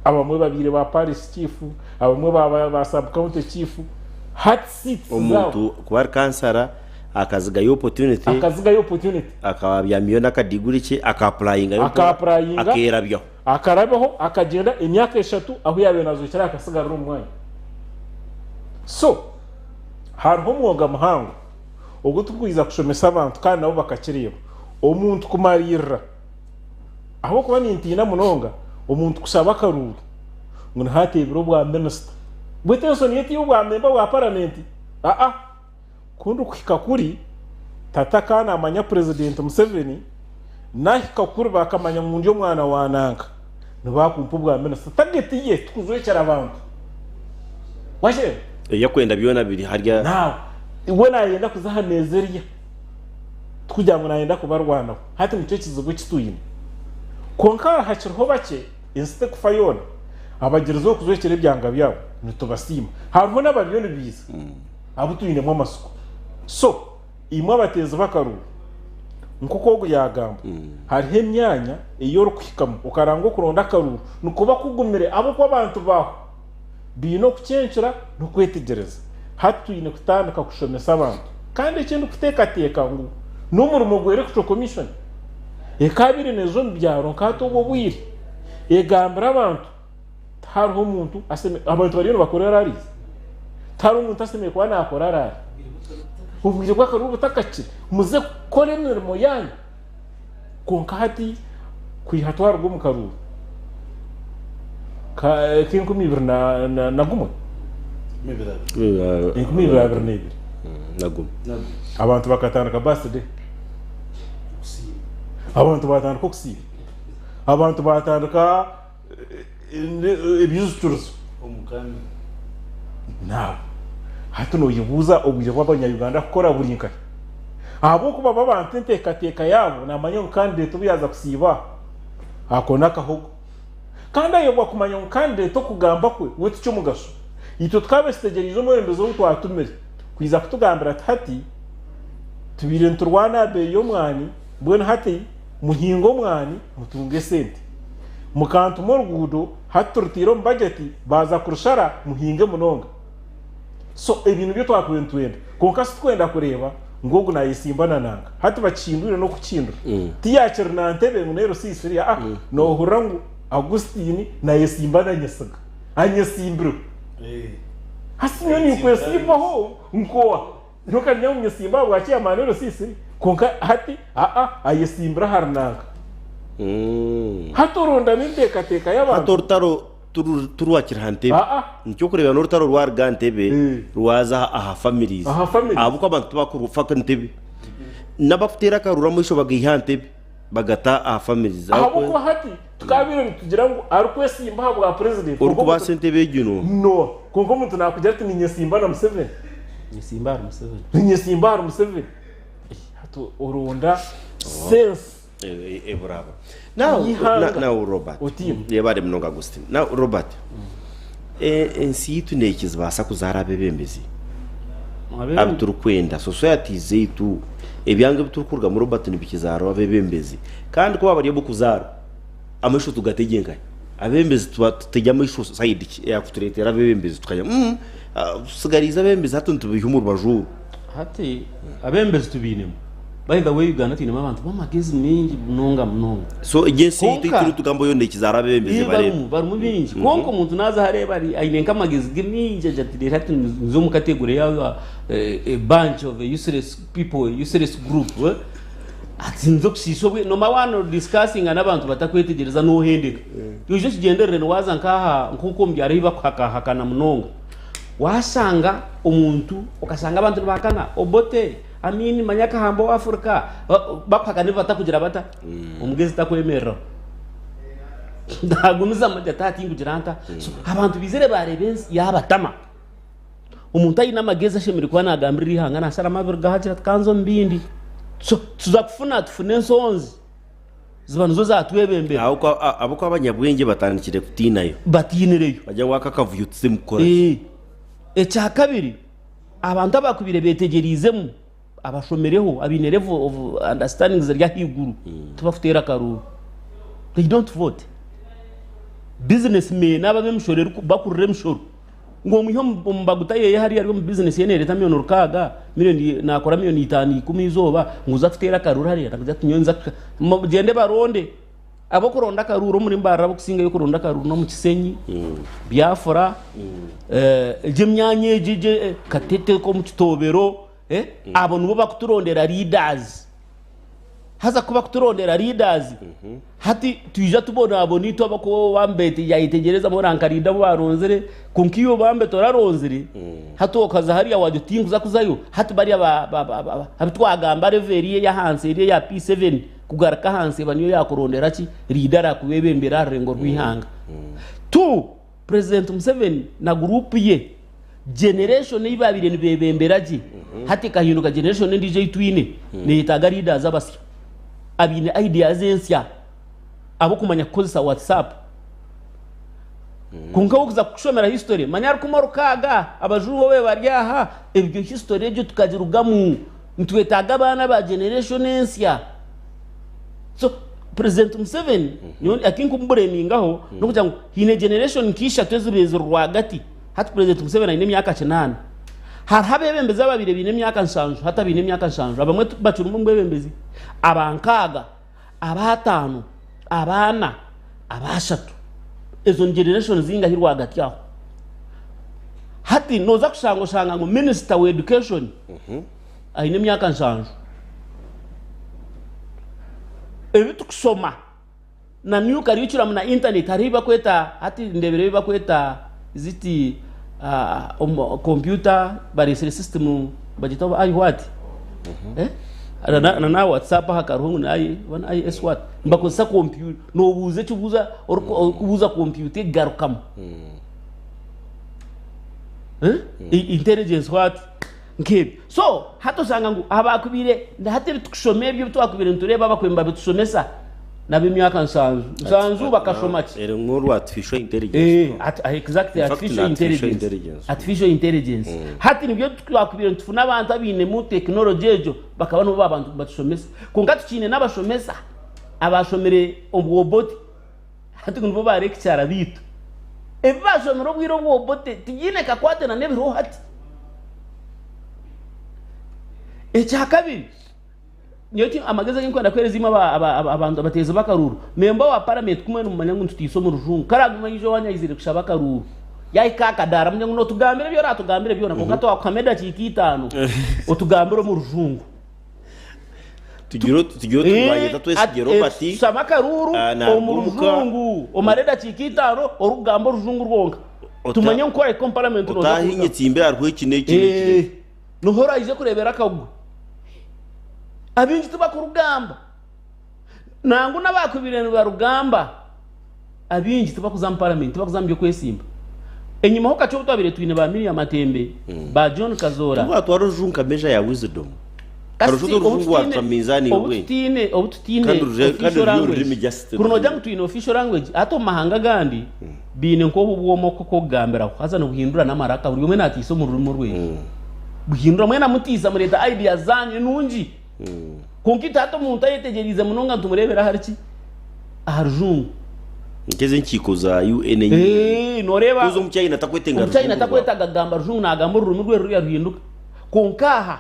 abamwe babire ba parish chief abamwe ba sub county chief hat seats umuntu kuba kansara akaziga opportunity akabyamiyo nakadiguri cye akapplyinga akerabyo akarabaho akagenda imyaka 3 aho yabe nazo cyara akasigara umwanya so hariho umwuga muhango ugutubwiza kushomesa abantu kandi nabo bakakiriye umuntu kumarira aho kuba nintina munonga umuntu kusaba karuru ngo nahate ibiro bwa minister bwetenso niyeti ubwa member wa parliament kundu kuri tata kana amanya president Museveni nahika kuri bakamanya mu ndyo mwana wananka nibakumpa bwa minister tagetiye tukuzwekera abantu washe yakwenda byona biri harya nawe iwe nayenda kuzahanezeriya tukujya ngo nayenda kubarwana hati nicyo kizugo kituyine konka hakirho bake insite kufayona abagirizo kuzwekera ibyanga byabo nitubasima hariho n'ababiyoni biza abo tuyine mu amasuko so imwe abateza bakaruru nk'uko yagamba hariho imyanya iyo rukwikamo ukarangwa kuronda akaruru nukuba kugumire abo ko abantu baho bino kucyenshura no kwetegereza hatwine kutandika kushomesa abantu kandi ikindi kutekateka ngo n'umurimo gwere kuco commission ekabiri nezo mbyaro nkato bwo bwiri egambira abantu hariho umuntu aseme abantu bari bakorera ari tari umuntu aseme kwa nakora ari ubwire bw'akarubu butakakire muze kore imirimo yanyu konka hati kwihatwara rwo mu karubu ka kinkumi na gumwe mibira nagum abantu bakatandika birthday abantu batandika kusiba abantu batandika ibyuzucuruzo nawe hati noyibuza ubwije bw'abanyayuganda gukora buri nkaya abo kuba babantu ntekateka yabo namanya umukandidate ubiyaza kusiba ako nakahogo kandi ayobwa kumanya umukandidate kugamba kwe wete icyo mugasho ito twabesitegerije umwembezo w'utwatumire kwiza kutugambira hati tubire nturwana be yo mwani bwene hati muhingo mwani mutunge sente mukantu morgudo haturutiro mbageti baza kurushara muhinge munonga so ibintu byo twakwentwenda konka twenda kureba ngogo nayisimba nananga hati bakindure no kukindura tiyakira na ntebe munero sisiri no hurangu Agustini nayisimba na nyesaga anyesimbro hasinyo ni kwesiba ho nkoa ndoka nyamu nyesimba bwakiya manero sisiri konka hati ayesimbra harnanga hatoronda n'intekateka y'abantu hatorutaro turuwakira hantebe nicyo kureba n'urutaro rwa rwantebe rwaza aha families abo ko abantu bakuru faka ntebe n'abafutera karura mu isho bagihantebe bagata aha families abo ko hati tukabire tugira ngo arukwesimba bwa president urko basentebe gino no konko muntu nakugira ati ninyesimba na Museveni ninyesimba Museveni hato uronda sense bravo now Robert yebare mnonga Agustin now Robert ensitu nekiz basa kuzara bebembezi abiturukwenda society zeitu ebyange biturukurga mu Robert nibikizaro abebembezi kandi ko babariye bukuzara amashu tugategenga abembezi tutejya amashu side yakuturetera abembezi tukajya sigariza abembezi hatuntu bihumur bajuru hati abembezi tubinemo. By the way, Uganda tinema abantu bamagezi mingi munonga. So against itu tugambo yonde kizara bembeze bari mu bingi. Konko umuntu naza hareba ari ayinenka amagezi gimingi jatire hati nzo mu category ya a bunch of useless people, useless group. Ati nzo kusisho no mawano discussing n'abantu batakwetegereza no hendeka. Tuje kigendere no waza nkaha nkuko mbyari bakakahakana munonga. Wasanga umuntu ukasanga abantu bakana obote amini manyaka hambo wa Afrika bapakane batakugira bata umugezi takwemera ndagumiza majatati ngujiranta abantu bizere barebenzi yabatama umuntu ayina magezi ashemiri kwa nagambiri hangana sara mabirga hajira kanzo mbindi so tuzakufuna tufune nsonzi zibanu zo zatwebembe abuko abanyabwenge batanikire kutinayo batinireyo bajya waka kavuyutse mukora echa kabiri abantu abakubire betegerizemu abashomereho abine level of understanding zirya higuru tubafutera karuru they don't vote businessmen ababemshorera bakurire mshoro ngo muhyo mbagutaye hari ari mu business yene leta miliyoni rukaga miliyoni nakora miliyoni 5 kumizoba nguza futera karuru hari atakuza tunyonza gende baronde abo kuronda karuru muri mbara bukusinga yo kuronda karuru no mu Kisenyi Biafra jemnyanye jije katete ko mu Kitobero abo nubo bakuturondera leaders haza kuba kuturondera leaders hati tuija tubona abo nito abako bambete yayitegereza mu rankarinda baronzere kunkiyo bambe toraronzere hato okaza hariya wadutinguza kuzayo hati bari abitwagamba reveriye ya hanse iriye ya P7 kugaraka hanse baniyo yakurondera ki leader akubebembera rengo rwihanga tu President Museveni na group ye generation ibabire nibebemberaji hati kahinuka generation ndije twine ne itagari zabasi abine ideas ensya abo kumanya kukozesa WhatsApp kunka ukuza kushomera history manyar kumarukaga abajuru bobe baryaha ebyo history ejo tukajirugamu ntwetaga abana ba generation ensya so President Museveni nyoni akinkumbure mingaho no kugira ngo hine generation kisha twezubeze rwagati hati president Museveni ine myaka 8 hari habebembezi babire bine myaka 7 hata bine myaka 7 abamwe bacura mu bebembezi abankaga abatanu abana abashatu ezo generation zinga hirwa hagati yaho hati noza kushanga ngo minister wa education aine myaka 7 ebitu kusoma na new curriculum na internet hariba kweta hati ndebere bakweta ziti computer barisire system bagitaba ai what na WhatsApp hakarungu na ai wana is what mbakosa computer no buze cyubuza kubuza computer garukam intelligence what nkebe so hato sanga ngo abakubire ndahatire tukushomera ibyo twakubire ntureba bakwemba bitusomesa nabi myaka nsanzu bakashoma ki ere nkuru artificial intelligence exactly artificial intelligence hati nibyo twakubire ntufuna abantu abine mu technology ejo bakaba no babantu batusomesa kongatu kine nabashomesa abashomere obobot hati ngo ba lecture bitu ebashomero bwiro bobote tugine kakwate na nebiro hati kabiri nyoti amageza y'inko ndakwereza ima abantu bateza bakaruru memba wa parliament kumwe n'umanyangu ntutiso mu rujungu karagu yijo wanyayizire kushaba karuru yayikaka dara munyangu no tugambire byo ratugambire byo nako gato akameda cikitano otugambiro mu rujungu tugiro twageza twese gero bati shaba karuru mu rujungu o mareda cikitano orugambo rujungu rwonga tumanye ko ari parliament no tahinye timbe arwe kineke no hora ije kurebera kagwe abinji tuba ku rugamba nangu nabakubirenu ba rugamba abinji tuba ku parliament tuba kuzambye kwesimba enyuma ho kacho twabire twine ba Miriam Matembe ba John Kazora tuba twarujunka meja ya wisdom karujudo rujungu wa tamizani we obutine official language kuno jamu twine official language ato mahanga gandi bine nko bubwomo ko gambera haza no guhindura namaraka buri umwe natiso mu rurimo rwe buhindura mwe na mutiza mureta idea zanyu nunji kunkita hato muntu ayetegerize munonga ntumurebera hariki aharujungu ngeze nkiko za UN noreba kuzo mucyayina takweta gagamba rujungu na gamba rurimi rwe ruri ruhinduka konkaha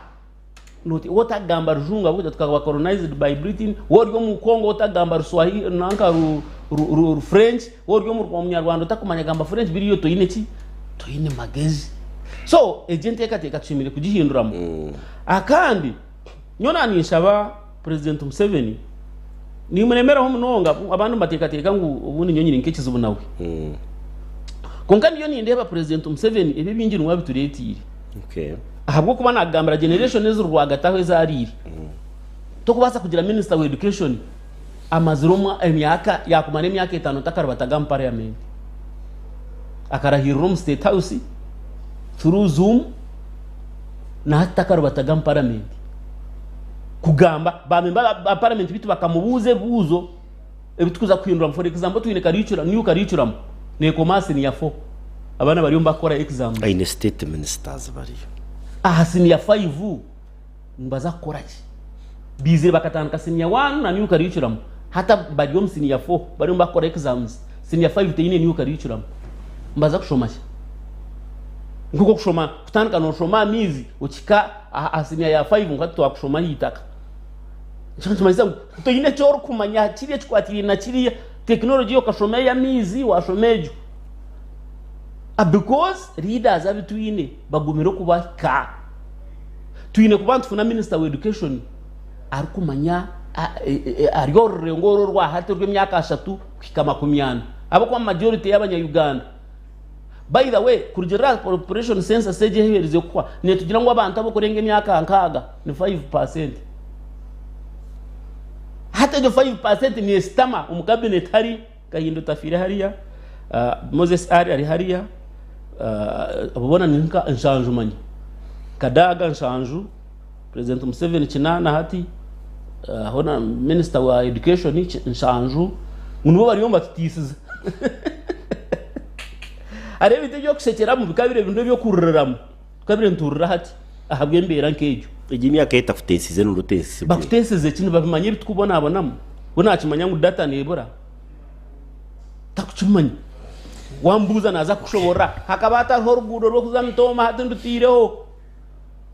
noti wota gamba rujungu abuja tukaba colonized by Britain woryo mu Kongo wota gamba Swahili nanka French woryo mu Rwanda takumanya gamba French biriyo to yine magezi so agent yakateka tushimire kugihinduramo akandi nyona nishaba president Museveni ni munemera ho munonga abantu batekateka ngo ubundi nyonyine nkekizo bunawe konkandi yo ni ndeba president Museveni ebe bingi nwa bituretire ahabwo kuba nagambira generation ezo rwagataho ezariri to kubasa kugira minister wa education amaziroma emyaka yakumane emyaka 5 takara batagam parliament akarahira state house through Zoom na takara batagam parliament kugamba bamemba parliament bitu bakamubuze buzo ebitukuza kwindura for example twine curriculum new curriculum ne commerce ni ya 4 abana bari mbakora exam aine state ministers bari sini ya 5 mbaza koraki bizire bakatanga sini ya 1 na new curriculum hata bari sini ya 4 bari mbakora exams sini ya 5 teine new curriculum mbaza kushomasha nguko kushoma kutandika no shoma mizi ukika asinya ya 5 ngati twakushoma hitaka cyangwa toyine cyoro kumanya kiriye twatiri na kiriye technology yo kashoma ya mizi washomejo because leaders abitwine bagumiro kubaka twine kubantu funa minister wa education ari kumanya ariyo rengoro rwa hati rw'imyaka 3 kwikama kumyana abo kwa majority y'abanya Uganda. By the way, kurujera population census seje herize kwa ne tugira ngo abantu abo kurenge myaka nkaga ni 5%. Hata jo 5% ni stama umukabinet hari kahindo tafire hariya Moses ari hariya abona ninka changement kadaga change president Museveni kinana hati hona minister wa education ni change munbo bari yomba tutisiza arebe byo kusekera mu bikabire bindo byo kururamo kabire nturura hati ahabwe mbera nkejo igimi yaketa futensize n'urutensi bakutensize kintu babimanye bitukubona abonamo bona akimanya ngo data nebora takucumanye wambuza naza kushobora hakaba hatariho oruguudo rwokuza Mitoma hati ndutiireho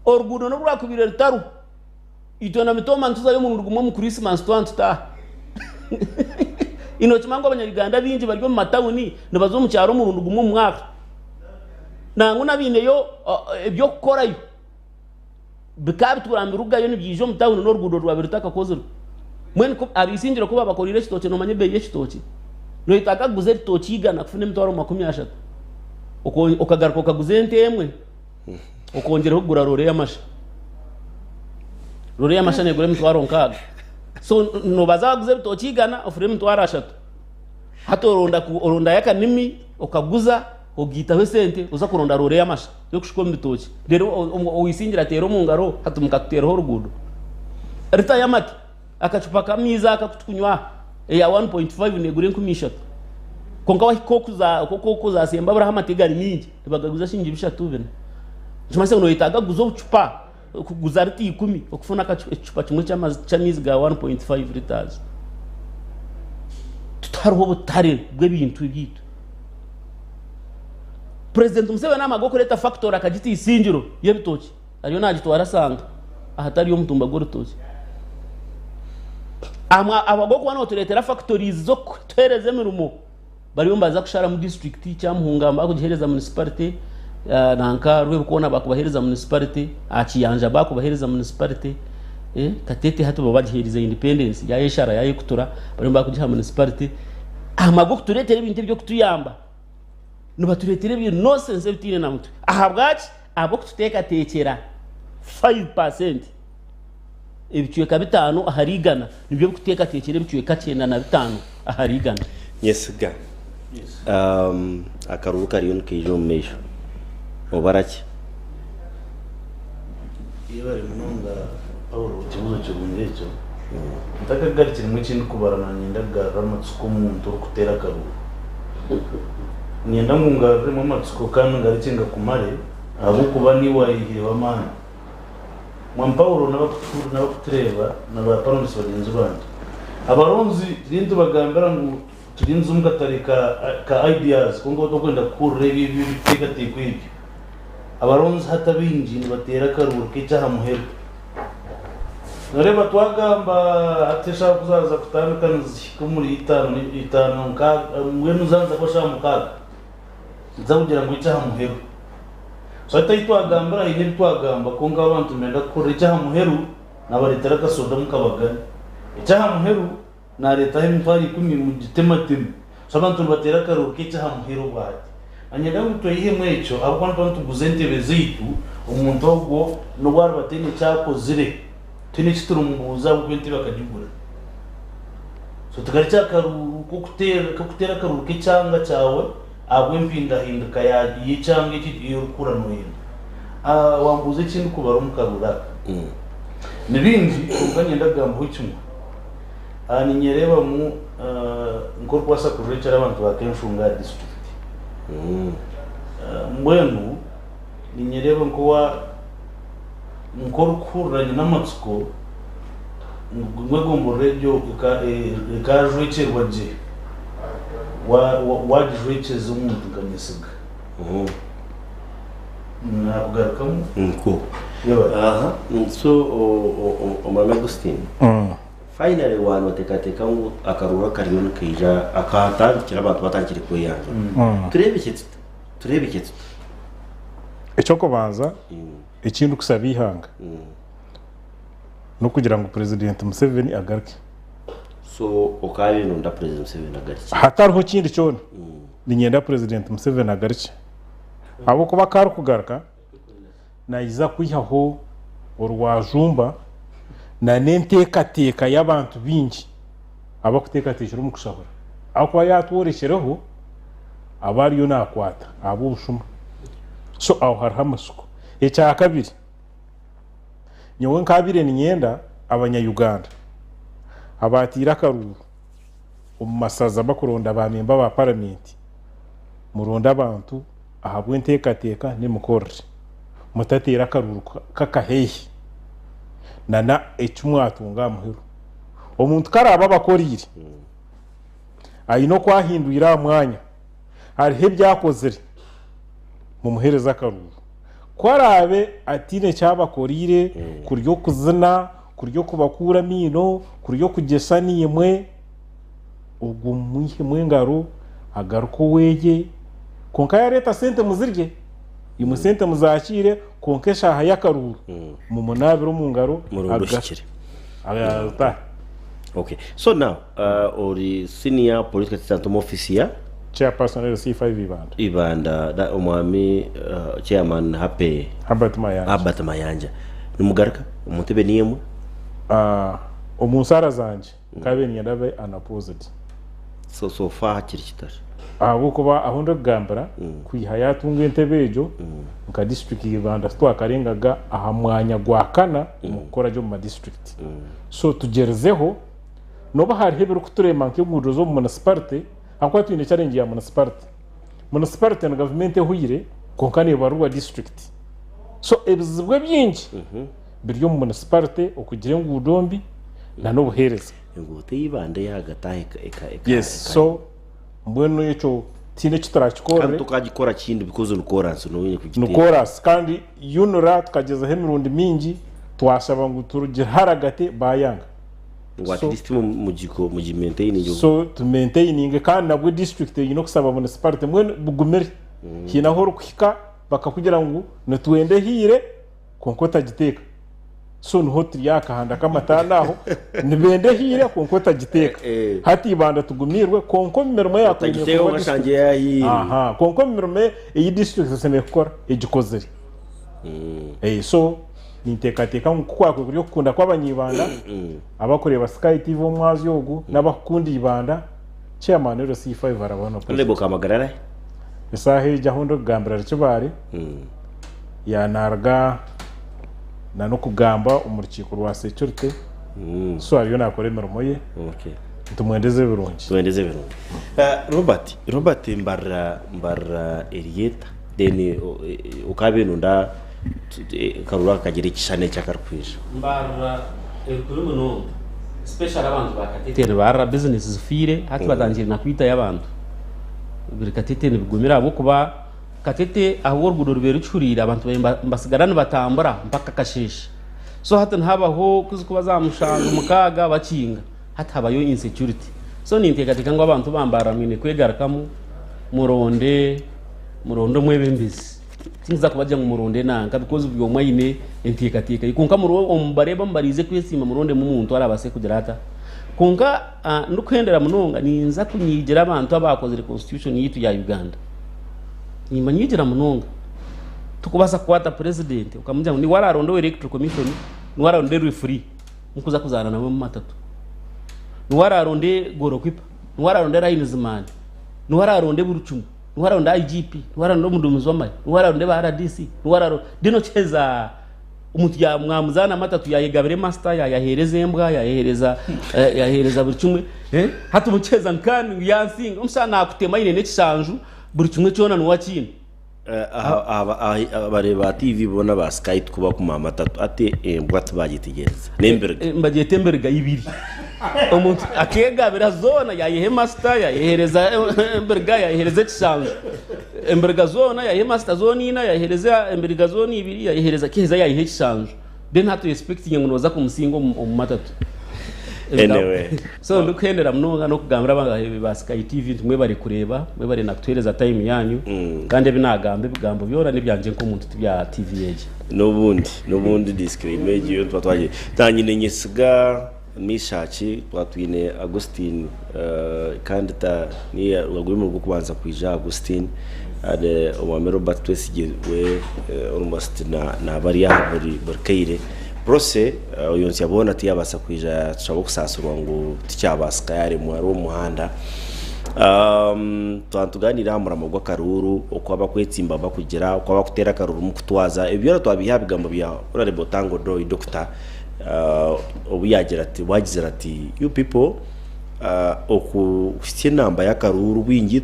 oruguudo norwakubire rutaru itona Mitoma ntuzayo mu rugumo mu Christmas twantutaha intoki mango abanyarwanda bingi baryo mu matawuni nibazo mu cyaro mu rugumo mu mwaka nangu nabineyo ebyo kukorayo bikabiturambira ugayo nibyijo mu tawuni n'oruguudo rwabirutaka kozero mwene ko abisingira kuba bakorire kitoke no manye beye kitoke no itaka guze kitoke igana kufune mitwaro 30 ukagaruka ukaguze ntemwe ukongera kugura rore y'amasha negure mitwaro nkaga so no bazaguze kitoke igana ufure mitwaro 3 hato oronda yakanimi ukaguza ugitaho sente uza kuronda rore y'amasha yo kushiko mitoke rero uyisingira tero mu ngaro hatumuka kutero rugudo rita yamati akachupa kamiza akakutukunywa ya 1.5 negure nkumishatu konka wahikoku za semba Abraham tegari mingi tibagaguza shingi bishatu bene chimase uno itaga guzo chupa kuguza riti 10 okufuna akachupa kimwe cy'amizi ga 1.5 liters tutariho butare bw'ebintu bitu President Museveni amagoko leta factor akagiti isingiro yebitoki ariyo nagitwara sanga ahatari yo mutumba gorutoki abagoko bano turetera factories zo kutwereza mirumo bariyo mbaza kushara mu district cyamuhungamba akugihereza municipality nanka rwe kubona bakubahereza municipality akiyanja bakubahereza municipality katete hatu babagihereza independence ya yeshara ya ekutura bariyo bakugiha municipality amagoko turetera ibintu byo kutuyamba nuba turetera ibintu no sense bitine na mutwe ahabwaci abo kututeka tekera 5% ibicyeka bitanu aharigana nibyo kuteka tekere ibicyeka 95 aharigana yesga akaruruka riyo nkijo mesho obaraki iyo bari munonga Paulo kibuzo cyo bungecho ndakagarikira mu kintu kubarana nyindaga ramatsuko muntu kutera karu nyenda ngunga rimo matsuko kandi ngarikinga kumare abo kuba ni wayihire wa mana Paulo n'abakutureba n'abaparonsi bagenzi bandi abaronzi rindu bagambira ngo turinze umgatarika ka ideas kongo to kwenda kurre ibi biteka tekwibi abaronzi hatabinji nibatera karuru kicaha muhero nareba twagamba atesha kuzaza kutandukana kumuri itano nka mwenu zanza ko shamukaga nzabugira ngo icaha muhero so twagambira ine twagamba konga abantu menda kurre icaha muhero nabaretera kasoda mukabagana icaha muhero na leta y'imfari 10 mu gitematema so abantu batera karuru kicaha muhero bwati anyega mutwe ihe mwecho abo abantu tuguzente bezitu umuntu ogwo no bwara batene cyako zire tene kiturumbuza ubwente bakagigura so tukari cyakaru kukutera karuru kicanga cyawe abo impinda hinduka ya yicanga iki yokura no yindi wambuze kintu kubara umukarura nibindi unganye ndagambo cyumwe ani nyereba mu ngorwa sa kurekera abantu bakenshunga district mwenu ni nyereba nkuwa nkorukuranye n'amatsuko mwegombo radio ka jwecherwa je wa jwecheze umuntu kanyesiga nakugarukamu nko aha so o mama Agustin finally wano tekateka ngo akarura kariyo nkija akatandikira abantu batakiri ko yanje turebe iki icyo kubanza ikintu kusaba ihanga no kugira ngo President Museveni agaruke so okaye no nda President Museveni agaruke hatariho kindi cyone ni nyenda President Museveni agaruke abo kuba karu kugaruka nayiza kwihaho urwajumba na nentekateka y'abantu bingi aba kutekatishira umukushahura aho kwa yatworeshereho abariyo nakwata abo bushuma so aho hari amasuko ecya kabiri nyewe nkabire ni nyenda abanya-Uganda abatira karuru umumasaza bakuronda bamemba ba parliament muronda abantu ahabwe ntekateka ne mukorre mutatera karuru kakahehe nana ecumwatunga muhero omuntu karaba bakorire ayino kwahindurira mwanya hariho ibyakozere mu muhereza akaruru kwarabe atine cyabakorire kuryo kuzina kuryo kubakura mino kuryo kugesa nimwe ubwo mwihe ngaro agaruko weye konka ya leta sente muzirye imu sente muzakire konke shaha yakaruru mu munabiro mu ngaro murushikire agata. Okay, so now ori senior political assistant officer chairperson of C5 Ibanda da umwami chairman hape Habat Mayanja numugaruka umutebe niyemwe omunsara zanje kabe nyadabe unopposed so far hakiri kitari kuba aho ndagambara kwihaya tunga entebejo nka district y'Ibanda twakarengaga aha mwanya gwakana mukora jo mu district so tugerezeho noba hari hebero kuturema nk'ingudo zo mu municipality akwa twine challenge ya municipality na government ehuyire konkane barua district so ebizibwe byinshi biryo mu municipality okugira ngudombi na no buhereza ingute y'Ibanda yagatahe yes so mbwenu yecho tine kitarakikore kandi tukagikora kindi because nukoranse no wenye kugitera nukoras kandi yunura tukageza he mirundi mingi twasaba ngo turugire haragate bayanga what is mu maintain so to maintaining kandi nabwo district yino kusaba municipality mbwenu bugumere hinaho rukwika bakakugira ngo natuende hire konkota giteka so nho triyaka handa kamatana aho nibende hire konkota giteka hati Ibanda tugumirwe konko mimermo yako giteka ngashanje yayi konko mimermo iyi district sene gukora egikozeri so nintekateka nkukwa kuri kukunda kw'abanyibanda abakoreba Sky TV omwazi ogu n'abakundi Ibanda chairman wa C5 barabona lebo kamagarara isahe jahundo gambira cyobare ya narga na no kugamba umurukiko rwa security so ariyo nakore imirimo ye tumwendeze birungi Robert mbarra Elieta then ukabenu nda karura kagire kishane cyakarukwisha mbarra ekuru no special abantu bakatete barra business zifire hati batangira nakwita y'abantu birikatete nibigumira abo kuba katete aho ruguru rubera ucurira abantu mbasigarana batambura mpaka kashisha so hata nhabaho kuzuko bazamushanga mukaga bakinga hata habayo insecurity so nintekateka ngo abantu bambara mwine kwegarakamu muronde mwebembizi tinza kubajya mu muronde nanga because ubwo mwine intekateka ikunka ombareba mbarize kwesima muronde mu muntu arabase kugira hata kunka nukwendera munonga ninza kunyigira abantu abakoze constitution yitu ya Uganda nimanyigira munonga tukubasa kwata president ukamujya ni wararonde electoral commission ni wararonde referee mukuza kuzana nawe mu matatu ni wararonde gorokwipa ni wararonde rainzman ni wararonde burucumu ni wararonde IGP ni wararonde mudumuzi wa mali ni wararonde ba RDC ni wararonde dino cheza umuntu ya mwamuzana matatu yayegabire master yahereza embwa yahereza burucumu hatu mucheza nkani yansinga umsana akutema ine nekisanju buri kimwe cyona nuwakina abareba TV bona ba Sky kuba kuma matatu ate embwat bagitegereza nemberga mbagetemberga ibiri umuntu akegabira zona yayehe master yahereza emberga yahereza kisanzu emberga zona yayehe master zone ina yahereza emberga zone ibiri yahereza kiheza yayehe kisanzu then hatu expecting ngo noza kumusingo mu matatu anyway so ndukhendera mnonga no kugambira abangahe ba Sky TV tumwe bari kureba mwe bari nakutwereza time yanyu kandi binagambe bigambo byora nibyanje nko muntu tubya TV yeje nobundi discriminate yo twatwaje tanyine nyisiga mishachi twatwine Augustine kandi ta ni wagurimo rwo kubanza kwija Augustine ade omwame Robert Twesigye we almost na bari barkeire brose uyonsi yabona ati yabasa kwija cabo kusasura ngo ticyabasika yari mu ari umuhanda twantuganira muramo gwa karuru okwaba kwetsimba bakugera okwaba kutera karuru mu kutwaza ibyo twabiha bigambo bya urare botango do doctor obuyagira ati wagize ati you people okusye namba ya karuru wingi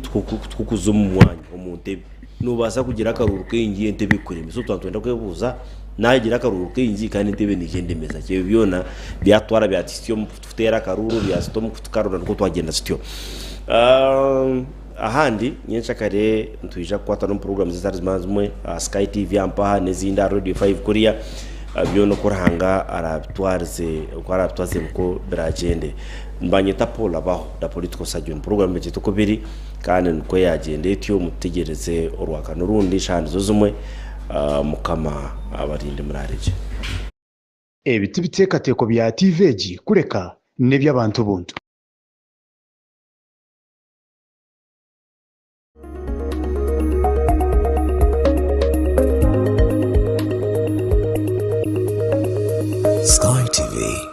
tukuzuma mwanya omuntebe nubasa kugira karuru kengi entebe kureme so twantwenda kwebuza nagira karuru kengi kandi entebe nigende meza cyo byona byatwara byatisiyo mutera karuru byasito mukutukarura nko twagenda sityo ahandi nyensha kare ntwija kwata no program zitari zimwe Sky TV ampaha n'izindi Radio 5 Korea byo no kuranga arabitwarze ko biragende mbanyita Paul abaho da political surgeon program y'ito kubiri kandi nuko yagende etiyo mutegereze urwakano rundi shandi zozumwe mukama abarinde murareje ebiti bitekateko bya TVG kureka n'ebyabantu buntu Sky TV.